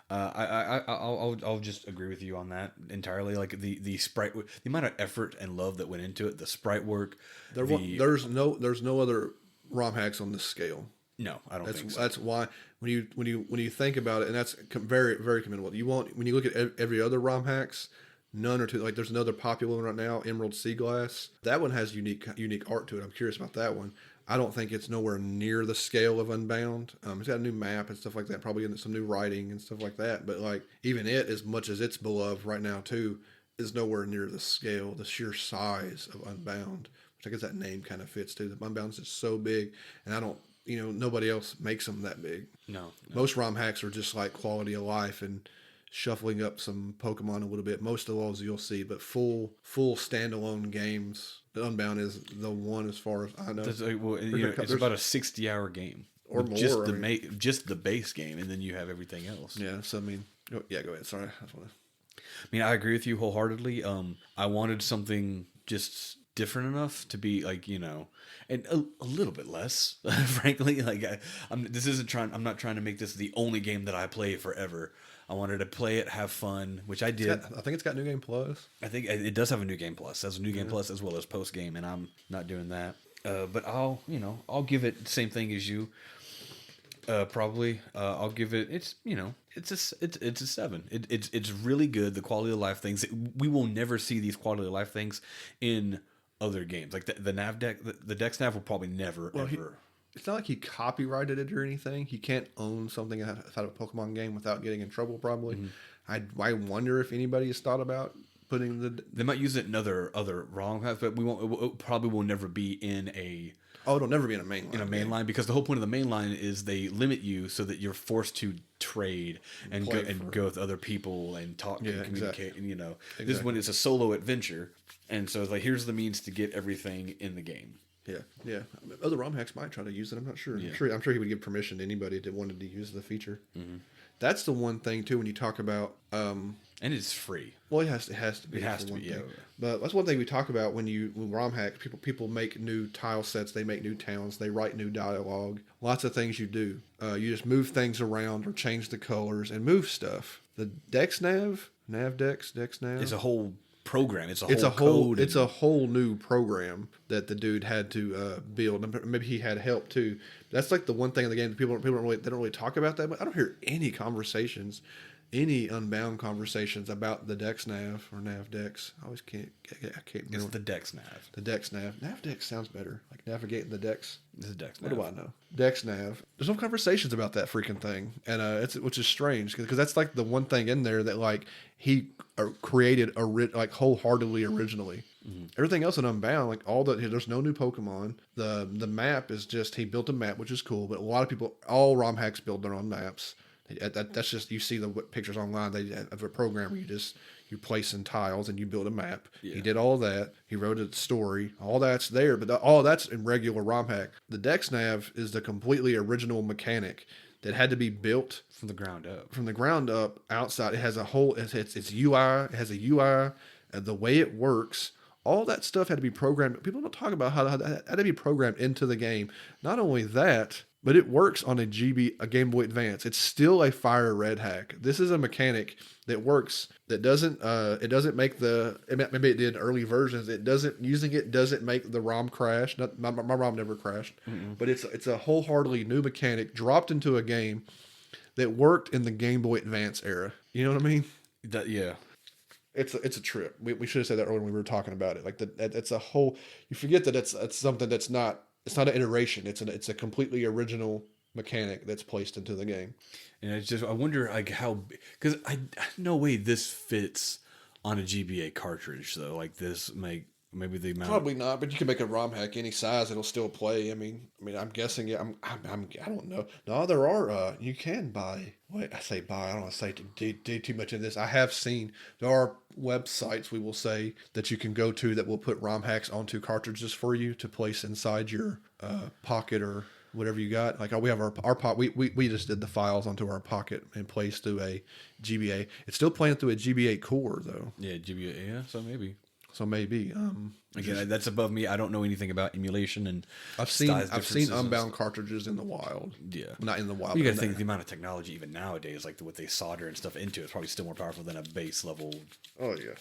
I'll just agree with you on that entirely. Like the sprite, the amount of effort and love that went into it, the sprite work. There's no other ROM hacks on this scale. No, I don't think so. That's why when you think about it, and that's very very commendable. When you look at every other ROM hacks, none or two. Like there's another popular one right now, Emerald Sea Glass. That one has unique art to it. I'm curious about that one. I don't think it's nowhere near the scale of Unbound. It's got a new map and stuff like that, probably some new writing and stuff like that. But like even it, as much as it's beloved right now too, is nowhere near the scale, the sheer size of Unbound. Which I guess that name kind of fits too. The Unbound is just so big, and nobody else makes them that big. No. Most ROM hacks are just like quality of life and shuffling up some Pokemon a little bit. Most of those you'll see, but full standalone games. The Unbound is the one as far as I know. It's about a 60-hour game, or more. Just the base game, and then you have everything else. Yeah. So I mean, go ahead. Sorry, I agree with you wholeheartedly. I wanted something just different enough to be like and a little bit less, frankly. Like I'm not trying to make this the only game that I play forever. I wanted to play it, have fun, which I did. I think it's got New Game Plus. I think it does have a New Game Plus. It has a New Game Plus as well as post game, and I'm not doing that. But I'll give it the same thing as you. Probably I'll give it. It's a 7. It's really good. The quality of life things. We will never see these quality of life things in other games. Like the nav deck, the Dex Nav will probably never ever. It's not like he copyrighted it or anything. He can't own something outside of a Pokemon game without getting in trouble, probably. Mm-hmm. I wonder if anybody has thought about putting the. They might use it in other ROM hacks, but we won't. It probably will never be in a. Oh, it'll never be in a main line. In a main line, because the whole point of the main line is they limit you so that you're forced to trade and go with other people and talk and communicate. Exactly. And this is when it's a solo adventure, and so it's like here's the means to get everything in the game. Yeah. Other ROM hacks might try to use it. I'm not sure. Yeah. I'm sure he would give permission to anybody that wanted to use the feature. Mm-hmm. That's the one thing too when you talk about. And it's free. Well, it has to be. It has to be. Yeah. But that's one thing we talk about when ROM hacks. People make new tile sets. They make new towns. They write new dialogue. Lots of things you do. You just move things around or change the colors and move stuff. The DexNav, DexNav. It's a whole program. It's a whole code. It's a whole new program that the dude had to build. Maybe he had help too. That's like the one thing in the game that people don't really talk about that. But I don't hear any conversations. Any Unbound conversations about the DexNav or NavDex. I always can't remember. It's the DexNav. The DexNav. NavDex sounds better. Like navigating the Dex. It's a DexNav. What do I know? DexNav. There's no conversations about that freaking thing, and which is strange because that's like the one thing in there that like he created like wholeheartedly originally. Mm-hmm. Everything else in Unbound, like there's no new Pokemon. The map is just he built a map, which is cool. But a lot of people, all ROM hacks build their own maps. That's just you see the pictures online. They have a program where you place in tiles and you build a map. Yeah. He did all that. He wrote a story. All that's there, but all that's in regular ROM hack. The DexNav is the completely original mechanic that had to be built from the ground up. From the ground up, outside, it has a whole. It's UI. It has a UI. The way it works. All that stuff had to be programmed. People don't talk about how that had to be programmed into the game. Not only that. But it works on a Game Boy Advance. It's still a Fire Red hack. This is a mechanic that works. That doesn't. It doesn't make maybe it did in early versions. It doesn't make the ROM crash. My ROM never crashed. Mm-mm. But it's a wholeheartedly new mechanic dropped into a game that worked in the Game Boy Advance era. You know what I mean? Yeah. It's a trip. We should have said that earlier when we were talking about it. Like it's a whole. You forget that it's something that's not. It's not an iteration. It's a completely original mechanic that's placed into the game. And I wonder like how, because no way this fits on a GBA cartridge though. Like this maybe the amount. Probably not, but you can make a ROM hack any size; it'll still play. I mean, I'm guessing. Yeah, I don't know. No, there are. You can buy. Wait, I say buy. I don't want to say too much in this. I have seen there are websites we will say that you can go to that will put ROM hacks onto cartridges for you to place inside your pocket or whatever you got. Like we have our we just did the files onto our pocket and placed through a GBA. It's still playing through a GBA core though. Yeah, GBA. Yeah, so maybe. Again, that's above me. I don't know anything about emulation and I've seen Unbound cartridges in the wild. Yeah, not in the wild. You got to think the amount of technology even nowadays, like what they solder and stuff into, is probably still more powerful than a base level. Oh yeah,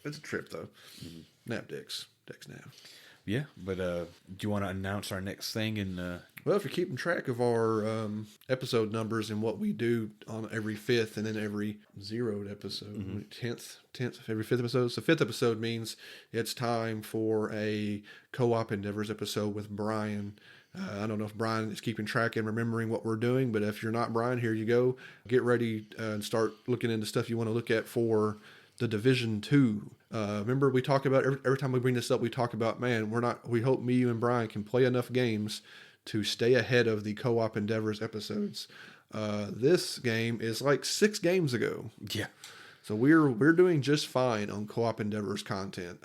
it's a trip though. Mm-hmm. DexNav. Yeah, but do you want to announce our next thing? Well, if you're keeping track of our episode numbers and what we do on every 5th and then every 0th episode, 10th, every 5th episode. So 5th episode means it's time for a co-op endeavors episode with Brian. I don't know if Brian is keeping track and remembering what we're doing, but if you're not Brian, here you go. Get ready and start looking into stuff you want to look at for the Division 2. Remember we talk about every time we bring this up, we talk about, we hope me, you, and Brian can play enough games to stay ahead of the co-op endeavors episodes. This game is like 6 games ago. Yeah. So we're doing just fine on co-op endeavors content.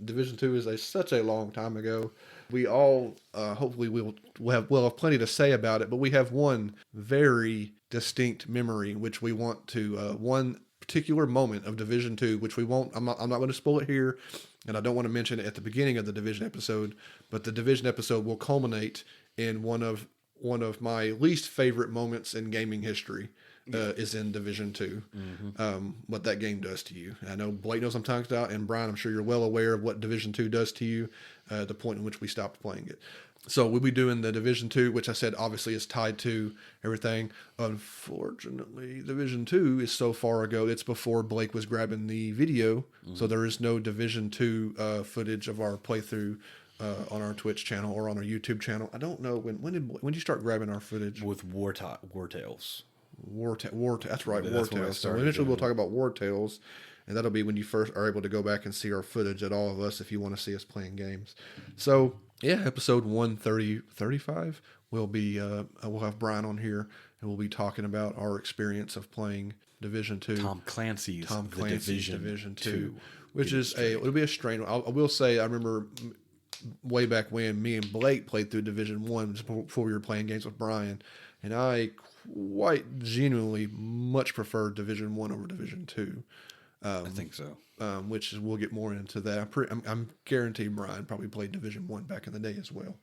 Division 2 is such a long time ago. We all hopefully we'll have plenty to say about it, but we have one very distinct memory which we want to one particular moment of Division 2, which we won't. I'm not going to spoil it here, and I don't want to mention it at the beginning of the Division episode. But the Division episode will culminate in one of my least favorite moments in gaming history. Is in Division 2. Mm-hmm. What that game does to you. I know Blake knows I'm talking about, and Brian, I'm sure you're well aware of what Division 2 does to you at the point in which we stopped playing it. So we'll be doing the Division 2, which I said obviously is tied to everything. Unfortunately, Division 2 is so far ago, it's before Blake was grabbing the video. Mm-hmm. So there is no Division 2 footage of our playthrough on our Twitch channel or on our YouTube channel. I don't know, when did you start grabbing our footage? With War Tales. War Tales. That's right, War Tales. So eventually we'll talk about War Tales. and that'll be when you first are able to go back and see our footage at all of us if you want to see us playing games. So yeah, episode 135 will be we'll have Brian on here, and we'll be talking about our experience of playing Division 2. Tom Clancy's Division 2, which is it'll be a strange one. I will say, I remember way back when me and Blake played through Division 1 just before we were playing games with Brian, and I quite genuinely much preferred Division 1 over Division 2. I think so. Which is, we'll get more into that. I'm guaranteed Brian probably played Division 1 back in the day as well.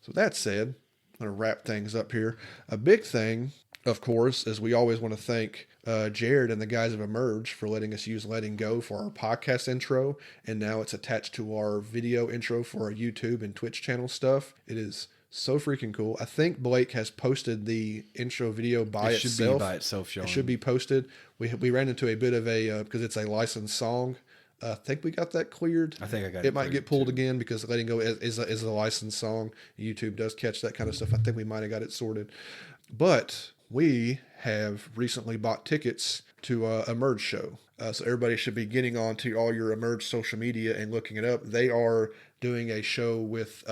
So that said, I'm going to wrap things up here. A big thing, of course, is we always want to thank Jared and the guys of Emerge for letting us use Letting Go for our podcast intro, and now it's attached to our video intro for our YouTube and Twitch channel stuff. It is so freaking cool. I think Blake has posted the intro video by itself. It should be by itself, Sean. It should be posted. We ran into a bit of a, because it's a licensed song. I think we got that cleared. I think I got it. It might get pulled again because Letting Go is a licensed song. YouTube does catch that kind of stuff. I think we might have got it sorted. But we have recently bought tickets to Emerge show. So everybody should be getting on to all your Emerge social media and looking it up. They are doing a show with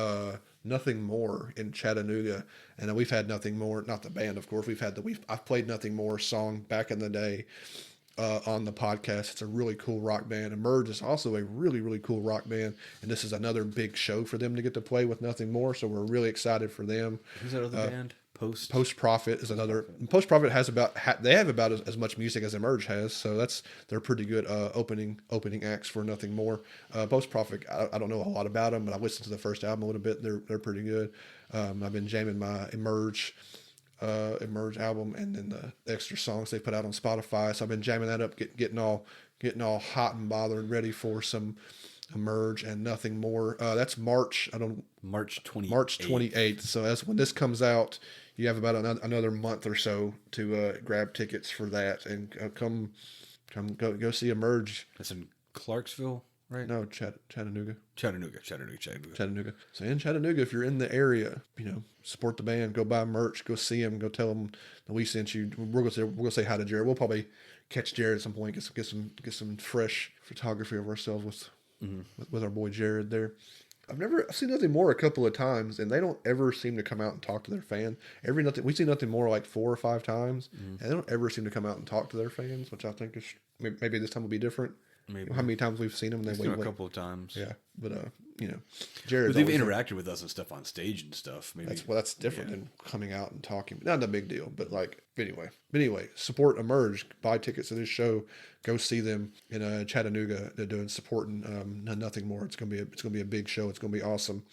Nothing More in Chattanooga, and we've had Nothing More, not the band, of course. I've played Nothing More song back in the day on the podcast. It's a really cool rock band. Emerge is also a really, really cool rock band, and this is another big show for them to get to play with Nothing More. So we're really excited for them. Who's that other band? Post Profit is another. Post Profit has they have about as much music as Emerge has, so they're pretty good opening acts for Nothing More. Post Profit, I don't know a lot about them, but I listened to the first album a little bit. They're pretty good. I've been jamming my Emerge album and then the extra songs they put out on Spotify. So I've been jamming that up, getting all hot and bothered, ready for some Emerge and Nothing More. That's March 28th. So that's when this comes out. You have about another month or so to grab tickets for that and come go see Emerge. That's in Clarksville, right? No, Chattanooga. Chattanooga. So in Chattanooga, if you're in the area, support the band, go buy merch, go see them, go tell them that we sent you. We're gonna say hi to Jared. We'll probably catch Jared at some point, get some fresh photography of ourselves with our boy Jared there. I've seen Nothing More a couple of times, and they don't ever seem to come out and talk to their fan. We see Nothing More like 4 or 5 times, and they don't ever seem to come out and talk to their fans, which I think is maybe this time will be different. Maybe. How many times we've seen them? We've seen them a couple of times. Yeah, but Jared. They've interacted with us and stuff on stage and stuff. Maybe that's different than coming out and talking. Not a big deal, but anyway, support Emerge. Buy tickets to this show. Go see them in Chattanooga. They're supporting Nothing More. It's gonna be a big show. It's gonna be awesome.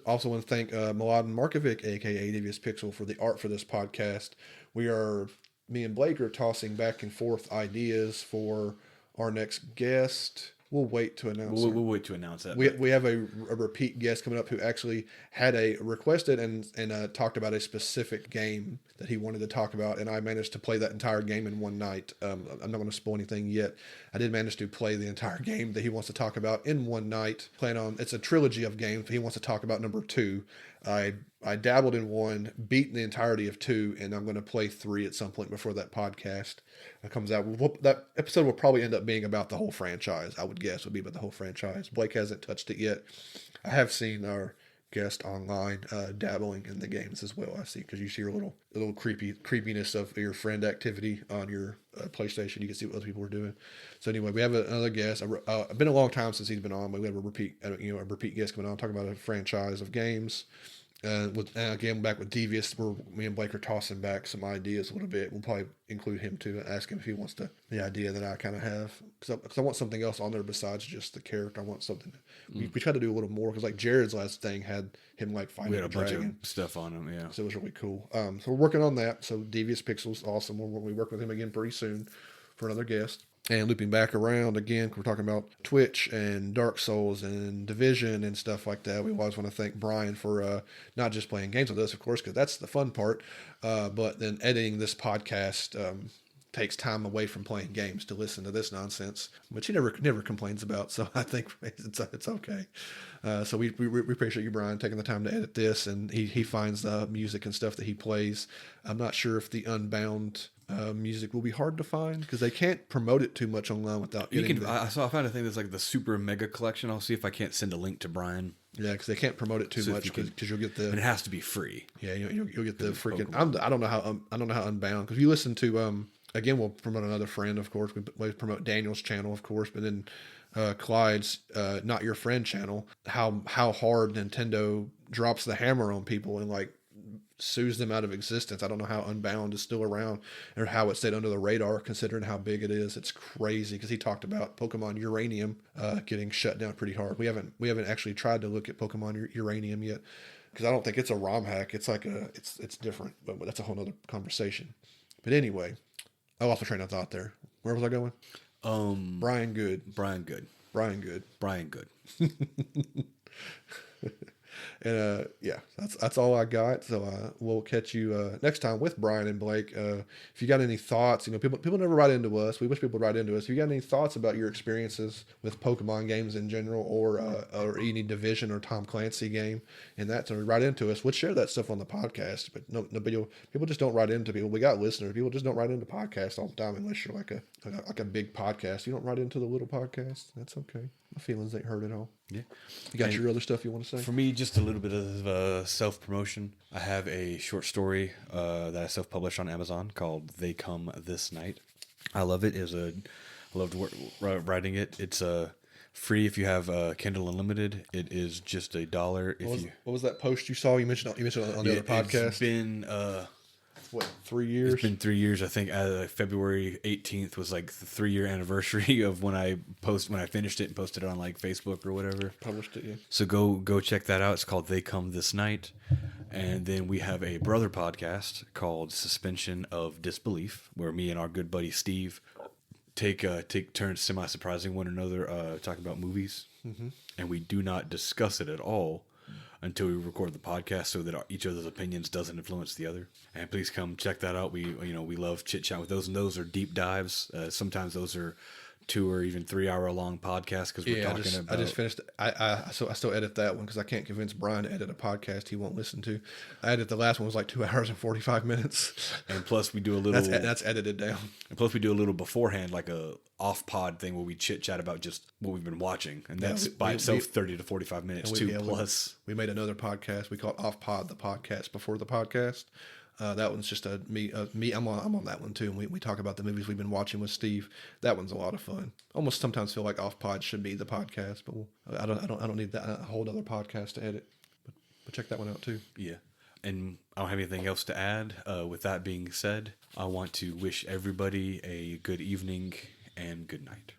Also want to thank Mladen Markovic, aka Devious.Pixel, for the art for this podcast. Me and Blake are tossing back and forth ideas for our next guest. We'll wait to announce. We'll wait to announce that. We have a repeat guest coming up who actually had requested and talked about a specific game that he wanted to talk about, and I managed to play that entire game in one night. I'm not going to spoil anything yet. I did manage to play the entire game that he wants to talk about in one night. It's a trilogy of games. He wants to talk about number 2. I dabbled in 1, beat the entirety of 2, and I'm going to play 3 at some point before that podcast comes out. That episode will probably end up being about the whole franchise. I would guess would be about the whole franchise. Blake hasn't touched it yet. I have seen our guest online dabbling in the games as well. I see, because you see your little creepiness of your friend activity on your PlayStation. You can see what other people are doing. So anyway, we have another guest. It's been a long time since he's been on, but we have a repeat guest coming on talking about a franchise of games. Again, back with Devious, where me and Blake are tossing back some ideas a little bit. We'll probably include him too and ask him if he wants the idea that I kind of have. Because I want something else on there besides just the character. I want something. We try to do a little more, because like Jared's last thing had him like fighting a bunch dragon. of stuff on him, yeah. So it was really cool. So we're working on that. So Devious.Pixel's awesome. We'll be working with him again pretty soon for another guest. And looping back around again, we're talking about Twitch and Dark Souls and Division and stuff like that. We always want to thank Brian for not just playing games with us, of course, because that's the fun part, but then editing this podcast takes time away from playing games to listen to this nonsense, which he never complains about. So I think it's okay. So we appreciate you, Brian, taking the time to edit this, and he finds the music and stuff that he plays. I'm not sure if the Unbound music will be hard to find because they can't promote it too much online without getting. I found a thing that's like the super mega collection. I'll see if I can't send a link to Brian. Yeah, because they can't promote it too much because you'll get the. And it has to be free. Yeah, you'll get the freaking. I don't know how Unbound, because you listen to again, we'll promote another friend, of course. We promote Daniel's channel, of course, but then Clyde's Not Your Friend channel. How hard Nintendo drops the hammer on people and like sues them out of existence. I don't know how Unbound is still around or how it stayed under the radar considering how big it is. It's crazy because he talked about Pokemon Uranium getting shut down pretty hard. We haven't actually tried to look at Pokemon Uranium yet because I don't think it's a ROM hack. It's like it's different, but that's a whole nother conversation. But anyway, I lost my train of thought there. Where was I going? Brian Good. And yeah, that's all I got. So we'll catch you next time with Brian and Blake. If you got any thoughts, people never write into us. We wish people would write into us. If you got any thoughts about your experiences with Pokemon games in general, or any Division or Tom Clancy game, and that's write into us. We'll share that stuff on the podcast. But people just don't write into people. We got listeners. People just don't write into podcasts all the time unless you're like a big podcast. You don't write into the little podcast. That's okay. My feelings ain't hurt at all. Yeah. You got your other stuff you want to say? For me, just a little bit of self-promotion. I have a short story that I self-published on Amazon called They Come This Night. I love it. I loved writing it. It's free if you have Kindle Unlimited. It is just $1 What was that post you saw? You mentioned on the other podcast. It's been... 3 years? It's been 3 years. I think February 18th was like the 3-year anniversary of when I finished it and posted it on like Facebook or whatever. Published it, yeah. So go check that out. It's called They Come This Night. And then we have a brother podcast called Suspension of Disbelief, where me and our good buddy Steve take turns semi-surprising one another talking about movies. Mm-hmm. And we do not discuss it at all until we record the podcast, so that each other's opinions doesn't influence the other. And please come check that out. We love chit chat with those, and those are deep dives. Sometimes those are 2 or even 3 hour long podcasts because we're talking about. I just finished. I still edit that one because I can't convince Brian to edit a podcast he won't listen to. I edit the last one was like 2 hours and 45 minutes. And plus we do a little. That's edited down. And plus we do a little beforehand, like a off pod thing where we chit chat about just what we've been watching, and that's by itself 30 to 45 minutes too. Plus we made another podcast. We call it Off Pod, the podcast before the podcast. That one's just me. I'm on that one too, and we talk about the movies we've been watching with Steve. That one's a lot of fun. Almost sometimes feel like Off Pod should be the podcast, but I don't need that a whole other podcast to edit. But check that one out too. Yeah, and I don't have anything else to add. With that being said, I want to wish everybody a good evening and good night.